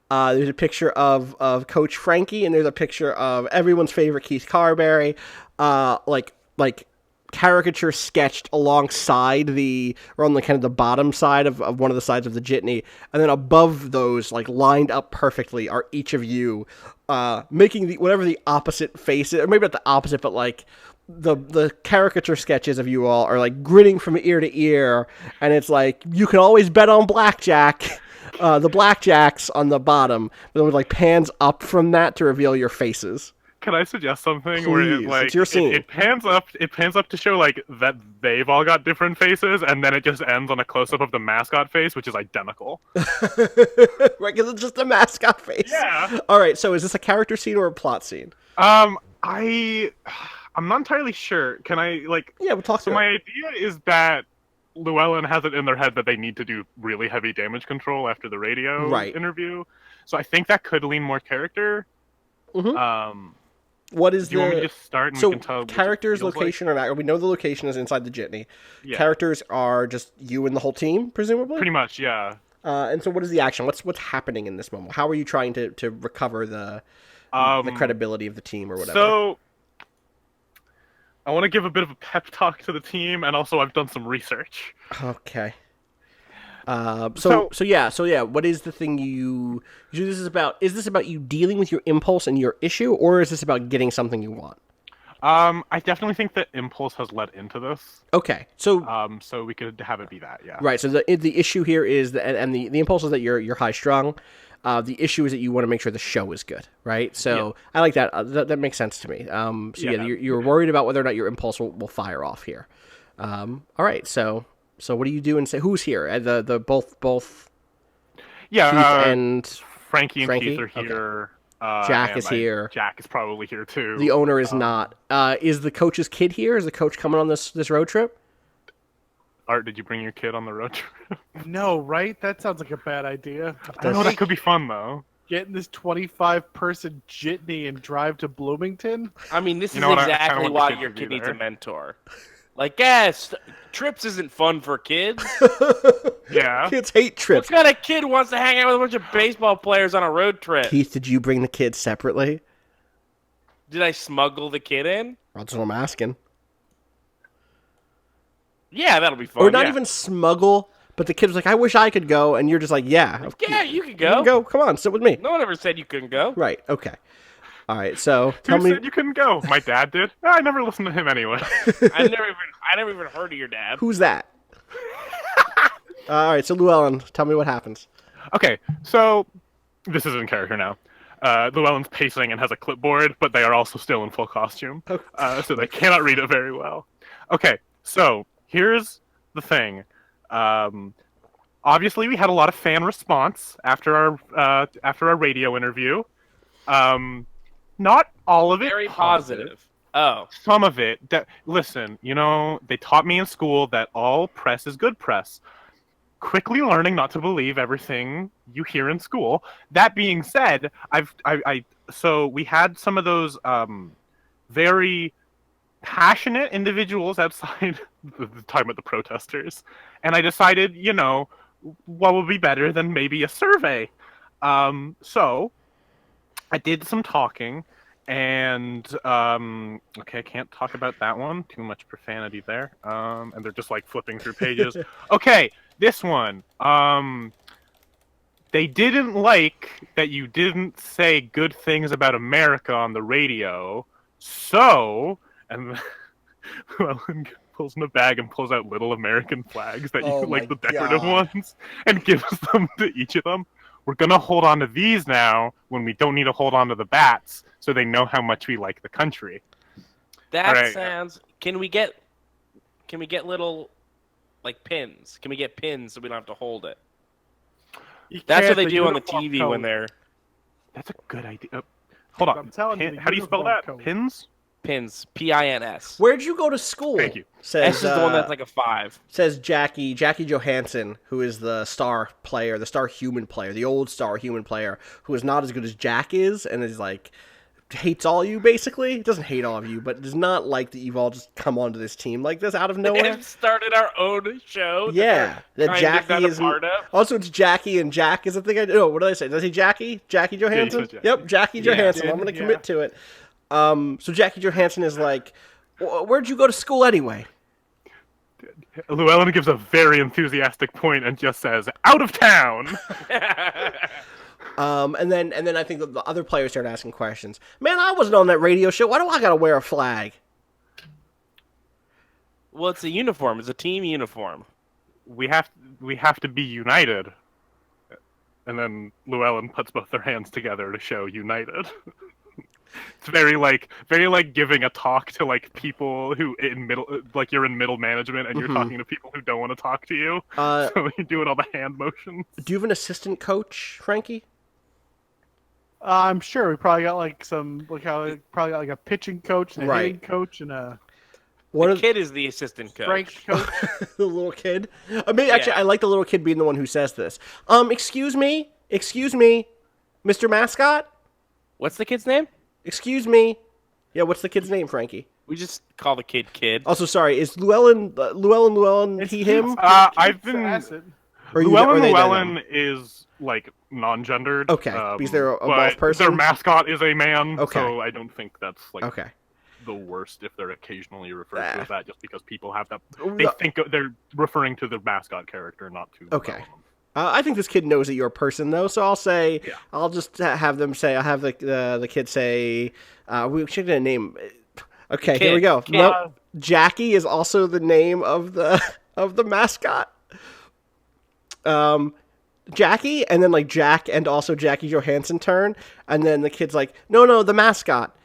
There's a picture of Coach Frankie, and there's a picture of everyone's favorite Keith Carberry. Like caricature sketched alongside or on the kind of the bottom side of one of the sides of the jitney, and then above those, like lined up perfectly, are each of you making whatever the opposite face is, or maybe not the opposite, but like the caricature sketches of you all are like grinning from ear to ear, and it's like you can always bet on blackjack. The blackjacks on the bottom, but then it like pans up from that to reveal your faces. Can I suggest something Please, where it, like it's your scene. It pans up to show like that they've all got different faces, and then it just ends on a close up of the mascot face, which is identical. Right, because it's just a mascot face. Yeah. All right, so is this a character scene or a plot scene? I'm not entirely sure. Can I like? Yeah, we'll talk So through my it. idea is that Llewellyn has it in their head that they need to do really heavy damage control after the radio Right. interview. So I think that could lean more character. Mhm. What is Do you want me to just start and so we can tell which it characters, feels location, or we know the location is inside the jitney. Yeah. Characters are just you and the whole team, presumably. Pretty much, yeah. And so, what is the action? What's happening in this moment? How are you trying to recover the credibility of the team or whatever? So I want to give a bit of a pep talk to the team, and also I've done some research. Okay. So yeah. What is the thing you? This is about. Is this about you dealing with your impulse and your issue, or is this about getting something you want? I definitely think that impulse has led into this. Okay. So So we could have it be that, yeah. right. So the issue here is that, and the impulse is that you're high strung. The issue is that you want to make sure the show is good, right? So I like that. That makes sense to me. You're worried about whether or not your impulse will fire off here. All right. So what do you do and say who's here? The both Yeah. Keith and Frankie and Frankie? Keith are here. Jack and is here. Jack is probably here too. the owner is not. Is the coach's kid here? Is the coach coming on this road trip? Art, did you bring your kid on the road trip? No, right? That sounds like a bad idea. I don't know. That could be fun though. Get in this 25-person jitney and drive to Bloomington? I mean, this You is know what, I kinda exactly want the why kid your to be kid needs there. a mentor. Like, yes, trips isn't fun for kids. Yeah. Kids hate What trips. kind of kid wants to hang out with a bunch of baseball players on a road trip? Keith, did you bring the kid separately? Did I smuggle the kid in? That's what I'm asking. Yeah, that'll be fun. Or not yeah. even smuggle, but the kid was like, "I wish I could go," and you're just like, "Yeah, Yeah, you can you go. can go. Come on, sit with me." No one ever said you couldn't go. Right. Okay. All right, so Who tell me. said you couldn't go? My dad did. I never listened to him anyway. I never even heard of your dad. Who's that? All right, so Llewellyn, tell me what happens. Okay, so this is in character now. Llewellyn's pacing and has a clipboard, but they are also still in full costume, so they cannot read it very well. Okay, so here's the thing. Obviously, we had a lot of fan response after our radio interview. Not all of it Very positive. Oh, Some of it. Listen, they taught me in school that all press is good press. Quickly learning not to believe everything you hear in school. That being said, so we had some of those very passionate individuals outside talking about the protesters, and I decided, what would be better than maybe a survey. So I did some talking, and okay, I can't talk about that one. Too much profanity there. And they're just like flipping through pages. Okay, this one. They didn't like that you didn't say good things about America on the radio. So, and Llewellyn pulls in a bag and pulls out little American flags that Oh you like, my the decorative God. ones, and gives them to each of them. We're gonna hold on to these now when we don't need to hold on to the bats, so they know how much we like the country. that Right. sounds. Can we get little like pins? Can we get pins so we don't have to hold it? You That's what can't, they do on the uniform TV code. when they're That's a good idea. Hold on. I'm telling you, the How do you spell uniform that? code. Pins? pins. PINS. Where'd you go to school? Thank you. Says, S is the one that's like a 5. says Jackie Johansson, who is the star player, the star human player, the old star human player, who is not as good as Jack is, and is like hates all you basically. Doesn't hate all of you, but does not like that you've all just come onto this team like this out of nowhere. And started our own show. Yeah, that kind of Jackie not a is. part of. Also, it's Jackie, and Jack is the thing. No, what did I say? Did I say Jackie? Jackie Johansson? said Jackie. Yep, Jackie Yeah. Johansson. Yeah, I'm gonna yeah. commit to it. So Jackie Johansson is like, where'd you go to school anyway? Llewellyn gives a very enthusiastic point and just says, "Out of town." And then I think the other players start asking questions. Man, I wasn't on that radio show. Why do I gotta wear a flag? Well, it's a uniform. It's a team uniform. we have to be united. And then Llewellyn puts both their hands together to show united. It's very like giving a talk to like people who you're in middle management and you're talking to people who don't want to talk to you. So you're doing all the hand motions. Do you have an assistant coach, Frankie? I'm sure we probably got like probably got like a pitching coach and a Right. hitting coach and a One The of kid is the assistant coach. strength coach. the little kid. Actually, Yeah. I like the little kid being the one who says this. Excuse me, Mr. Mascot. What's the kid's name? Excuse me. Yeah, what's the kid's name, Frankie? We just call the kid Kid. Also, sorry, is Llewellyn, It's he, Keith. him? I've Keith been Bassett. Or you- Llewellyn or they Llewellyn them? is like non-gendered. Okay, because they're a but golf person? Their mascot is a man, Okay. so I don't think that's like Okay. the worst if they're occasionally referred to Ah. as that, just because people have that. No. They think they're referring to the mascot character, not to. Okay. Llewellyn. I think this kid knows that you're a person, though, so I'll say, Yeah. I'll just have them say, I'll have the kid say, we should get a name. Okay, here we go. Kid. Nope. Jackie is also the name of the of the mascot. Jackie, and then like Jack and also Jackie Johansson turn, and then the kid's like, no, the mascot.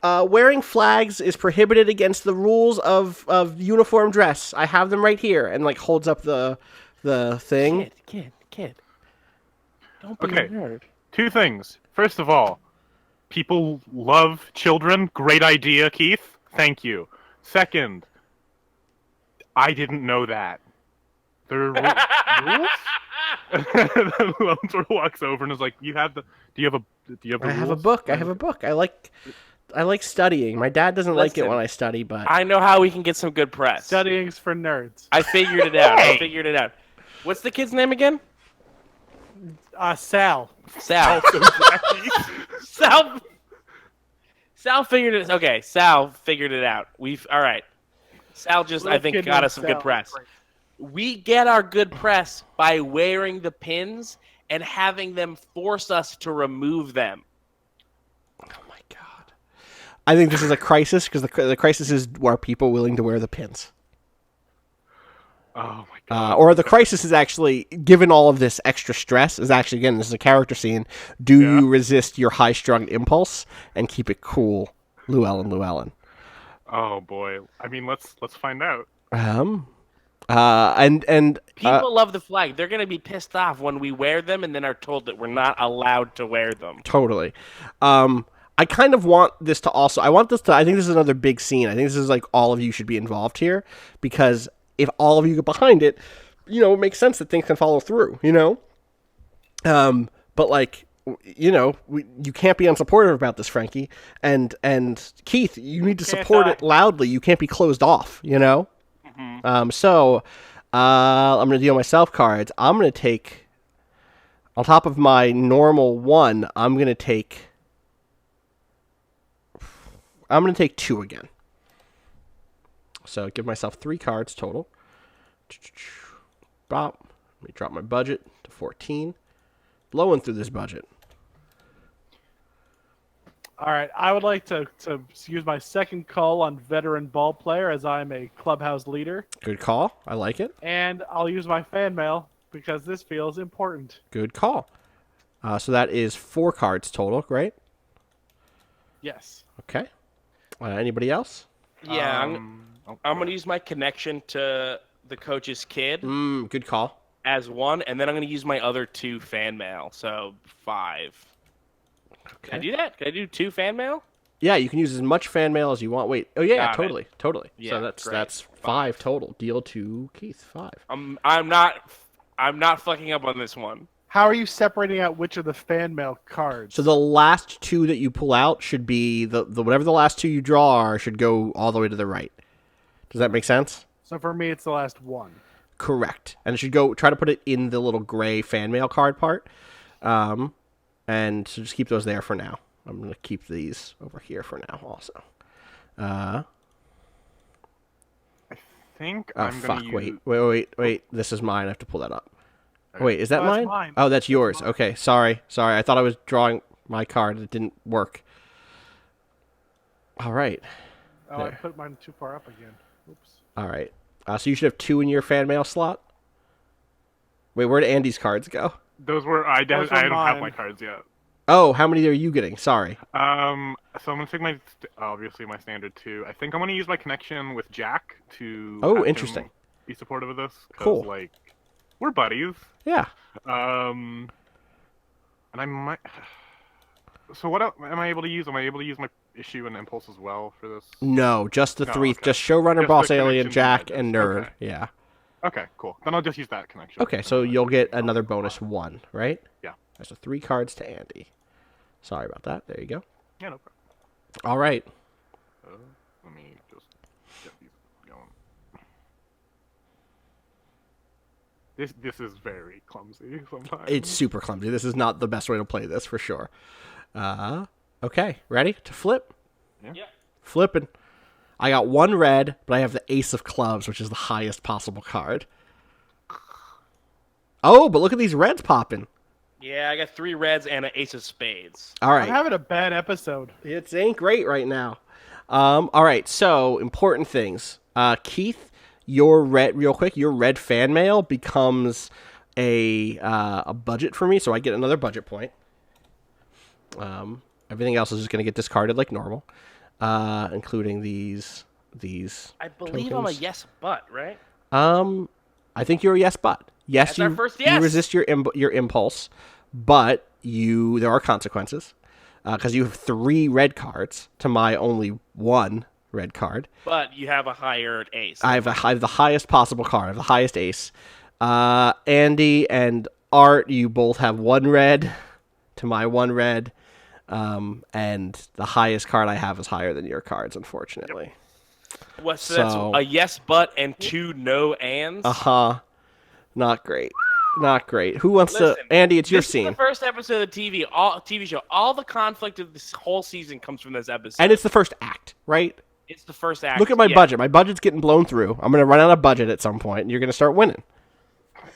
Wearing flags is prohibited against the rules of uniform dress. I have them right here, and like holds up the thing. Kid. Don't be Okay. a nerd. Two things. First of all, people love children. Great idea, Keith. Thank you. Second, I didn't know that. There are rules? And then Llewellyn sort of walks over and is like, Do you have the I have a rules?" book. I have a book. I like studying. My dad doesn't like it Listen. when I study, but I know how we can get some good press. Studying's for nerds. I figured it out. What's the kid's name again? Sal. Sal. Sal figured it. Okay, Sal figured it out. All right. Sal just, I Little think, kid got named us some good Sal. press. We get our good press by wearing the pins and having them force us to remove them. oh my I think this is a crisis because the crisis is are people willing to wear the pins. Oh my god. Or the crisis is actually, given all of this extra stress, is actually, again, this is a character scene. Do you resist your high-strung impulse and keep it cool, Llewellyn? Oh boy. I mean, let's find out. People love the flag. They're gonna be pissed off when we wear them and then are told that we're not allowed to wear them. Totally. I kind of want this to also, I think this is another big scene. I think this is like all of you should be involved here because if all of you get behind it, it makes sense that things can follow through, But like, you can't be unsupportive about this, Frankie. And Keith, you need to support it loudly. You can't be closed off, Mm-hmm. So I'm going to deal myself cards. I'm going to take, on top of my normal one, I'm going to take 2 again. So give myself 3 cards total. Let me drop my budget to 14. Blowing through this budget. All right, I would like to use my second call on veteran ball player as I'm a clubhouse leader. Good call. I like it. And I'll use my fan mail because this feels important. Good call. So that is 4 cards total, right? Yes. Okay. Anybody else? Yeah, I'm going to use my connection to the coach's kid Good call. as 1, and then I'm going to use my other 2 fan mail, so 5. Okay. Can I do that? Can I do 2 fan mail? Yeah, you can use as much fan mail as you want. Wait. Oh yeah, Got it. totally. Yeah, so great. that's 5 total. Deal to Keith 5. I'm not fucking up on this one. How are you separating out which of the fan mail cards? So the last 2 that you pull out should be the whatever the last 2 you draw are should go all the way to the right. Does that make sense? So for me, it's the last one. Correct. And it should try to put it in the little gray fan mail card part. And so just keep those there for now. I'm going to keep these over here for now also. I think I'm fuck, gonna use... wait. This is mine. I have to pull that up. Wait, is that Oh, that's mine? mine. Oh, that's yours. Okay, sorry. I thought I was drawing my card. It didn't work. All right. Oh, There. I put mine too far up again. Oops. All right. So you should have 2 in your fan mail slot. Wait, where did Andy's cards go? Those were... I don't mine. have my cards yet. Oh, how many are you getting? Sorry. So I'm gonna take my... obviously my standard 2. I think I'm gonna use my connection with Jack to... Oh, have him interesting. be supportive of this. 'Cause, Cool. like, we're buddies. Yeah. And I might... So what else am I able to use? Am I able to use my issue and impulse as well for this? No, just the No, 3. okay. Just showrunner, Just boss, the alien, connection Jack, and and Edges. nerd. Okay. Yeah. Okay, cool. Then I'll just use that connection. Okay, so you'll get another bonus 1, right? Yeah. So 3 cards to Andy. Sorry about that. There you go. Yeah, no problem. All right. Let me just get these going. This is very clumsy sometimes. It's super clumsy. This is not the best way to play this for sure. Okay, ready to flip? Yeah. Flipping. I got 1 red, but I have the ace of clubs, which is the highest possible card. Oh, but look at these reds popping. Yeah, I got 3 reds and an ace of spades. All right. I'm having a bad episode. It ain't great right now. All right, so important things. Keith, your red fan mail becomes a budget for me, so I get another budget point. Everything else is just going to get discarded like normal, including these I believe tokens. I'm a yes but, right? I think you're a yes, but yes, That's our first yes. you resist your impulse, but there are consequences because you have 3 red cards to my only 1 red card. But you have a higher ace. I have the highest possible card. I have the highest ace. Andy and Art, you both have 1 red to my 1 red, and the highest card I have is higher than your cards, unfortunately. So that's a yes but and 2 no ands? Not great. Not great. Who wants Listen, to... Andy, it's your This is scene. the first episode of the TV show. All the conflict of this whole season comes from this episode. And it's the first act, right? It's the first act. Look at my yeah. budget. My budget's getting blown through. I'm going to run out of budget at some point, and you're going to start winning.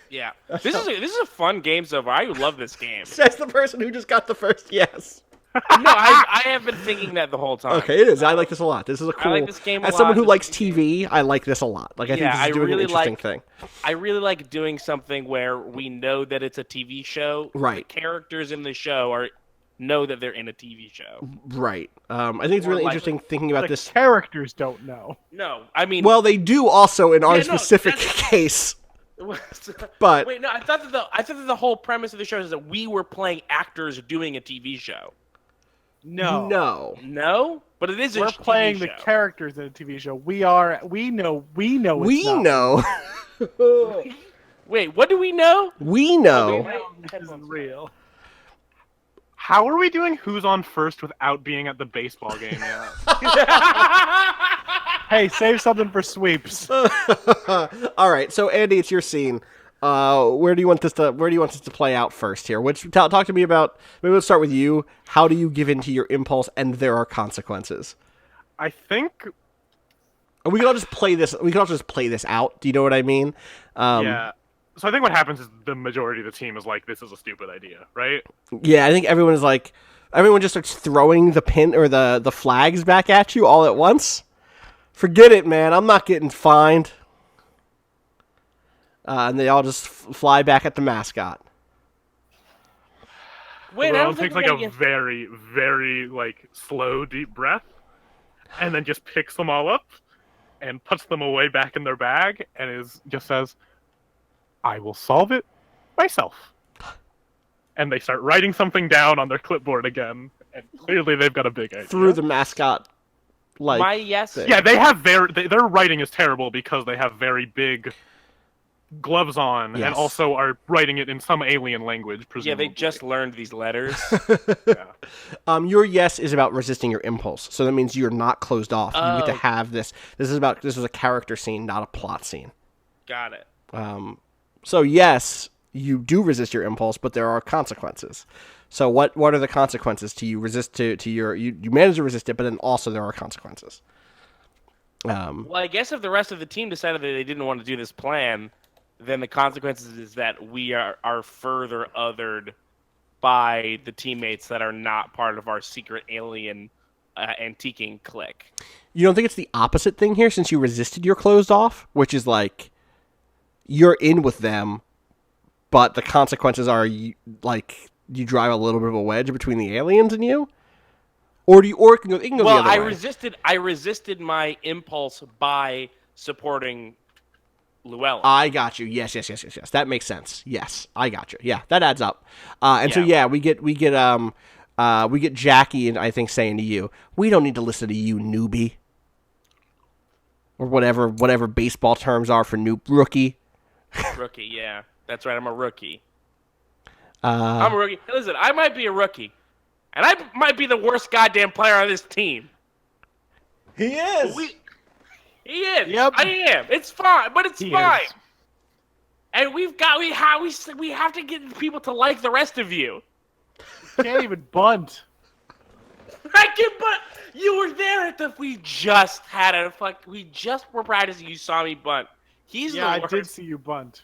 Yeah. This is a fun game so far. I love this game. Says the person who just got the first yes. No, I have been thinking that the whole time. Okay, it is. I like this a lot. This is a cool. I like this game a As someone lot. who This likes is a game. TV, I like this a lot. Like I think Yeah, this is I doing an really interesting like- thing. I really like doing something where we know that it's a TV show. Right. The characters in the show know that they're in a TV show. Right. I think it's Or really like- interesting thinking about The this. characters don't know. No, I mean, Well, they do also in our Yeah, no, specific that's- case. But wait, no, I thought that the whole premise of the show is that we were playing actors doing a TV show. No. no. No, but it is a We're TV playing show. the characters in a TV show. We know. We it's not. know. Wait, what do we know? We know. This isn't real. How are we doing who's on first without being at the baseball game yet? Hey, save something for sweeps. All right, so Andy, it's your scene. Where do you want this to play out first here? Talk to me about. Maybe let's start with you. How do you give in to your impulse, and there are consequences? I think, And we can all just play this. We can all just play this out. Do you know what I mean? yeah. So I think what happens is the majority of the team is like, this is a stupid idea, right? Yeah, I think everyone just starts throwing the pin or the flags back at you all at once. Forget it, man. I'm not getting fined. And they all just fly back at the mascot. Wait, I Well, don't it think takes we're like gonna a get... very, very like slow, deep breath, and then just picks them all up and puts them away back in their bag, and just says, "I will solve it myself." And they start writing something down on their clipboard again, and clearly they've got a big idea. Through the mascot, like My yes. thing. Yeah, they have their writing is terrible because they have very big gloves on, Yes. and also are writing it in some alien language. Yeah, Presumably. they just learned these letters. Yeah. Your yes is about resisting your impulse, so that means you're not closed off. You get to Oh. have this. This was a character scene, not a plot scene. Got it. So yes, you do resist your impulse, but there are consequences. So what are the consequences to you resist to your you manage to resist it, but then also there are consequences. Well, I guess if the rest of the team decided that they didn't want to do this plan, then the consequences is that we are further othered by the teammates that are not part of our secret alien antiquing clique. You don't think it's the opposite thing here, since you resisted your closed off, which is like you're in with them, but the consequences are you drive a little bit of a wedge between the aliens and you, or it can go the Well, other I way. I resisted my impulse by supporting Llewellyn. I got you. Yes. That makes sense. Yes, I got you. Yeah, that adds up. So Yeah. we get Jackie and I think saying to you, we don't need to listen to you, newbie, or whatever baseball terms are for rookie. Rookie, yeah. That's right, I'm a rookie. I'm a rookie. Hey, listen, I might be a rookie. And I might be the worst goddamn player on this team. He is. He is. Yep. I am. It's fine, but it's He fine. is. And we have to get people to like the rest of you. Can't even bunt. But you were there at the. We just had a fuck. We just were practicing. You saw me bunt. He's Yeah, the I worst. did see you bunt.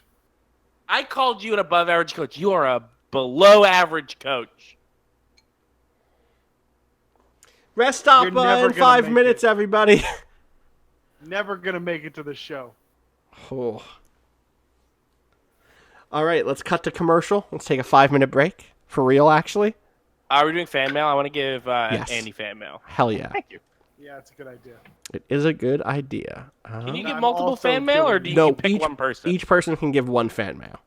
I called you an above average coach. You are a below average coach. Rest stop You're never in gonna 5 make minutes, it. everybody. Never gonna make it to the show. Oh. All right, let's cut to commercial. Let's take a 5-minute break. For real, actually. Are we doing fan mail? I want to give Yes. Andy fan mail. Hell yeah. Thank you. Yeah, it's a good idea. It is a good idea. Can you I'm give multiple also fan mail, or doing- do you No, pick one person? Each person can give one fan mail.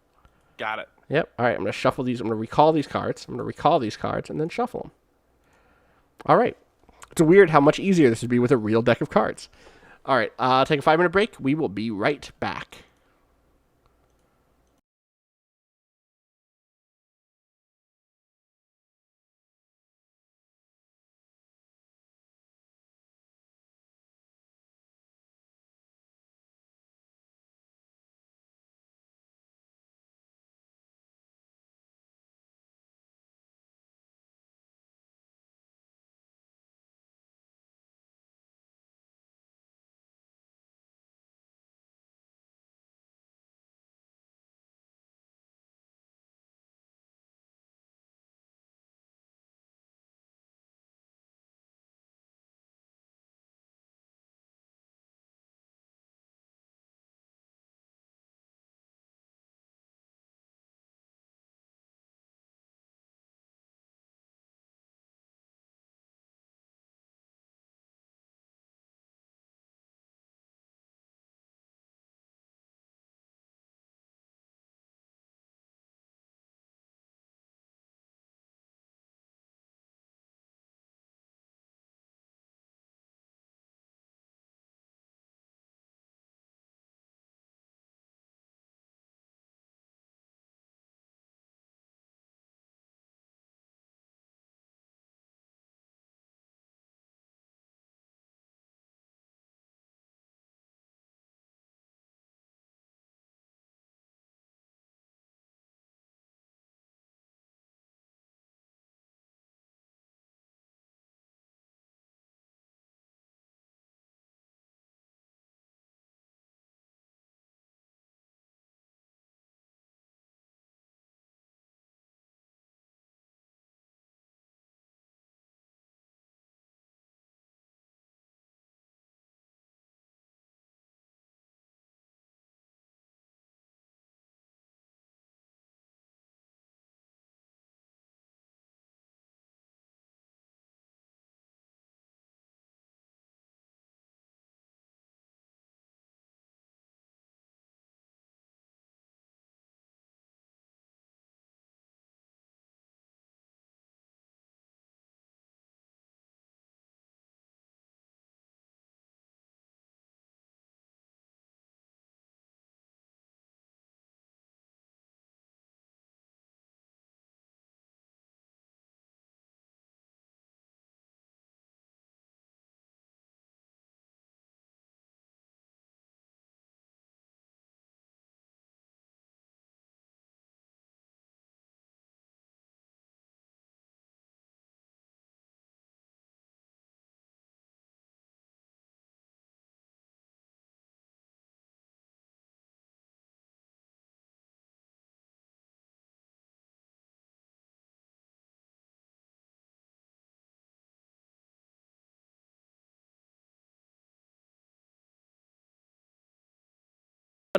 Got it. Yep. All right, I'm going to shuffle these. I'm going to recall these cards. And then shuffle them. All right. It's weird how much easier this would be with a real deck of cards. All right, take a 5-minute break. We will be right back.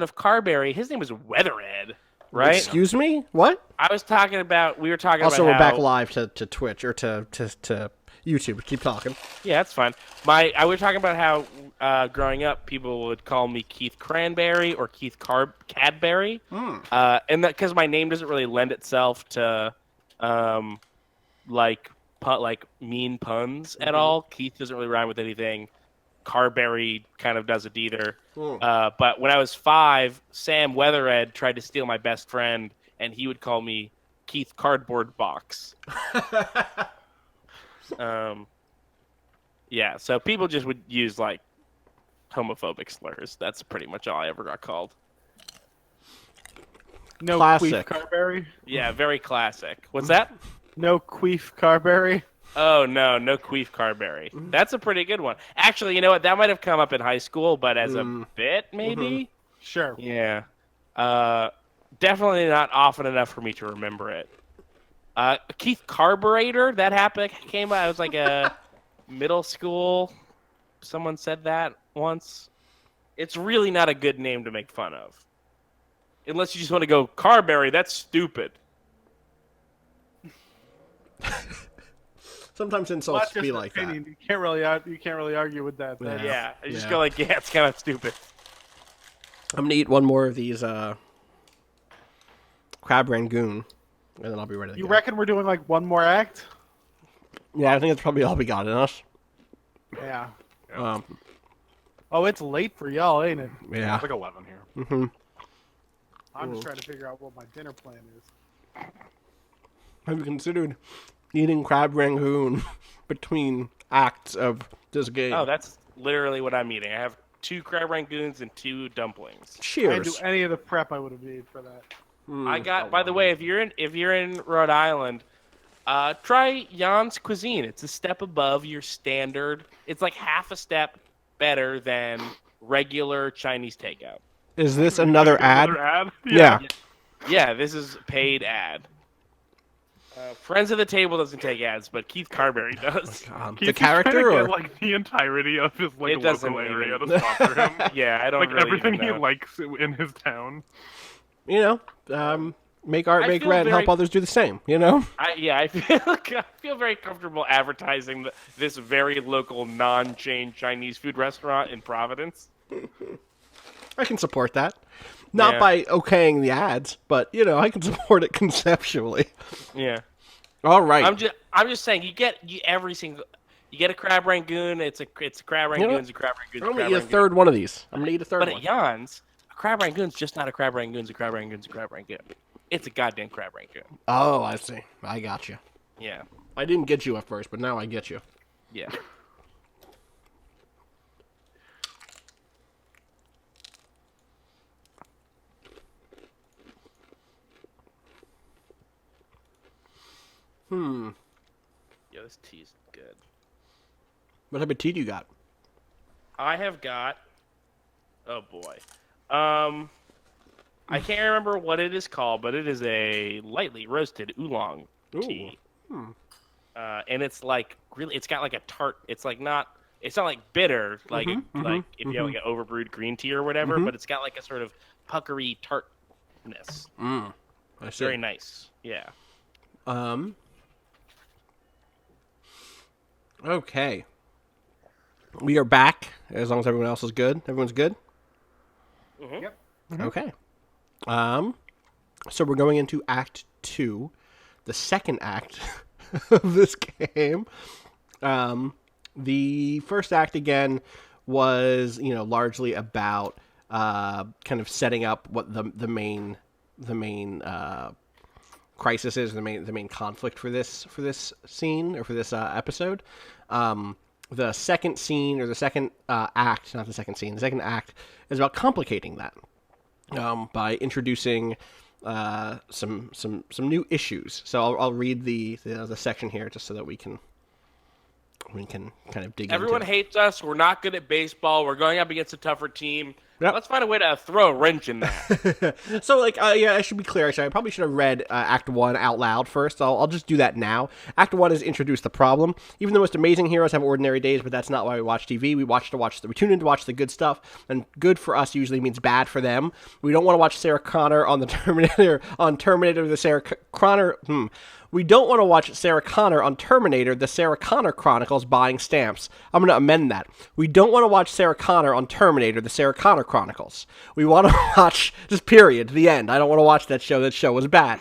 talking of Carberry, his name was Weatherhead, right? Excuse me? What? I was talking about. We were talking Also, about we're how, back live to Twitch or to YouTube. Keep talking. Yeah, that's fine. We were talking about how growing up, people would call me Keith Cranberry or Keith Cadbury, and that because my name doesn't really lend itself to like mean puns at all. Keith doesn't really rhyme with anything. Carberry kind of doesn't either. But when I was 5, Sam Weatherhead tried to steal my best friend, and he would call me Keith Cardboard Box. Yeah, so people just would use like homophobic slurs. That's pretty much all I ever got called. No Classic. Queef Carberry. Yeah, very classic. What's that? No Queef Carberry. Oh no, no Queef Carberry. That's a pretty good one. Actually, you know what? That might have come up in high school, but as a bit, maybe. Sure. Yeah. Definitely not often enough for me to remember it. Keith Carburetor. That came out. I was like a middle school. Someone said that once. It's really not a good name to make fun of. Unless you just want to go, Carberry, that's stupid. Sometimes Well, insults that's just be an like opinion. that. You can't really argue with that. Then. Yeah, you just Yeah. go like, yeah, it's kind of stupid. I'm gonna eat one more of these crab rangoon, and then I'll be ready to You go. reckon we're doing like one more act? Yeah, I think that's probably all we got in us. Yeah. Um, Oh, it's late for y'all, ain't it? yeah. It's like 11 here. hmm I'm just trying to figure out what my dinner plan is. Have you considered eating crab rangoon between acts of this game? Oh, that's literally what I'm eating. I have 2 crab rangoons and 2 dumplings. I didn't do Cheers. any of the prep I would have needed for that. I got. By the way, if you're in Rhode Island, try Jan's Cuisine. It's a step above your standard. It's like half a step better than regular Chinese takeout. Is this another ad? Another ad? Yeah. Yeah, this is a paid ad. Friends of the Table doesn't take ads, but Keith Carberry does. The He's character, trying to or get, like the entirety of his like It doesn't local area even- to sponsor him. Yeah, I don't Like really everything even he know. likes in his town. make art, I make feel rent, very- help others do the same. You know. I feel very comfortable advertising this very local non-chain Chinese food restaurant in Providence. I can support that. Not Yeah. by okaying the ads, but I can support it conceptually. Yeah. All right. I'm just saying you get a crab rangoon. It's a crab rangoon. know what? It's a crab rangoon. I'm gonna eat a third one of these. I'm gonna eat a third But one. at Jan's, a crab rangoon's just not a crab rangoon. It's a crab rangoon. It's a crab rangoon. It's a goddamn crab rangoon. Oh, I see. I got you. Yeah. I didn't get you at first, but now I get you. Yeah. Yo, this tea's good. What type of tea do you got? I have got. Oh boy. I can't remember what it is called, but it is a lightly roasted oolong tea. And it's like really, it's got like a tart. It's like not. It's not like bitter, like like if you have like an overbrewed green tea or whatever. But it's got like a sort of puckery tartness. I see. Very nice. Yeah. Okay. We are back. As long as everyone else is good. Everyone's good? Yep. Okay. So we're going into Act 2, the second act of this game. The first act, again, was, largely about kind of setting up what the main crisis is, the main conflict for this scene or for this episode. The second scene or the second act, not the second scene, the second act is about complicating that by introducing some new issues. So I'll read the section here just so that we can kind of dig Everyone into it. hates us. We're not good at baseball. We're going up against a tougher team. Yep. Let's find a way to throw a wrench in that. So, like, yeah, I should be clear. Actually, I probably should have read Act 1 out loud first. I'll just do that now. Act 1 is introduce the problem. Even the most amazing heroes have ordinary days, but that's not why we watch TV. We tune in to watch the good stuff, and good for us usually means bad for them. We don't want to watch Sarah Connor on the Terminator, the Sarah Connor. We don't want to watch Sarah Connor on Terminator, the Sarah Connor Chronicles buying stamps. I'm going to amend that. We don't want to watch Sarah Connor on Terminator, the Sarah Connor Chronicles. We want to watch, just period, the end. I don't want to watch that show. That show was bad.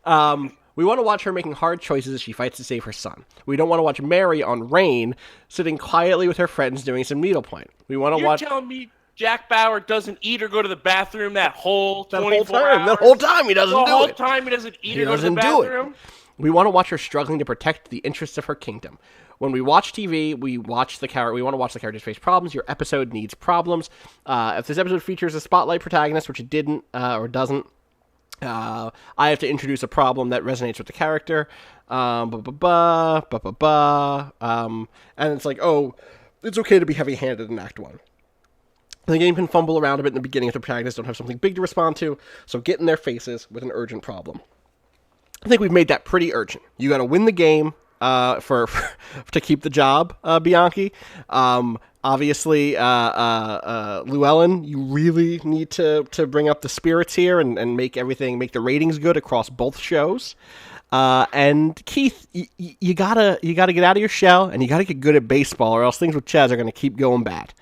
We want to watch her making hard choices as she fights to save her son. We don't want to watch Mary on Rain, sitting quietly with her friends doing some needlepoint. We want to You're watch... telling me Jack Bauer doesn't eat or go to the bathroom that whole 24 time. hours? That whole time he doesn't do it. The whole time he doesn't eat or go to the bathroom? We want to watch her struggling to protect the interests of her kingdom. When we watch TV, we want to watch the characters face problems. Your episode needs problems. If this episode features a spotlight protagonist, which it didn't or doesn't, I have to introduce a problem that resonates with the character. And it's like, oh, it's okay to be heavy-handed in Act 1. The game can fumble around a bit in the beginning if the protagonists don't have something big to respond to, so get in their faces with an urgent problem. I think we've made that pretty urgent. You got to win the game to keep the job, Bianchi. Obviously, Llewellyn, you really need to bring up the spirits here and make the ratings good across both shows. And Keith, you gotta get out of your shell and you gotta get good at baseball, or else things with Chaz are gonna keep going bad.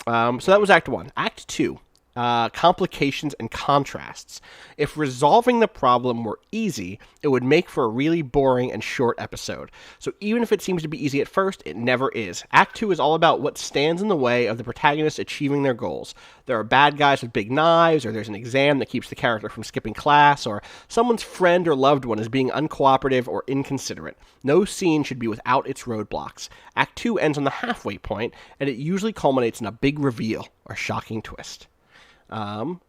So that was Act 1. Act 2. Complications and contrasts. If resolving the problem were easy, it would make for a really boring and short episode. So even if it seems to be easy at first, it never is. Act 2 is all about what stands in the way of the protagonists achieving their goals. There are bad guys with big knives, or there's an exam that keeps the character from skipping class, or someone's friend or loved one is being uncooperative or inconsiderate. No scene should be without its roadblocks. Act 2 ends on the halfway point, and it usually culminates in a big reveal or shocking twist.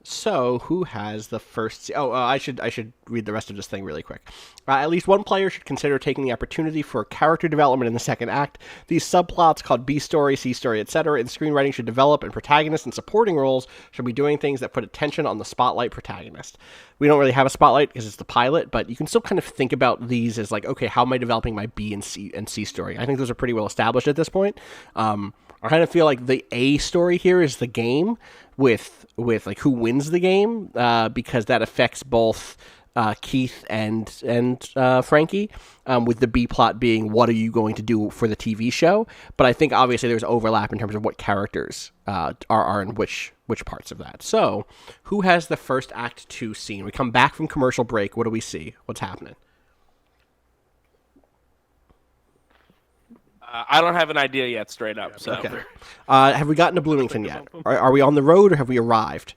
So who has the first? I should read the rest of this thing really quick. At least one player should consider taking the opportunity for character development in the second act. These subplots called B story, C story, etc. in screenwriting should develop, and protagonists and supporting roles should be doing things that put attention on the spotlight protagonist. We don't really have a spotlight because it's the pilot, but you can still kind of think about these as like, okay, how am I developing my B and C story? I think those are pretty well established at this point. I kind of feel like the A story here is the game with like who wins the game, because that affects both Keith and Frankie, with the B plot being what are you going to do for the TV show. But I think obviously there's overlap in terms of what characters are in which parts of that. So who has the first Act 2 scene? We come back from commercial break. What do we see? What's happening? I don't have an idea yet, straight up. So, okay. Have we gotten to Bloomington yet? Are we on the road, or have we arrived?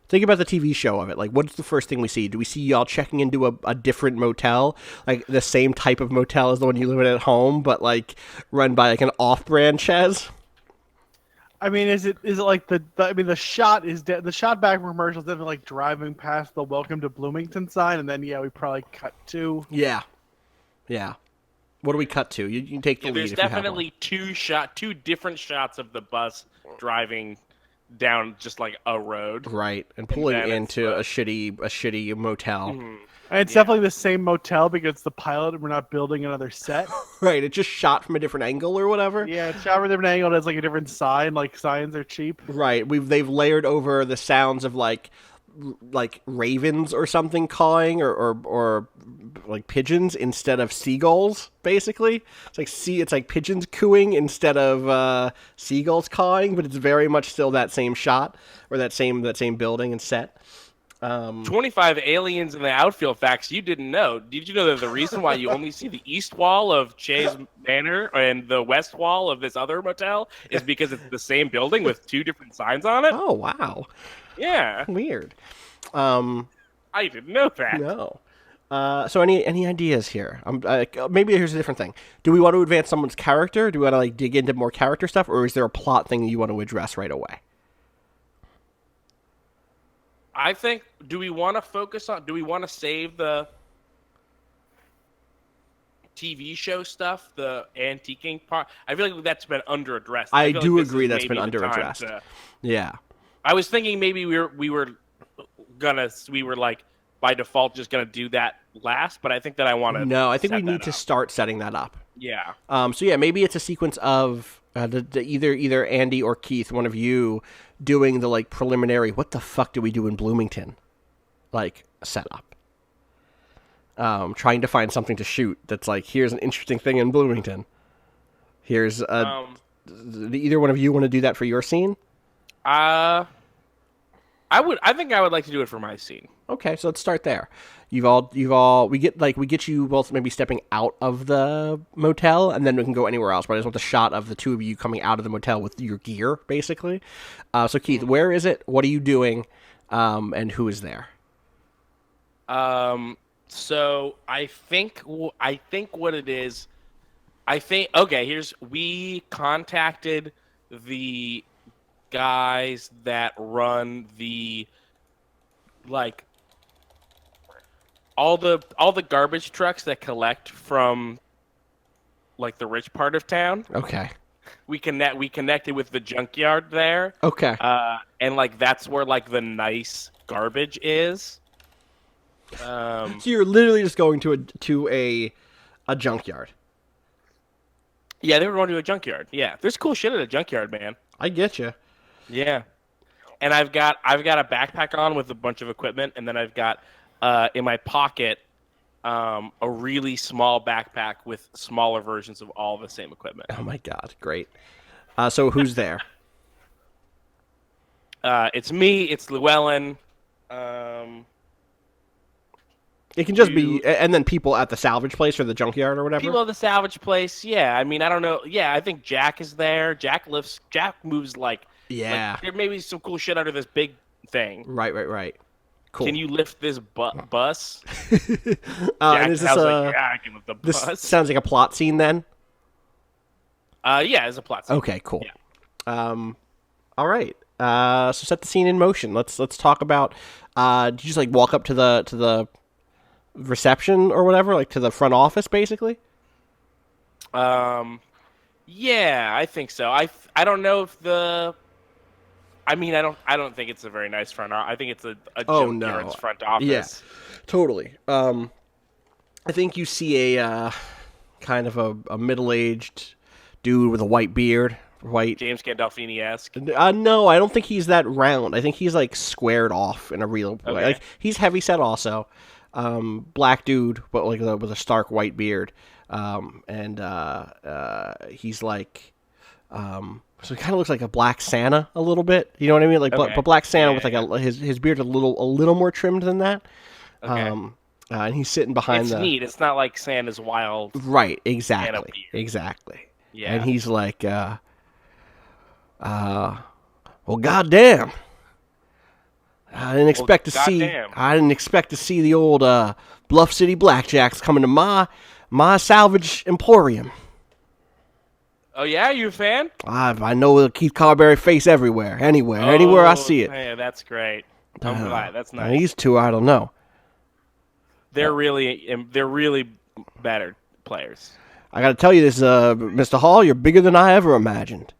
Think about the TV show of it. Like, what's the first thing we see? Do we see y'all checking into a different motel, like the same type of motel as the one you live in at home, but like run by like an off-brand Chez? I mean, is it like the shot is the shot back from commercials definitely like driving past the "Welcome to Bloomington" sign, and then we probably cut to yeah. What do we cut to? You take the lead. There's definitely two different shots of the bus driving down just like a road, right, and pulling into a shitty motel. Mm-hmm. And it's definitely the same motel because it's the pilot and we're not building another set. Right, it just shot from a different angle or whatever. Yeah, it's shot from a different angle. It has like a different sign. Like signs are cheap. Right, they've layered over the sounds of like ravens or something cawing, or like pigeons instead of seagulls. Basically, it's like pigeons cooing instead of seagulls cawing, but it's very much still that same shot or that same building and set. 25 aliens in the outfield facts you didn't know. Did you know that the reason why you only see the east wall of Che's Manor and the west wall of this other motel is because it's the same building with two different signs on it? Oh, wow. Yeah. Weird. I didn't know that. No. So any ideas here? Maybe here's a different thing. Do we want to advance someone's character? Do we want to like dig into more character stuff, or is there a plot thing that you want to address right away? I think, do we want to save the TV show stuff, the antiquing part, I feel like that's been underaddressed. I feel do like this agree is that's been maybe the time underaddressed. Yeah. I was thinking maybe we were like by default just gonna do that last, but I think that I want to. No, I think we need to start setting that up. Yeah. So yeah, maybe it's a sequence of either Andy or Keith, one of you, doing the like preliminary. What the fuck do we do in Bloomington? Like setup. Trying to find something to shoot that's like, here's an interesting thing in Bloomington. Here's either one of you want to do that for your scene? I think I would like to do it for my scene. Okay, so let's start there. We get you both maybe stepping out of the motel, and then we can go anywhere else. But I just want the shot of the two of you coming out of the motel with your gear, basically. So Keith, where is it? What are you doing? And who is there? So I think what it is. We contacted the guys that run the like all the garbage trucks that collect from like the rich part of town. Okay. We connected with the junkyard there. Okay. And like that's where like the nice garbage is. So you're literally just going to a junkyard. Yeah, they were going to a junkyard. Yeah, there's cool shit at a junkyard, man. I get you. Yeah, and I've got a backpack on with a bunch of equipment, and then I've got in my pocket a really small backpack with smaller versions of all the same equipment. Oh my god, great. So who's there? It's me. It's Llewellyn. It can just be, and then people at the salvage place or the junkyard or whatever. People at the salvage place. Yeah, I mean, I don't know. Yeah, I think Jack is there. Jack moves like. Yeah. Like, there may be some cool shit under this big thing. Right. Cool. Can you lift this bus? And is this I can lift the this bus. sounds like a plot scene then? Yeah, it's a plot scene. Okay, cool. Yeah. All right. So set the scene in motion. Let's talk about. Did you just like walk up to the reception or whatever, like to the front office, basically? Yeah, I think so. I don't know if the. I mean, I don't think it's a very nice front office. I think it's a junkyard's front office. Yeah, totally. I think you see a kind of a middle-aged dude with a white beard, James Gandolfini-esque. No, I don't think he's that round. I think he's like squared off in a real way. Okay. Like he's heavy set also. Black dude, but like with a stark white beard. He's like, so he kind of looks like a Black Santa a little bit. You know what I mean? Like, okay. but Black Santa with like his beard a little more trimmed than that. Okay. And he's sitting behind it's neat. It's not like Santa's wild. Right. Exactly. Yeah. And he's like, well, goddamn. I didn't expect to see the old Bluff City Blackjacks coming to my salvage emporium. Oh yeah, you a fan? I know the Keith Carberry face everywhere, anywhere I see it. Yeah, that's great. I'm glad. That's nice. These two, I don't know. They're really better players. I got to tell you this, Mr. Hall, you're bigger than I ever imagined.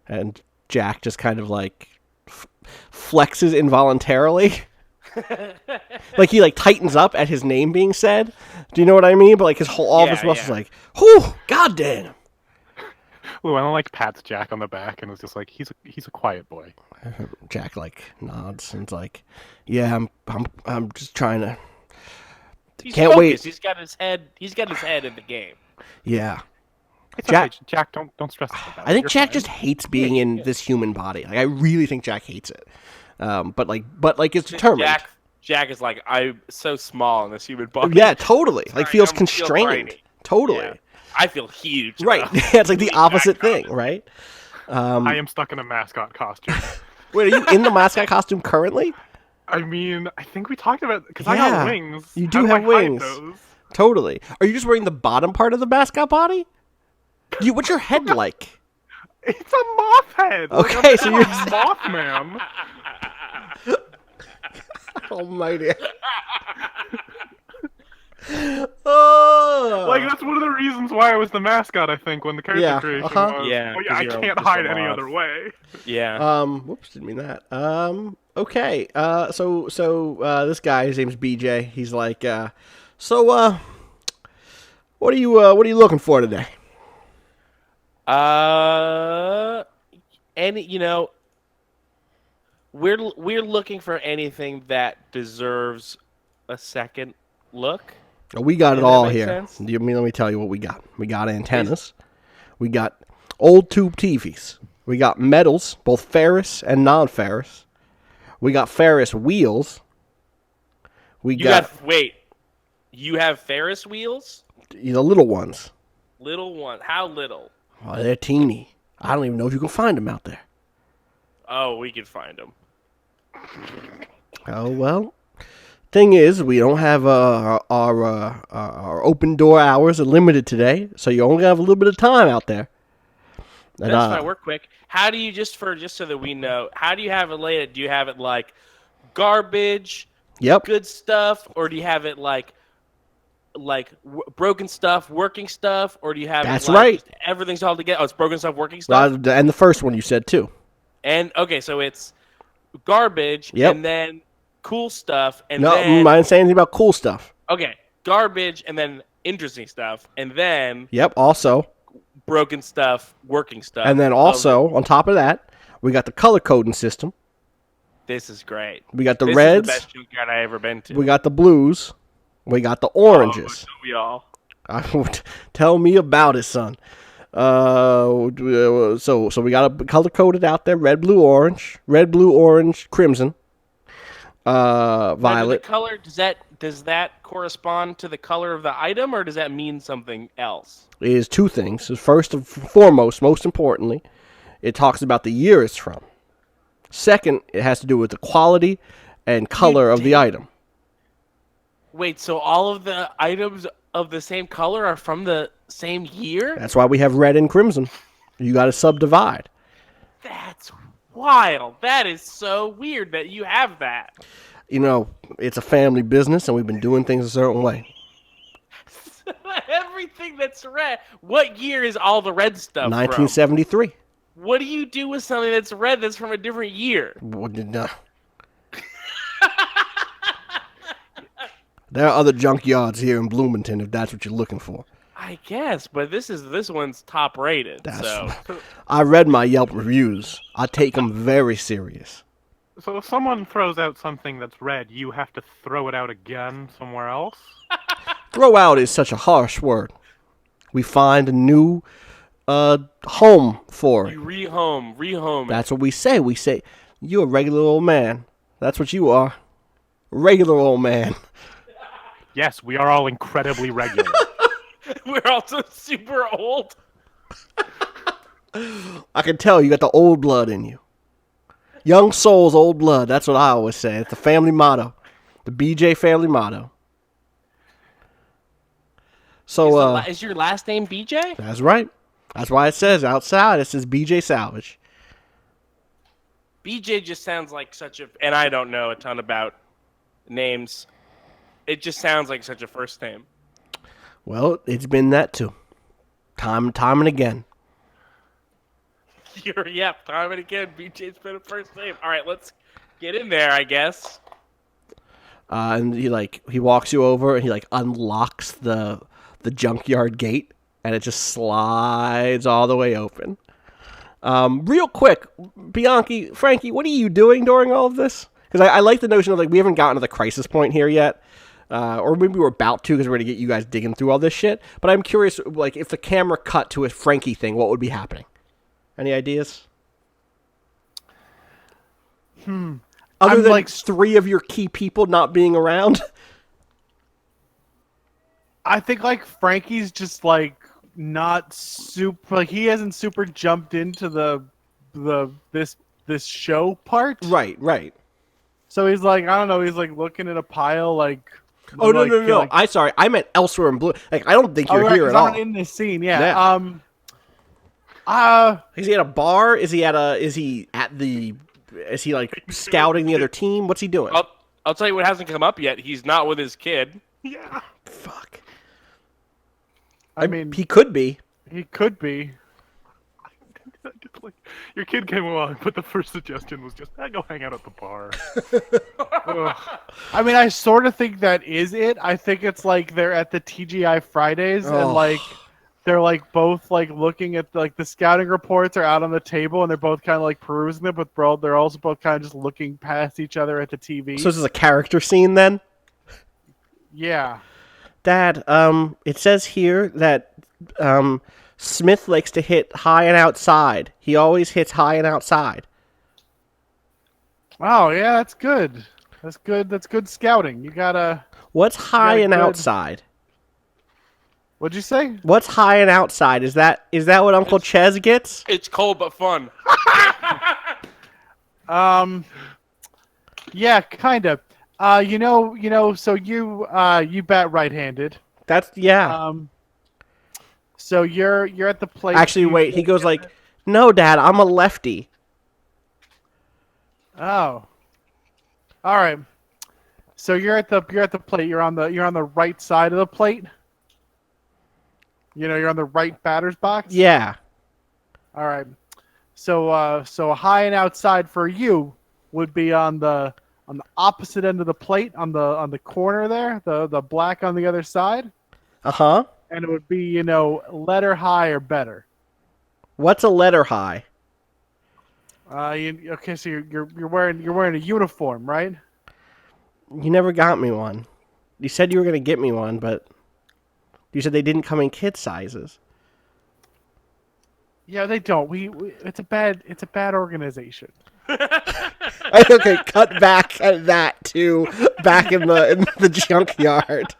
And Jack just kind of like flexes involuntarily. Like he like tightens up at his name being said. Do you know what I mean? But like his all of his muscles is like, whew, goddamn. Llewellyn like pats Jack on the back and was just like, he's a quiet boy. Jack like nods and's like, yeah, I'm just trying to. Can't wait. He's got his head in the game. Yeah. It's Jack, okay. Jack, don't stress about that. I think Jack just hates being in this human body. Like I really think Jack hates it. But it's determined. Jack is like, I'm so small in this human body. Yeah, totally. Sorry, like feels constrained. Totally. Yeah. I feel huge. Right. Yeah, it's like the opposite thing, right? I am stuck in a mascot costume. Wait, are you in the mascot costume currently? I mean, I think we talked about because I got wings. You do have wings. Totally. Are you just wearing the bottom part of the mascot body? What's your head like? It's a moth head. Okay, so you're Mothman. Almighty. Oh, Like that's one of the reasons why I was the mascot. I think when the character Yeah, creation uh-huh. was. Yeah, Oh, 'cause I you're can't just hide a any moth. other way. Yeah. Whoops, didn't mean that. Okay. So this guy, his name's BJ. He's like, what are you looking for today? Any we're looking for anything that deserves a second look. We got it Does that all make here. sense? Let me tell you what we got. We got antennas. We got old tube TVs. We got metals, both ferrous and non-ferrous. We got ferrous wheels. You have Ferris wheels? The little ones. Little one. How little? Oh, they're teeny. I don't even know if you can find them out there. Oh, we can find them. Oh, well. Thing is, we don't have our open door hours are limited today, so you only have a little bit of time out there. And, That's fine. We're quick. How do you just so that we know? How do you have it laid? Do you have it like garbage, Yep. good stuff, or do you have it like broken stuff, working stuff, or do you have That's it like right. just everything's all together? Oh, it's broken stuff, working stuff. And the first one you said too. And okay, so it's garbage, Yep. and then cool stuff, and No, then I didn't say anything about cool stuff. okay, garbage, and then interesting stuff, and then Yep. Also, broken stuff, working stuff, and then also on top of that, we got the color coding system. This is great. We got the This reds. is the best junkyard I ever been to. We got the blues. We got the oranges. Oh, we all. Tell me about it, son. So we got a color coded out there: red, blue, orange, crimson, violet. Now, the color does that correspond to the color of the item, or does that mean something else? Is two things. First and foremost, most importantly, it talks about the year it's from. Second, it has to do with the quality and color of the item. Wait, so all of the items of the same color are from the same year? That's why we have red and crimson. You got to subdivide. That's wild. That is so weird that you have that. You know, it's a family business, and we've been doing things a certain way. Everything that's red. What year is all the red stuff from? 1973. What do you do with something that's red that's from a different year? There are other junkyards here in Bloomington if that's what you're looking for. I guess, but this one's top rated. So I read my Yelp reviews. I take them very serious. So if someone throws out something that's red, you have to throw it out again somewhere else? Throw out is such a harsh word. We find a new home for it. you rehome. That's what we say. We say, you're a regular old man. That's what you are. Regular old man. Yes, we are all incredibly regular. We're also super old. I can tell you got the old blood in you. Young souls, old blood. That's what I always say. It's the family motto. The BJ family motto. So, Is your last name BJ? that's right. That's why it says outside, it says BJ Salvage. BJ just sounds like such a, and I don't know a ton about names. It just sounds like such a first name. Well, it's been that too. Time and again. Time and again, BJ's been a first name. All right, let's get in there, I guess. And he walks you over and he unlocks the junkyard gate and it just slides all the way open. Real quick, Bianchi, Frankie, what are you doing during all of this? Because I like the notion of we haven't gotten to the crisis point here yet. Or maybe we're about to because we're going to get you guys digging through all this shit. But I'm curious, if the camera cut to a Frankie thing, what would be happening? Any ideas? Other than three of your key people not being around? I think Frankie's just not super, he hasn't super jumped into this show part. Right. So he's I don't know, he's looking at a pile Oh, no. I'm sorry. I meant elsewhere in Blue. I don't think you're here at all. In this scene, yeah. Is he at a bar? Is he scouting the other team? What's he doing? I'll tell you what hasn't come up yet. He's not with his kid. Yeah. Fuck. I mean, he could be. he could be. Like, your kid came along, but the first suggestion was just, go hang out at the bar. Ugh. I mean, I sort of think that is it. I think it's like they're at the TGI Fridays Oh. and like they're like both like looking at like the scouting reports are out on the table and they're both kind of like perusing them, but bro, they're also both kind of just looking past each other at the TV. So this is a character scene then? Yeah. Dad, it says here that Smith likes to hit high and outside. He always hits high and outside. Oh yeah, that's good. That's good. That's good scouting. You gotta. What's high and good- outside? What'd you say? What's high and outside? Is that what Uncle Ches gets? It's cold but fun. Yeah, kind of. So you bat right-handed. That's yeah. So you're at the plate. Actually, wait. He goes like, "No, Dad, I'm a lefty." Oh. All right. So you're at the plate. You're on the right side of the plate. You're on the right batter's box. Yeah. All right. So high and outside for you would be on the opposite end of the plate, on the corner there, the black on the other side, Uh-huh. and it would be letter high or better. What's a letter high? Okay, so you're wearing a uniform, right? You never got me one. You said you were going to get me one, but you said they didn't come in kid sizes. Yeah, they don't. We it's a bad organization. Okay, cut back at that too. Back in the junkyard.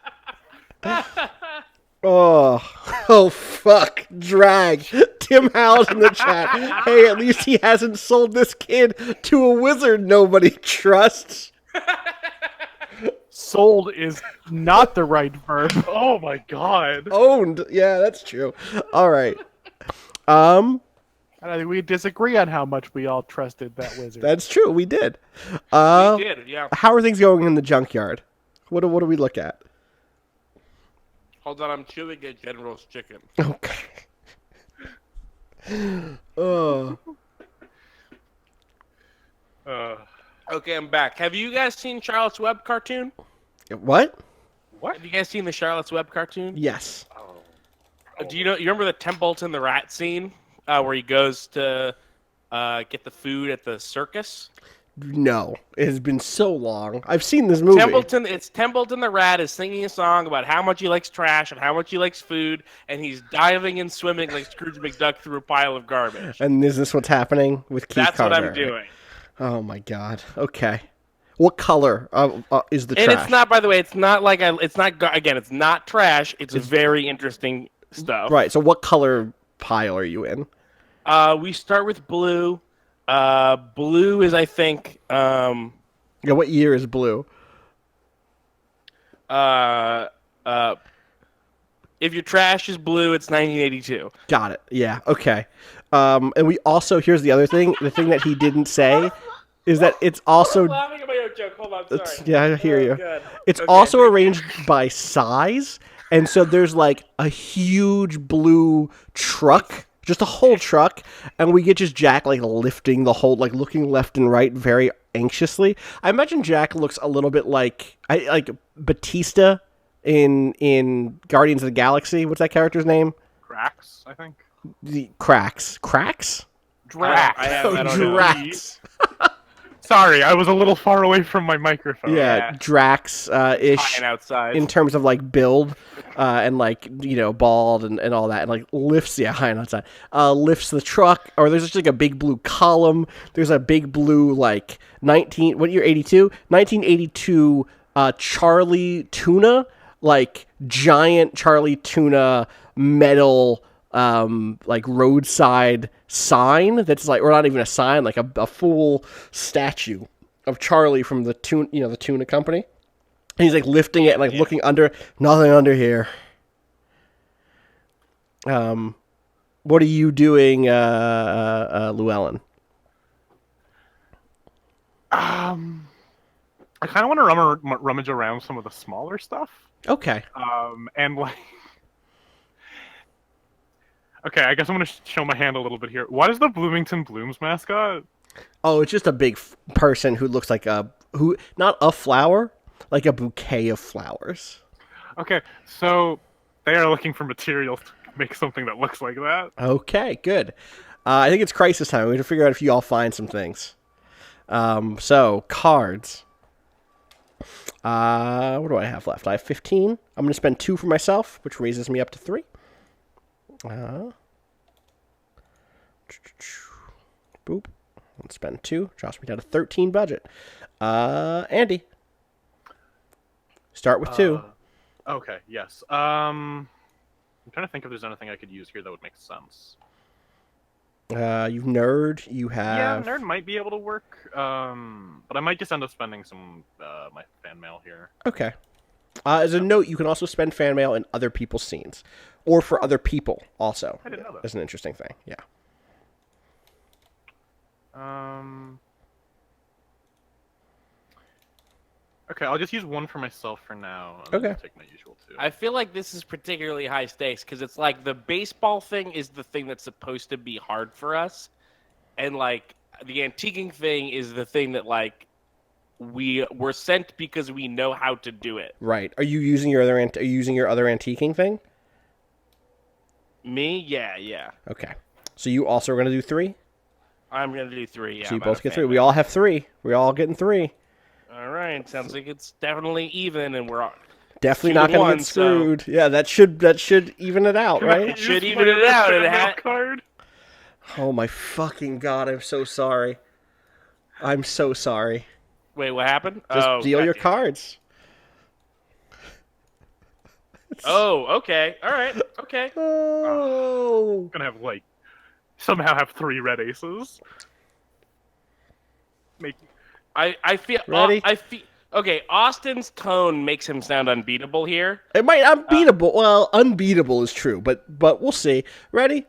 Oh, fuck. Drag. Tim Howell's in the chat. Hey, at least he hasn't sold this kid to a wizard nobody trusts. Sold is not the right verb. Oh my god. Owned. Yeah, that's true. All right. And I think we disagree on how much we all trusted that wizard. That's true. We did. We did, yeah. How are things going in the junkyard? What do we look at? Hold on, I'm chewing a General's chicken. Okay. Oh. Okay, I'm back. Have you guys seen Charlotte's Web cartoon? What? Have you guys seen the Charlotte's Web cartoon? Yes. Do you remember the Templeton the Rat scene where he goes to get the food at the circus? No. It has been so long. I've seen this movie. Templeton the Rat is singing a song about how much he likes trash and how much he likes food, and he's diving and swimming like Scrooge McDuck through a pile of garbage. And is this what's happening with Keith That's Carter? what I'm doing. Oh my god. Okay. What color is the trash? And it's not, by the way, it's not like it's not trash. It's very interesting stuff. Right. So what color pile are you in? We start with blue. Blue is, I think, Yeah. What year is blue? if your trash is blue, it's 1982. Got it. Yeah. Okay. And we also, here's the other thing. The thing that he didn't say is that it's also. I'm laughing at my own joke. Hold on, sorry. Yeah, I hear you. God. It's Okay. also arranged by size, and so there's like a huge blue truck, just a whole truck, and we get just Jack like lifting the whole, like looking left and right very anxiously. I imagine Jack looks a little bit like Batista in Guardians of the Galaxy. What's that character's name? Cracks, I think. The Cracks. Drax. I don't know. Drax. Sorry, I was a little far away from my microphone. Yeah, Drax ish. High and outside. In terms of like build and like bald and all that, and like lifts high and outside, lifts the truck, or there's just like a big blue column. There's a big blue like 1982 Charlie tuna, like giant Charlie tuna metal like roadside sign that's like, or not even a sign, like a full statue of Charlie from the tuna, the tuna company. And he's like lifting it and like looking under. Nothing under here. What are you doing, Llewellyn? I kind of want to rummage around some of the smaller stuff. Okay. And like, Okay, I guess I'm gonna show my hand a little bit here. What is the Bloomington Blooms mascot? Oh, it's just a big person who looks like not a flower, like a bouquet of flowers. Okay, so they are looking for materials to make something that looks like that. Okay, good. I think it's crisis time. We have to figure out if you all find some things. So cards. What do I have left? I have 15. I'm going to spend 2 for myself, which raises me up to 3. Boop. Let's spend 2. Drops me down to 13 budget. Andy. Start with 2. Okay, yes. I'm trying to think if there's anything I could use here that would make sense. You've nerd. You have. Yeah, nerd might be able to work. But I might just end up spending some my fan mail here. Okay. As a note, you can also spend fan mail in other people's scenes, or for other people also. I didn't know that. That's an interesting thing. Yeah. Okay, I'll just use 1 for myself for now. And Okay. then take my usual 2. I feel like this is particularly high stakes because it's like the baseball thing is the thing that's supposed to be hard for us, and like the antiquing thing is the thing that like we were sent because we know how to do it. Right. Are you using your other antiquing thing? Me, yeah. Okay. So you also are going to do 3? I'm gonna do 3. Yeah. So you I'm out both of get fan 3. We mail. all have 3. We're all getting 3. All right. Sounds like it's definitely even, and we're all. Definitely 2 not to going to 1, get screwed. Yeah, that should even it out, right? It should Use even my it out. fan It mail ha- card. Oh my fucking god! I'm so sorry. I'm so sorry. Wait, what happened? Just deal your goddamn. cards. Oh, okay. All right. Okay. Oh. Gonna have somehow have 3 red aces. Make I feel. Ready? I feel. Okay, Austin's tone makes him sound unbeatable here. It might unbeatable. Well, unbeatable is true, but we'll see. Ready?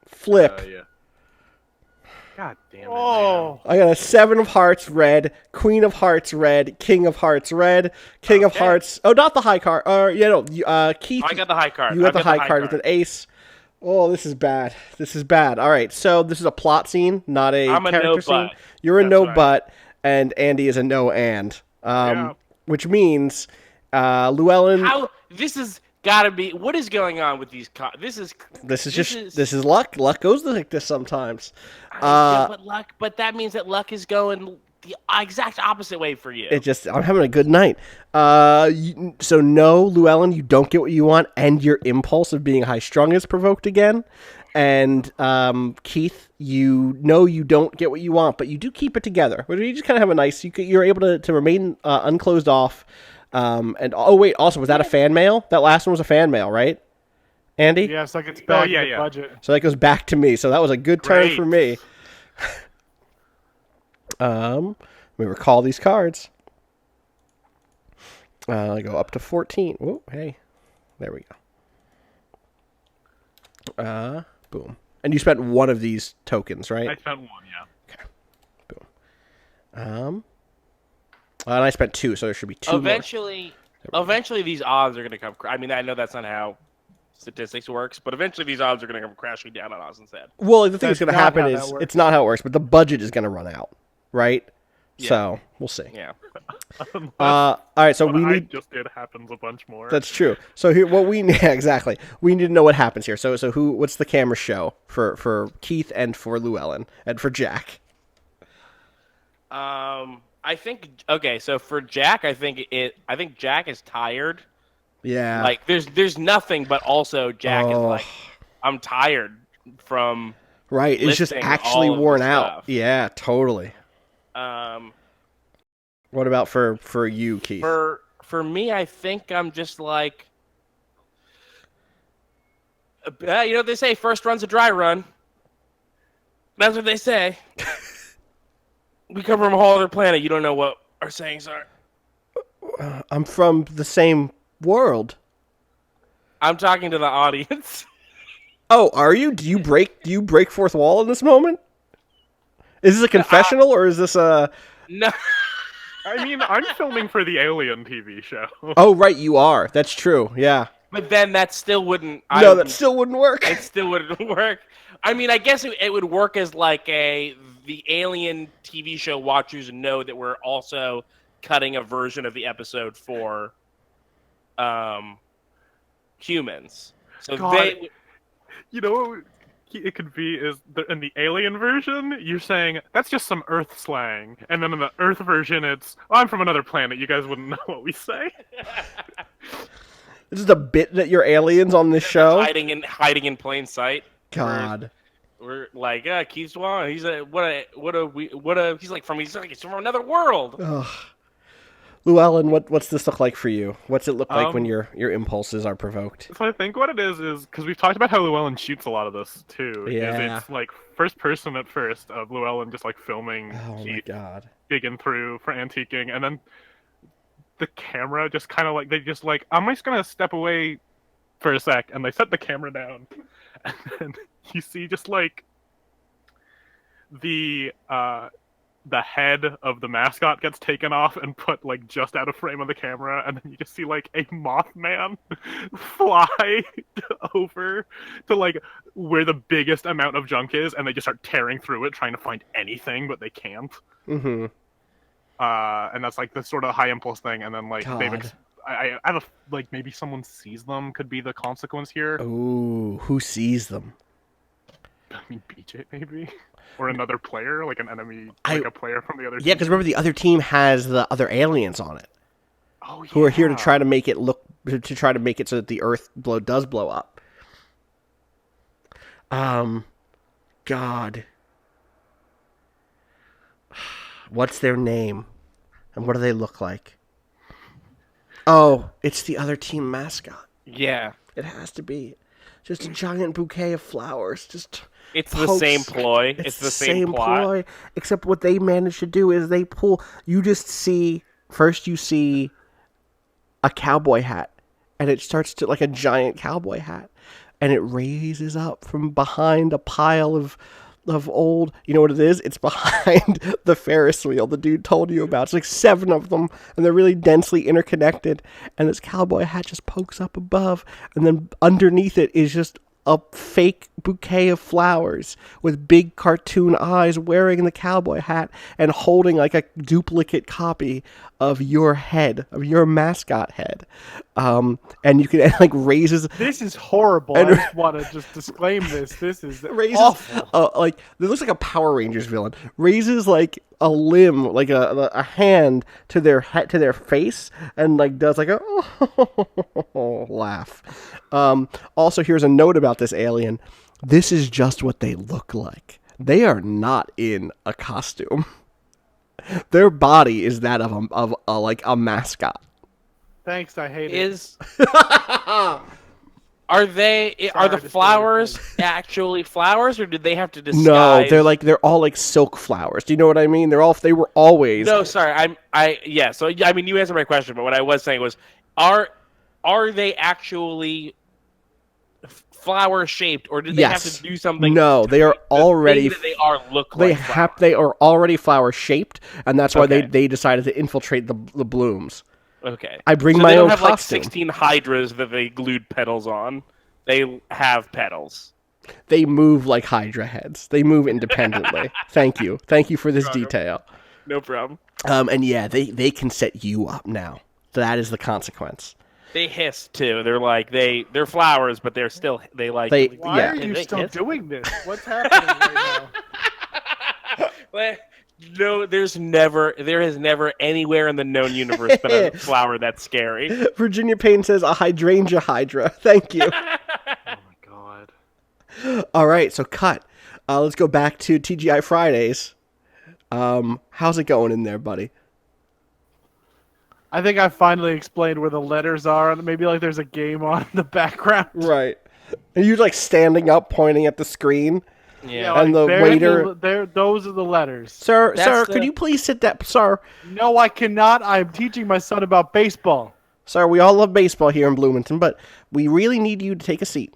Flip. yeah. God damn it. Oh, I got a 7 of hearts red, Queen of hearts red, King of hearts red, King of Okay. hearts. Oh, not the high card. Keith. I got the high card. You got I've the high card with an ace. Oh, this is bad. This is bad. All right, so this is a plot scene, not a I'm a character no scene. but. You're a That's no right. but, and Andy is a no and. Yeah. Which means Llewellyn. How this has got to be? What is going on with these cards? This is luck. Luck goes like this sometimes. yeah, but luck. But that means that luck is going the exact opposite way for you. I'm having a good night. So no, Llewellyn, you don't get what you want, and your impulse of being high strung is provoked again. And Keith, you know you don't get what you want, but you do keep it together. You just kind of have a nice. You're able to remain unclosed off. And oh wait, also was that a fan mail? That last one was a fan mail, right? Andy? yes, like it's back yeah, in the yeah. budget. So that goes back to me. So that was a good turn Great. for me. Let me recall these cards. I go up to 14. Oh, hey. There we go. Boom. And you spent 1 of these tokens, right? I spent 1, yeah. Boom. And I spent 2, so there should be 2 more. Eventually, these odds are going to come. I mean, I know that's not how statistics works, but eventually these odds are going to come crashing down on Austin's head. Well, the thing that's That's going to not happen how is that works. it's not how it works, but the budget is going to run out, right? Yeah. So we'll see. Yeah. All right, so What we I need. just did happens a bunch more. That's true. So here, yeah, exactly. We need to know what happens here. So what's the camera show for Keith and for Llewellyn and for Jack? I think okay. So for Jack, I think Jack is tired. Yeah. Like there's nothing, but also Jack is Oh. like, I'm tired from. Right. It's just listing actually all of the worn out. stuff. Yeah, totally. What about for you, Keith? For me, I think I'm just like, you know what they say, first run's a dry run. That's what they say. We come from a whole other planet. You don't know what our sayings are. I'm from the same world. I'm talking to the audience. Oh, are you? Do you break fourth wall in this moment? Is this a confessional or is this a? No. I mean, I'm filming for the Alien TV show. Oh, right, you are. That's true. Yeah. But then that still wouldn't. No, that still wouldn't work. It still wouldn't work. I mean, I guess it would work as like the Alien TV show watchers know that we're also cutting a version of the episode for humans. So God. You know what it could be is in the Alien version, you're saying that's just some Earth slang, and then in the Earth version, it's I'm from another planet. You guys wouldn't know what we say. This is a bit that you're aliens on this show. hiding in plain sight. God. We're like, Keith Swan. He's he's like from another world. Ugh. Llewellyn, what's this look like for you? What's it look like when your impulses are provoked? So I think what it is because we've talked about how Llewellyn shoots a lot of this too. Yeah. It's like first person at first of Llewellyn just like filming Oh my God. digging through for antiquing, and then the camera just kind of like they just like I'm just gonna step away for a sec, and they set the camera down, and then you see just like the head of the mascot gets taken off and put like just out of frame of the camera, and then you just see like a Mothman fly over to like where the biggest amount of junk is, and they just start tearing through it trying to find anything, but they can't. Mm-hmm. And that's like the sort of high impulse thing, and then like God. I have a like maybe someone sees them could be the consequence here. Ooh, who sees them? I mean BJ maybe. Or another player, like an enemy, a player from the other team. Yeah, because remember the other team has the other aliens on it. Oh, yeah. Who are here to try to make it so that the Earth does blow up. God. What's their name? And what do they look like? Oh, it's the other team mascot. Yeah, It has to be. Just a giant bouquet of flowers. it's the same ploy. It's the same plot. ploy. Except what they manage to do is they pull. You see a cowboy hat, and it starts to like a giant cowboy hat, and it raises up from behind a pile of old. You know what it is? It's behind the Ferris wheel the dude told you about. It's like 7 of them, and they're really densely interconnected. And this cowboy hat just pokes up above, and then underneath it is just a fake bouquet of flowers with big cartoon eyes, wearing the cowboy hat and holding like a duplicate copy of your head, of your mascot head. And you can and like raises. This is horrible. I just want to just disclaim this. This is awful. Like it looks like a Power Rangers villain. Raises like a limb, like a hand to their head, to their face, and like does like a laugh. Also, here's a note about this alien. This is just what they look like. They are not in a costume. Their body is that of like a mascot. Thanks, I hate it. Are the flowers actually flowers, or did they have to disguise? No, they're all like silk flowers. Do you know what I mean? They were always. No, sorry. So I mean, you answered my question, but what I was saying was, are they actually flower shaped, or did they have to do something? No, they are already. They are They are already flower shaped, and that's why they decided to infiltrate the blooms. Okay. I bring so my they don't own have costume. like 16 hydras that they glued petals on. They have petals. They move like Hydra heads. They move independently. Thank you for this detail. No problem. And yeah, they can set you up now. That is the consequence. They hiss too. They're like they're flowers, but they're still Why are you still doing this? What's happening right now? No, there has never anywhere in the known universe been a flower that's scary. Virginia Payne says a hydrangea hydra. Thank you. Oh my God. All right, so cut. Let's go back to TGI Fridays. How's it going in there, buddy? I think I finally explained where the letters are, and maybe like there's a game on in the background. Right. And you're like standing up, pointing at the screen. Yeah, and the waiter. Those are the letters. Sir, could you please sit that? Sir. No, I cannot. I'm teaching my son about baseball. Sir, we all love baseball here in Bloomington, but we really need you to take a seat.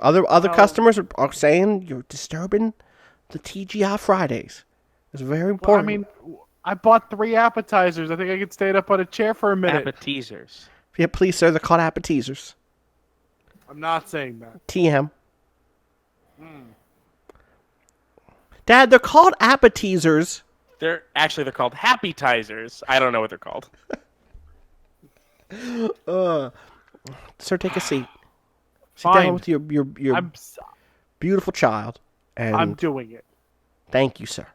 Other customers are saying you're disturbing the TGI Fridays. It's very important. Well, I mean, I bought 3 appetizers. I think I could stand up on a chair for a minute. Appetizers. Yeah, please, sir. They're called appetizers. I'm not saying that. TM. Dad, they're called appetizers. They're called happy-tizers. I don't know what they're called. Sir, take a seat. Sit Fine. down with your I'm beautiful child. And I'm doing it. thank you, sir.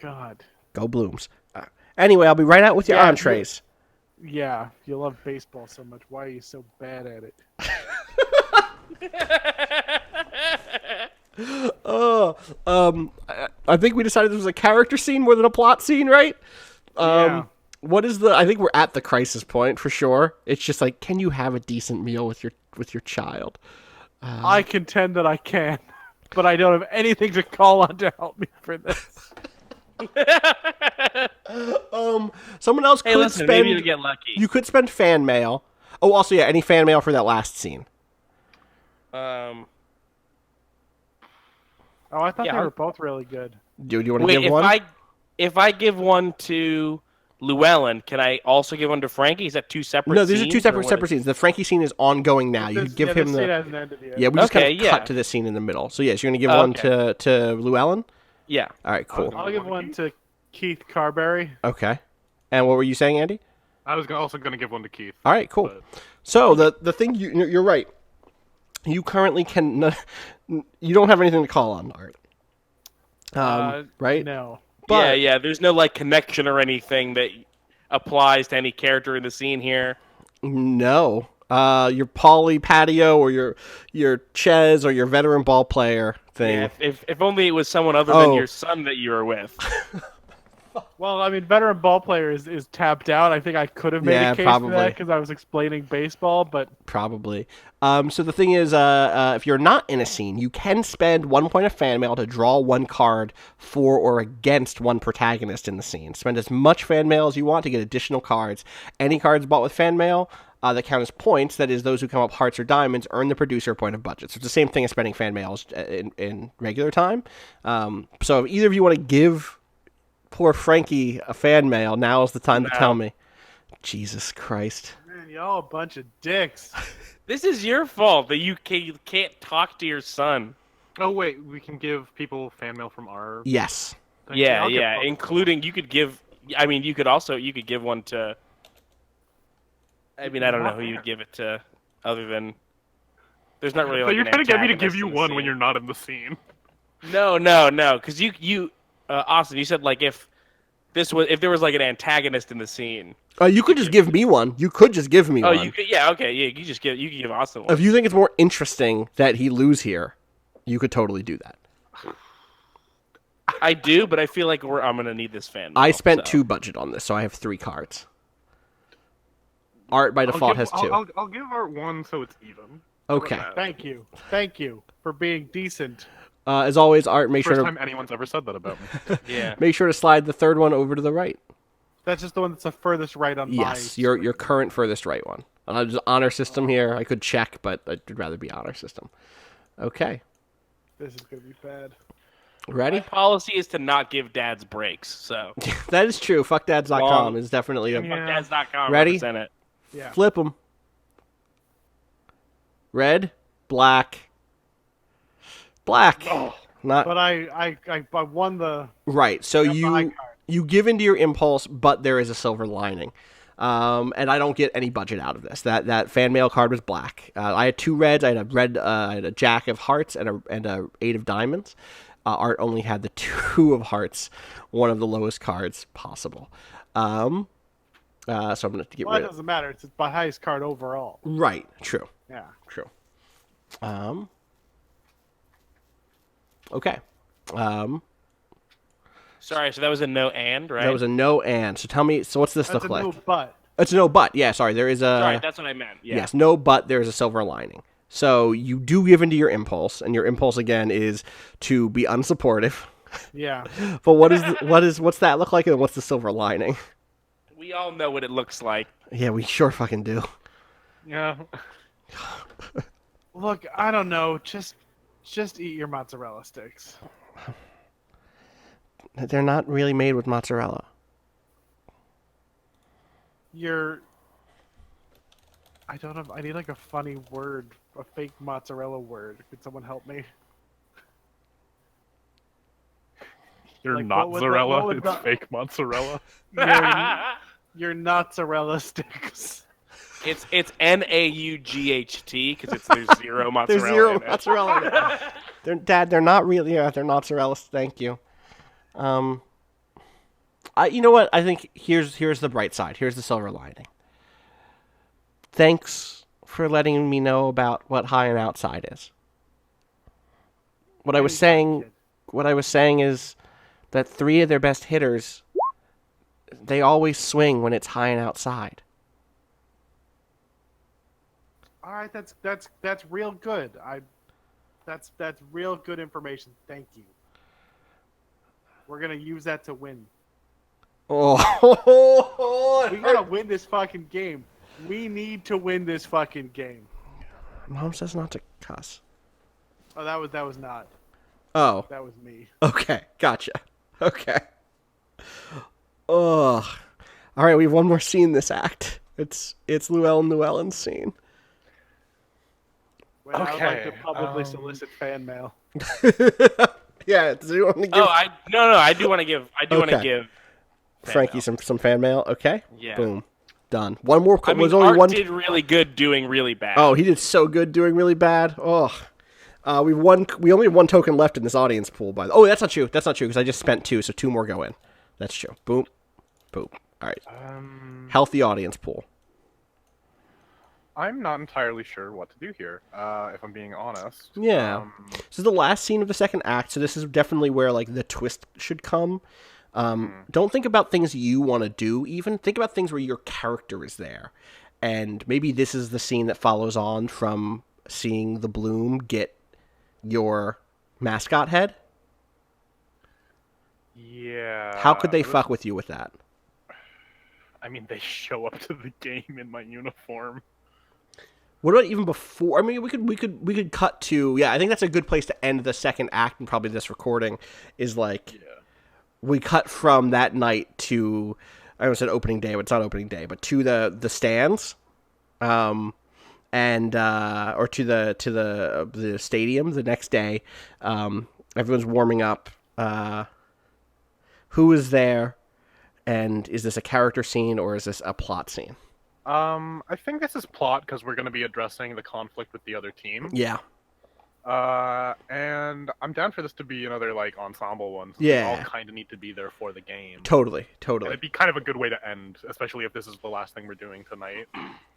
God. Go Blooms. Anyway, I'll be right out with your Yeah, entrees. Yeah, you love baseball so much. Why are you so bad at it? I think we decided this was a character scene more than a plot scene, right? Yeah. What is the? I think we're at the crisis point for sure. It's just like, can you have a decent meal with your child? I contend that I can, but I don't have anything to call on to help me for this. Someone else Hey, could listen, spend. maybe you'll get lucky. You could spend fan mail. Oh, also, yeah, any fan mail for that last scene. Oh, I thought Yeah, they I'll- were both really good. Do you want to Wait, give one? if I give one to Llewellyn, can I also give one to Frankie? Is that two separate? No, these are scenes, two or separate what separate is- scenes. The Frankie scene is ongoing now. You This- could give yeah, him this scene the. hasn't ended yet. Yeah, we just kind Okay, of yeah. cut to this scene in the middle. So yes, you're gonna give Oh, one okay. to Llewellyn. Yeah. All right, cool. I'll give one to Keith Carberry. Okay. And what were you saying, Andy? I was also going to give one to Keith. All right, cool. But- So the thing you're right. You currently can you don't have anything to call on, Art. Right? No. But- yeah. There's no like connection or anything that applies to any character in the scene here. No. Your Pauly Patio or your Ches or your veteran ball player thing. Yeah, if only it was someone other than Oh. your son that you were with. Well, I mean, veteran ball player is tapped out. I think I could have made Yeah, a case probably. for that because I was explaining baseball, but Probably. So the thing is, if you're not in a scene, you can spend 1 point of fan mail to draw one card for or against one protagonist in the scene. Spend as much fan mail as you want to get additional cards. Any cards bought with fan mail that count as points, that is, those who come up hearts or diamonds, earn the producer a point of budget. So it's the same thing as spending fan mail in regular time. So if either of you want to give poor Frankie a fan mail, now is the time to No. tell me. Jesus Christ. man, y'all a bunch of dicks. This is your fault that you can't talk to your son. Oh wait, we can give people fan mail from our. Yes. thing. Yeah, I'll give yeah. both. Including you could give. I mean, you could give one to. I mean, I don't know who you'd give it to, other than. There's not really. So Like you're an trying to get me to antagonist give you in the one when scene. you're not in the scene. No, because you, Austin, you said like if there was like an antagonist in the scene. You could just give me one. You could just give me Oh, one. you could, yeah, okay, yeah, you could give Austin one. If you think it's more interesting that he lose here, you could totally do that. I do, but I feel like I'm gonna need this fan. I mail, spent so. 2 budget on this, so I have 3 cards. Art by default has 2. I'll give Art one so it's even. Okay. Thank you for being decent. As always, Art, make First sure time anyone's ever said that about me. Yeah. to slide the third one over to the right. That's just the one that's the furthest right on my. Yes, your current furthest right one. There's honor system here. I could check, but I'd rather be honor system. Okay. This is gonna be bad. Ready? My policy is to not give dads breaks, so That is true. Fuckdads.com Wrong. is definitely a... Yeah. dads.com Ready? represent it. Yeah. Flip them. Red, black, black. Not But I won the. right. So got my you card. you give into your impulse, but there is a silver lining. And I don't get any budget out of this. That fan mail card was black. I had 2 reds. I had a red. I had a jack of hearts and a 8 of diamonds. Art only had the 2 of hearts, one of the lowest cards possible. So I'm gonna have to get Well, it rid of. doesn't matter. It's my highest card overall. Right. True. Yeah. True. Okay. Sorry, so that was a no and, right? That was a no and. So tell me. So what's this That's look a like? no but. It's a no but. Yeah. Sorry. There is a. Sorry, that's what I meant. Yeah. Yes. No but. There is a silver lining. So you do give into your impulse, and your impulse again is to be unsupportive. Yeah. But what's that look like, and what's the silver lining? We all know what it looks like. Yeah, we sure fucking do. Yeah. Look, I don't know. Just eat your mozzarella sticks. They're not really made with mozzarella. You're I don't have. I need like a funny word, a fake mozzarella word. Could someone help me? You're Like, not what mozzarella. would It's the- fake mozzarella. Your mozzarella sticks. It's NAUGHT because there's zero mozzarella There's zero in it. mozzarella in it. Dad, they're not really. Yeah, they're mozzarella. Thank you. You know what? I think here's the bright side. Here's the silver lining. Thanks for letting me know about what high and outside is. What I was saying is that 3 of their best hitters, they always swing when it's high and outside. All right, that's real good. That's real good information. Thank you. We're gonna use that to win. Oh, We gotta win this fucking game. We need to win this fucking game. Mom says not to cuss. Oh, that was not. Oh, That was me. okay, gotcha. Okay. Ugh. All right, we have one more scene in this act. It's Llewellyn's scene. Well, I would like to Okay, publicly solicit fan mail. Yeah, do you want to give Oh, I do want to give. want to Okay. give Frankie some fan mail? Okay. Yeah. Boom. Done. One more. I mean, was only Art one. did really good doing really bad. Oh, he did so good doing really bad. Oh. We only have one token left in this audience pool. Oh, that's not true. That's not true because I just spent 2, so 2 more go in. That's true. Boom. Boom. All right. Healthy audience pool. I'm not entirely sure what to do here, if I'm being honest. Yeah. This is the last scene of the second act, so this is definitely where like the twist should come. Don't think about things you want to do, even. Think about things where your character is there. And maybe this is the scene that follows on from seeing the Bloom get your mascot head. Yeah. How could they fuck with you with that? I mean, they show up to the game in my uniform. What about even before? I mean, we could cut to. Yeah, I think that's a good place to end the second act and probably this recording is like. Yeah. We cut from that night to, I almost said opening day, but it's not opening day, but to the stands, or to the stadium the next day. Everyone's warming up. Who is there, and is this a character scene or is this a plot scene? I think this is plot because we're going to be addressing the conflict with the other team. Yeah. And I'm down for this to be another like ensemble one. So Yeah. We all kind of need to be there for the game. Totally. And it'd be kind of a good way to end, especially if this is the last thing we're doing tonight.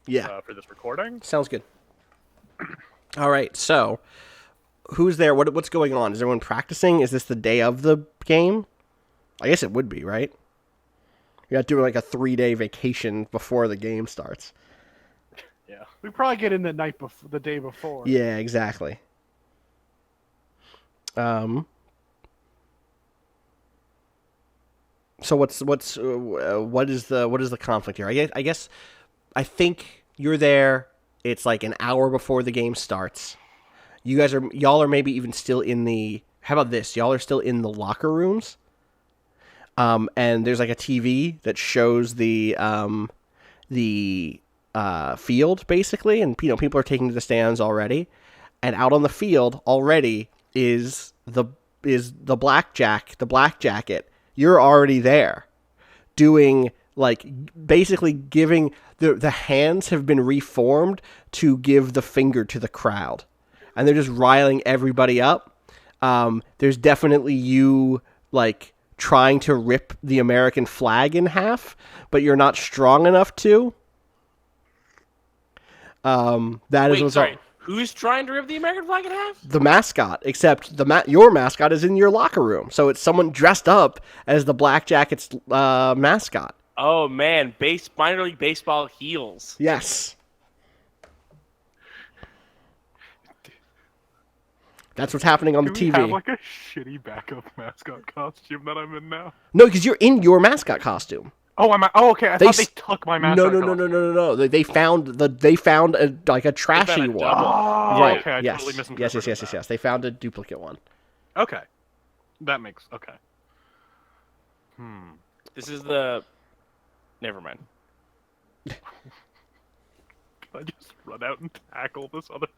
Yeah. For this recording. Sounds good. All right. So, who's there? What's going on? Is everyone practicing? Is this the day of the game? I guess it would be, right? You're not doing like a 3-day vacation before the game starts. Yeah. We probably get in the day before. Yeah, exactly. So what is the conflict here? I think you're there. It's like an hour before the game starts. Y'all are maybe even still in the. How about this? Y'all are still in the locker rooms. And there's like a TV that shows the field basically, and people are taking to the stands already. And out on the field already is the black jacket. You're already there, doing like basically giving the hands have been reformed to give the finger to the crowd, and they're just riling everybody up. There's definitely you like trying to rip the American flag in half, but you're not strong enough to. Sorry. Who's trying to rip the American flag in half? The mascot, except your mascot is in your locker room, so it's someone dressed up as the Black Jackets mascot. Oh man, minor league baseball heels. Yes. That's what's happening on the Do we TV. have like a shitty backup mascot costume that I'm in now? No, because you're in your mascot costume. Oh, okay. I thought they took my mascot. No. They found a trashy a one. double. Oh, Right. okay. I Yes. totally misinterpreted that. Yes. They found a duplicate one. Okay. That makes okay. This is the. Never mind. I just run out and tackle this other.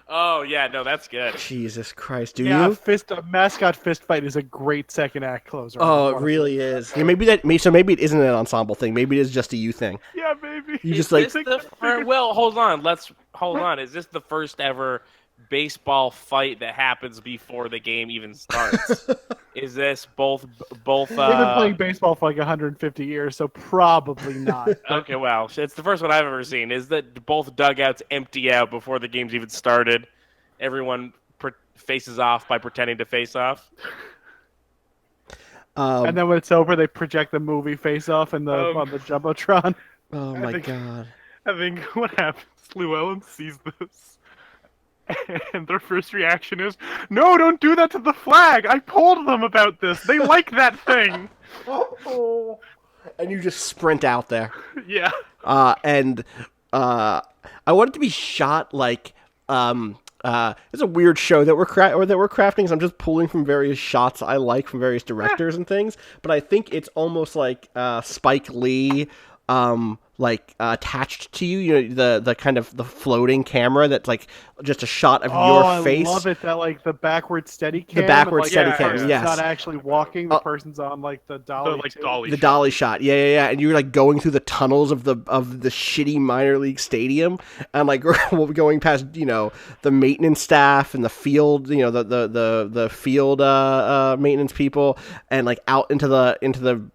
Oh yeah, no, that's good. Jesus Christ, do Yeah, you? a mascot fist fight is a great second act closer. Oh, it really is. Yeah, maybe it isn't an ensemble thing. Maybe it is just a you thing. Yeah, maybe. You just Is this well, hold on. Hold on. Is this the first ever baseball fight that happens before the game even starts? Is this both? They've been playing baseball for like 150 years, so probably not. Okay, well, it's the first one I've ever seen. Is that both dugouts empty out before the game's even started? Everyone faces off by pretending to face off. And then when it's over, they project the movie Face Off on the jumbotron. Oh my god. I think what happens, Llewellyn sees this, and their first reaction is, "No, don't do that to the flag! I told them about this! They like that thing!" And you just sprint out there. Yeah. And I want it to be shot like it's a weird show that we're crafting. So I'm just pulling from various shots I like from various directors and things. But I think it's almost like Spike Lee, attached to you. You know, the kind of the floating camera that's like just a shot of your face. I love it. That like the backward steady cam. The backward like, steady the cam. person's Yes. not actually walking. The person's on like the dolly. The dolly shot. Yeah. And you're like going through the tunnels of the shitty minor league stadium, and like we'll be going past, you know, the maintenance staff and the field, you know, the field maintenance people, and like out into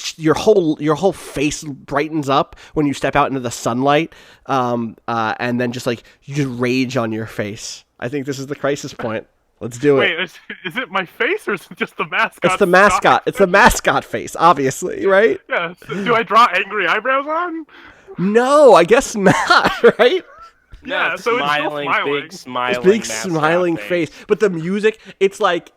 your whole face brightens up when you step out into the sunlight, and then just like you just rage on your face. I think this is the crisis point. Let's do it. Wait, is it my face or is it just the mascot? It's the mascot. It's the mascot face, obviously, right? Yeah. Do I draw angry eyebrows on? No, I guess not, right? Yeah, it's so smiling, it's still smiling. big smiling, Big mascot smiling face. But the music, it's like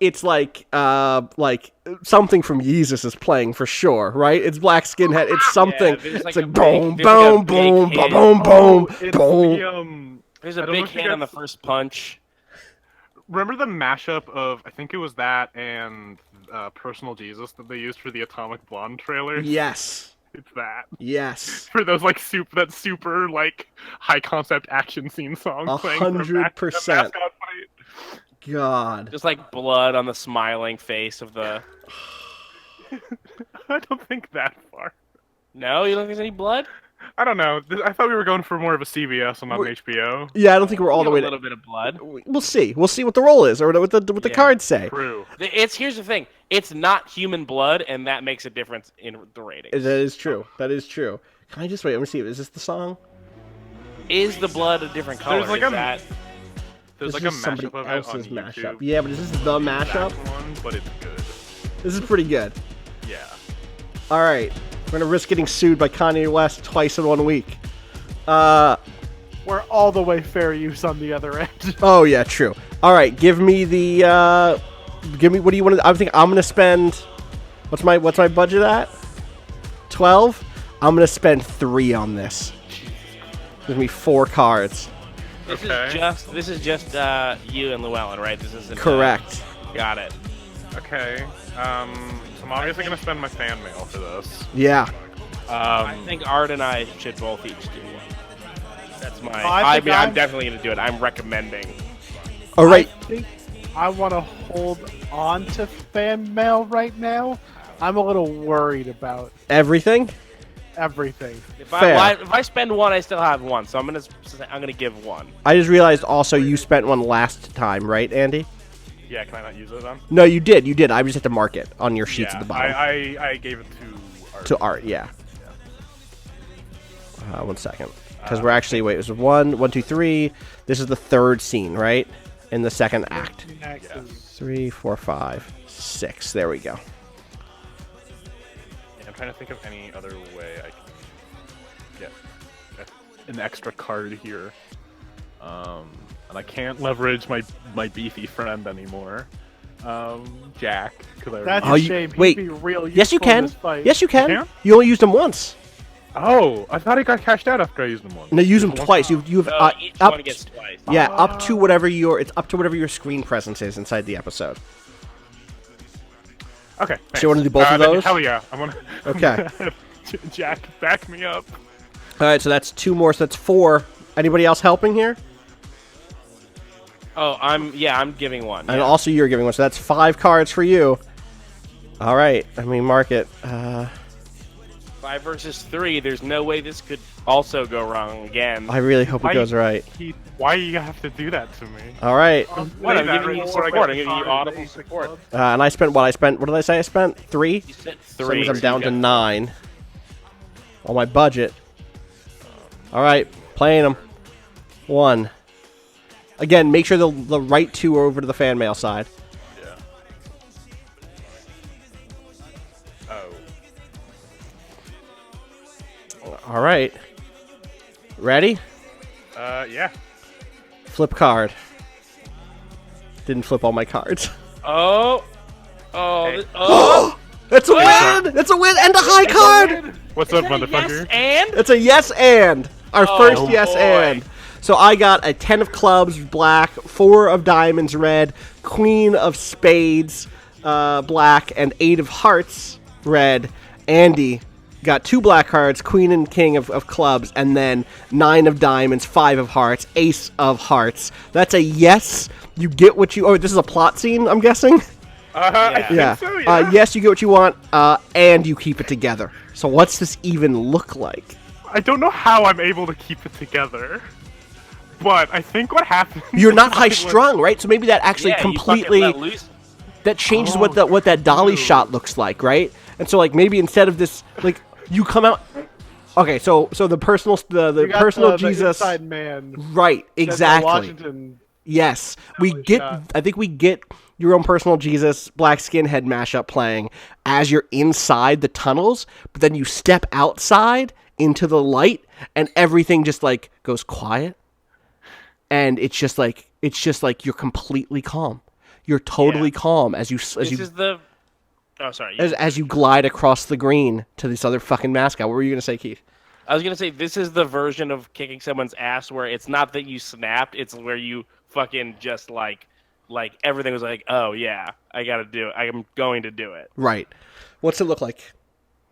something from Yeezus is playing for sure, right? It's Black Skinhead. It's something. Yeah, it's like boom, boom, boom, boom, boom, boom. There's a big hit on the first punch. Remember the mashup of, I think it was that and Personal Jesus that they used for the Atomic Blonde trailer? Yes. It's that. Yes. For those like super like high concept action scene song playing for a 100%. mascot fight. God. Just like blood on the smiling face of the. I don't think that far. No, you don't think there's any blood? I don't know. I thought we were going for more of a CBS and not an HBO. Yeah, I don't think we're all the way. A little bit of blood. We'll see. We'll see what the roll is, or what the cards say. True. Here's the thing. It's not human blood, and that makes a difference in the ratings. That is true. That is true. Can I just wait? Let me see. Is this the song? Is the blood a different color? There's like This a is somebody mashup of it else's on YouTube. mashup. Yeah, but is this the mashup? That one, but it's good. This is pretty good. Yeah. All right. We're going to risk getting sued by Kanye West twice in 1 week. We're all the way fair use on the other end. Oh, yeah, true. All right. Give me the... what do you want to... I think I'm going to spend... What's my budget at? 12? I'm going to spend 3 on this. Give me 4 cards. This Okay. is just you and Llewellyn, right? This isn't Correct. Got it. Okay. So I'm obviously gonna spend my fan mail for this. Yeah. I think Art and I should both each do one. That's my. I'm definitely gonna do it. I'm recommending. All right. I think I want to hold on to fan mail right now. I'm a little worried about Everything? everything. If Fair. I spend one, I still have one. So I'm gonna give one. I just realized also you spent one last time, right, Andy? Yeah, can I not use it then? No, you did. I just had to mark it on your sheets Yeah, at the bottom. I gave it to Art. To Art, yeah. 1 second. Because we're actually, wait, it was 1, 2, 3. This is the 3rd scene, right? In the 2nd act. Next is 3, 4, 5, 6. There we go. Yeah, I'm trying to think of any other way I can get an extra card here. And I can't leverage my beefy friend anymore. Jack. that's Oh, a you- shame. He'd wait. be real Yes, you useful in can. this fight. Yes, you can. You can? You only used him once. Oh, I thought he got cashed out after I used him once. No, use him twice. You have Each up. one gets twice. Yeah, up to whatever it's up to whatever your screen presence is inside the episode. Okay. So you wanna do both of then those? Hell yeah. I want Okay. Jack, back me up. All right, so that's 2 more. So that's 4. Anybody else helping here? Oh, I'm giving one. And yeah. also you're giving one. So that's 5 cards for you. All right. Let me mark it. 5 versus 3. There's no way this could also go wrong again. I really hope it goes right. Keith, why you have to do that to me? All right. What? I'm giving you support. I'm giving you audible support. And I spent what? What did I say I spent? 3? You spent So that 3. means I'm down to 9 on my budget. All right. Playing them. 1. Again, make sure the right 2 are over to the fan mail side. Yeah. Oh. All right. Ready? Yeah. Flip card. Didn't flip all my cards. Oh. Hey. Oh. It's a win! It's a win and a high card! What's up, Yes, motherfucker? and It's a yes and. Our first yes boy. and. So I got a 10 of clubs, black, 4 of diamonds, red, queen of spades, black, and 8 of hearts, red. Andi got 2 black cards, queen and king of clubs, and then 9 of diamonds, 5 of hearts, ace of hearts. That's a yes. You get what you... Oh, this is a plot scene, I'm guessing? I think Yeah. so, yeah. Yes, you get what you want, and you keep it together. So what's this even look like? I don't know how I'm able to keep it together. But I think what happens... You're not is high like- strung, right? So maybe that actually yeah, you fucking completely... let loose. That changes what that dolly shot looks like, right? And so like maybe instead of this, like you come out. Okay, so the personal You got personal the Jesus, inside man. right? Denzel Exactly. Washington. Yes, we get. shot. I think we get your own personal Jesus black skinhead mashup playing as you're inside the tunnels, but then you step outside into the light, and everything just like goes quiet, and it's just like you're completely calm. You're totally calm as you This is the. Oh, sorry. as you glide across the green to this other fucking mascot. What were you gonna say, Keith? I was gonna say this is the version of kicking someone's ass where it's not that you snapped, it's where you fucking just like everything was like, oh yeah, I gotta do it. I'm going to do it. Right. What's it look like,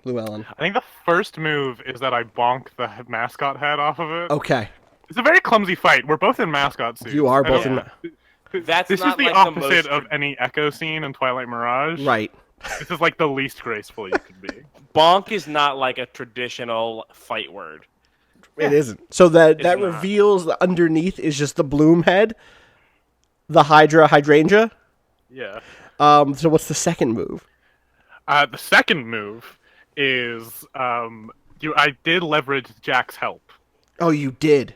Llewellyn? I think the first move is that I bonk the mascot head off of it. Okay. It's a very clumsy fight. We're both in mascot suits. You are I both don't- in. That's This is not the like the opposite most- of any Echo scene in Twilight Mirage. Right. This is like the least graceful you could be. Bonk is not like a traditional fight word. It isn't. So that not. reveals that underneath is just the bloom head, the hydrangea. Yeah. So what's the second move? The second move is I did leverage Jack's help. Oh, you did.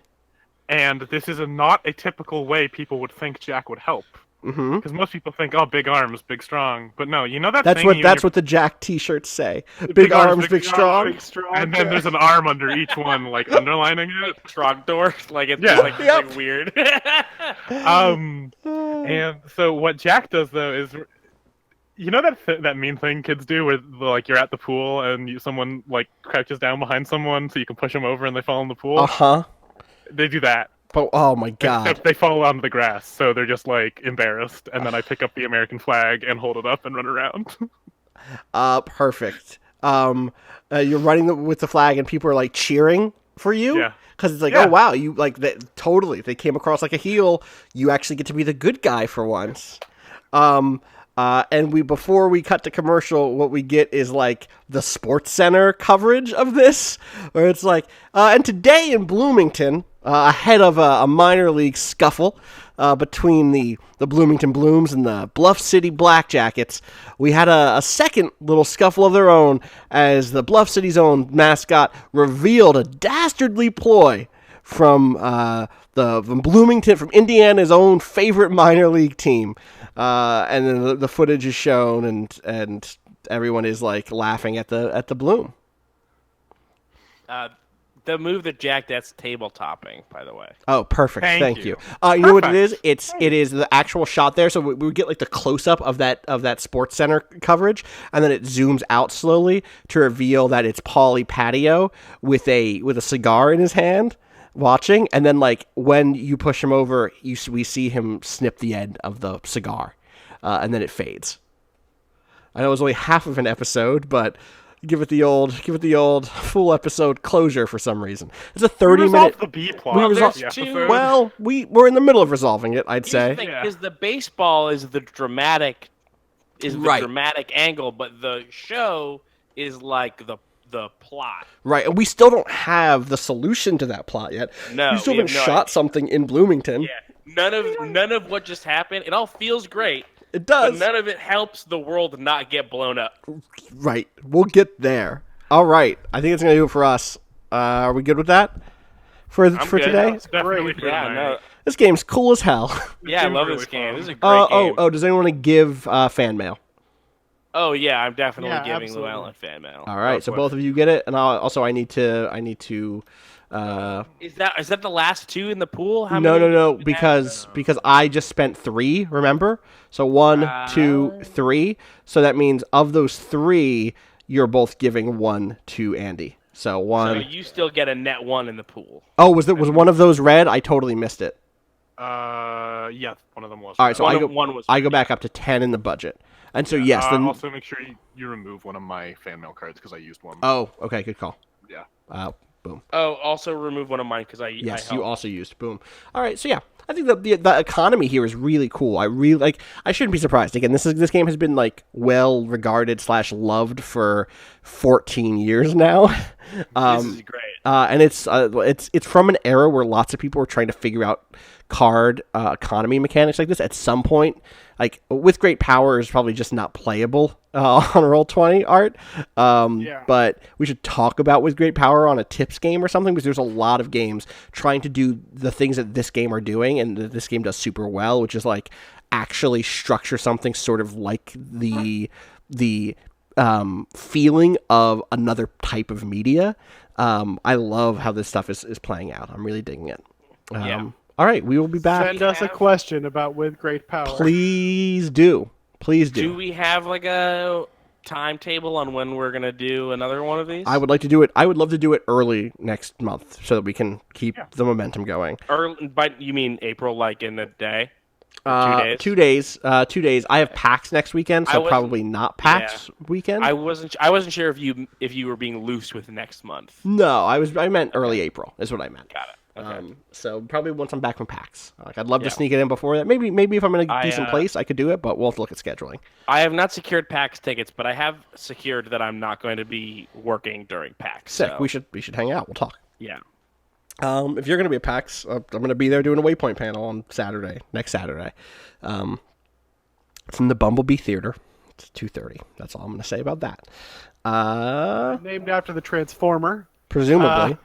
And this is not a typical way people would think Jack would help. Mm-hmm. Because most people think, oh, big arms, big strong. But no, you know that That's thing what you and your- what the Jack T-shirts say. Big arms, big strong. Big strong. And then there's an arm under each one, like underlining it. Trogdor, like it's Yeah. like, Yep. like weird. And so what Jack does though is, you know that mean thing kids do where like you're at the pool and someone like crouches down behind someone so you can push them over and they fall in the pool. Uh-huh. They do that. But oh my god. Except they fall onto the grass, so they're just like embarrassed. And then I pick up the American flag and hold it up and run around. Perfect. You're running with the flag and people are like cheering for you. Yeah. Because it's like, Yeah. oh wow, you like that totally. They came across like a heel. You actually get to be the good guy for once. And before we cut to commercial, what we get is like the Sports Center coverage of this, where it's like, and today in Bloomington, ahead of a minor league scuffle between the Bloomington Blooms and the Bluff City Blackjackets, we had a second little scuffle of their own as the Bluff City's own mascot revealed a dastardly ploy from Bloomington, from Indiana's own favorite minor league team. And then the footage is shown, and everyone is like laughing at the Bloom. The move that Jack, that's table topping, by the way. Oh, perfect! Thank Thank you. you. You know what it Perfect. is? It is the actual shot there. So we get like the close up of that Sports Center coverage, and then it zooms out slowly to reveal that it's Paulie Patio with a cigar in his hand, watching. And then like when you push him over, we see him snip the end of the cigar, and then it fades. I know it was only half of an episode, but give it the old full episode closure for some reason. It's a We 30-minute. resolved the B plot. We of resolved- the There's two- episode. Well, we're in the middle of resolving it, I'd say. Because the baseball is the dramatic, Right. dramatic angle, but the show is like the plot. Right, and we still don't have the solution to that plot yet. No, we still we haven't have no shot idea. something in Bloomington. Yeah, none of what just happened. It all feels great, It but does. none of it helps the world not get blown up. Right, we'll get there. All right, I think it's gonna do it for us. Are we good with that for I'm good. today? It's definitely for Yeah, tonight. no, This game's cool as hell. yeah, I game's love really this game. fun. This is a great game. Does anyone want to give fan mail? Oh yeah, I'm definitely Yeah, giving absolutely. Llewellyn fan mail. All right, Go so for both of you get it, and I need to. Is that the last two in the pool? How No, many no, no, do we have? because I just spent 3. Remember, so 1, 2, 3. So that means of those 3, you're both giving 1 to Andy. So So 1. you still get a net 1 in the pool. Oh, was one of those red? I totally missed it. Yeah, one of them was. All right, so One was I go back up to 10 in the budget, and so yes, then. Also, make sure you remove one of my fan mail cards because I used one. Oh, okay, good call. Yeah. Boom. Oh, also remove one of mine because I Yes, I you helped. also used boom. All right, so yeah, I think the economy here is really cool. I really like. I shouldn't be surprised. Again, this game has been like well regarded / loved for 14 years now. This is great. And it's from an era where lots of people were trying to figure out card economy mechanics like this. At some point, like with great power is probably just not playable on Roll20 art. But we should talk about with great power on a tips game or something, because there's a lot of games trying to do the things that this game are doing, and that this game does super well, which is like actually structure something sort of like the feeling of another type of media. I love how this stuff is playing out. I'm really digging it. Yeah. All right, we will be back. Send us a question about with great power. Please do. Please do. Do we have like a timetable on when we're gonna do another one of these? I would like to do it. I would love to do it early next month so that we can keep the momentum going. But you mean April, like in a day? 2 days? 2 days. 2 days. I have PAX next weekend, I so wasn't- probably not PAX weekend. I wasn't sure if you were being loose with next month. No, I meant early April is what I meant. Got it. Okay. So probably once I'm back from PAX. Like I'd love to sneak it in before that. Maybe if I'm in a decent place, I could do it, but we'll have to look at scheduling. I have not secured PAX tickets, but I have secured that I'm not going to be working during PAX. Sick. So, We should hang out. We'll talk. yeah. If you're going to be at PAX, I'm going to be there doing a Waypoint panel on next Saturday. It's in the Bumblebee Theater. It's 2:30. That's all I'm going to say about that. Named after the Transformer. Presumably.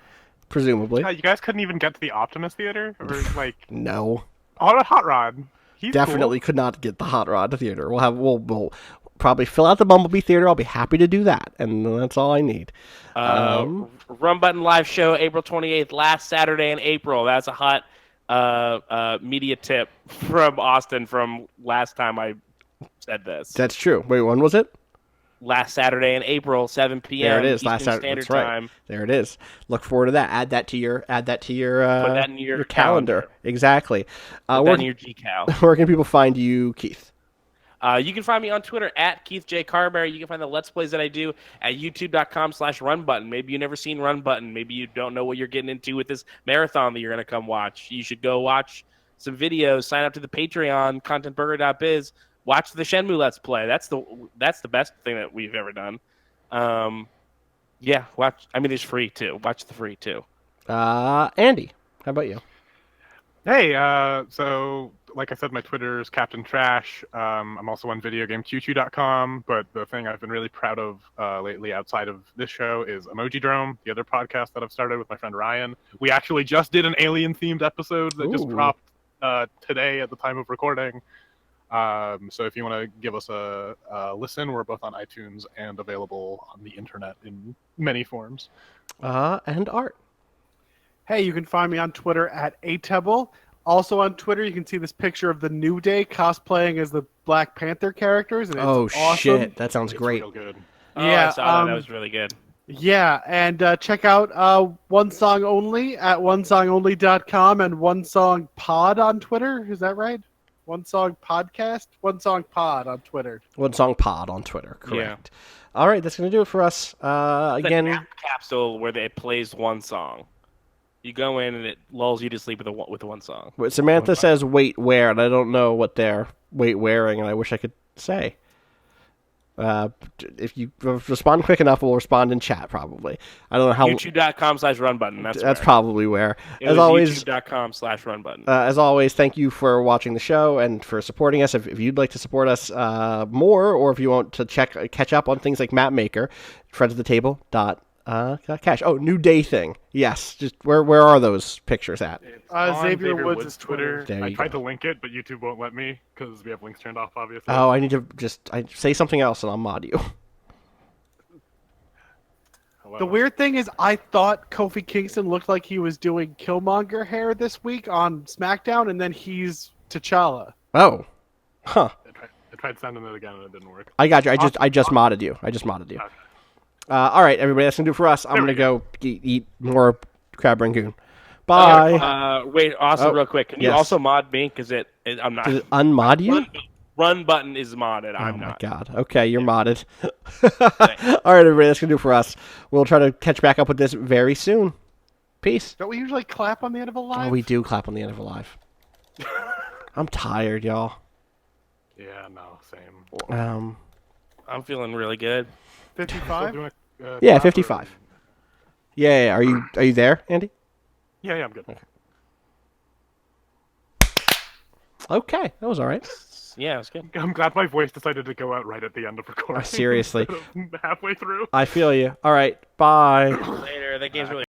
Yeah, you guys couldn't even get to the Optimus Theater, or like No. Hot Rod. He's Definitely could not get the Hot Rod Theater. We'll probably fill out the Bumblebee Theater. I'll be happy to do that, and that's all I need. Run Button live show April 28th, last Saturday in April. That's a hot media tip from Austin from last time I said this. That's true. Wait, when was it? Last Saturday in April, 7 p.m. There it is. Eastern Last Saturday. Standard That's right. Time. There it is. Look forward to that. Add that to your. Put that in your calendar. Exactly. Put Where, that in your GCal. where can people find you, Keith? You can find me on Twitter at Keith J. Carberry. You can find the Let's Plays that I do at youtube.com/runbutton. Maybe you've never seen Run Button. Maybe you don't know what you're getting into with this marathon that you're going to come watch. You should go watch some videos, sign up to the Patreon, contentburger.biz, watch the Shenmue Let's Play. That's the best thing that we've ever done. Yeah, watch. I mean, it's free too. Watch the free too. Andy, how about you? Hey, so like I said, my Twitter is Captain Trash. I'm also on videogameqq.com, but the thing I've been really proud of lately outside of this show is Emoji Drome, the other podcast that I've started with my friend Ryan. We actually just did an alien-themed episode that just dropped today at the time of recording. So if you want to give us a listen, we're both on iTunes and available on the internet in many forms. And Art. Hey, you can find me on Twitter at Atebble. Also on Twitter, you can see this picture of the New Day cosplaying as the Black Panther characters. And it's awesome. Shit, that sounds It's great. real good. I saw that. That was really good. Yeah, and check out One Song Only at onesongonly.com and One Song Pod on Twitter. Is that right? One Song Podcast, One Song Pod on Twitter. One Song Pod on Twitter. Correct. All right, that's going to do it for us. Again, the capsule where it plays one song. You go in and it lulls you to sleep with one song. Samantha says wait where, and I don't know what they're wait wearing, and I wish I could say. If you respond quick enough, we'll respond in chat probably. I don't know how. YouTube.com/runbutton. That's probably where. As always, YouTube.com/runbutton. As always, thank you for watching the show and for supporting us. If you'd like to support us more, or if you want to catch up on things like Map Maker, friends of the table. Cash. Oh, new day thing. Yes. Just where are those pictures at? Xavier Woods' Twitter. I tried to link it, but YouTube won't let me because we have links turned off, obviously. Oh, I need to say something else and I'll mod you. The weird thing is, I thought Kofi Kingston looked like he was doing Killmonger hair this week on SmackDown, and then he's T'Challa. Oh. Huh. I tried sending it again and it didn't work. I got you. I just modded you. Okay. All right, everybody, that's going to do it for us. I'm going to go eat more crab rangoon. Bye. Wait, also real quick, can you also mod me? Because I'm not. Does it unmod you? Run button is modded. I'm not. Oh, my God. Okay, you're modded. All right, everybody, that's going to do it for us. We'll try to catch back up with this very soon. Peace. Don't we usually clap on the end of a live? Oh, we do clap on the end of a live. I'm tired, y'all. Yeah, no, same. I'm feeling really good. 55? Yeah, 55. Yeah. Are you there, Andy? Yeah, I'm good. Okay, that was all right. Yeah, it was good. I'm glad my voice decided to go out right at the end of recording. Seriously. Halfway through. I feel you. All right, bye. Later. That game's really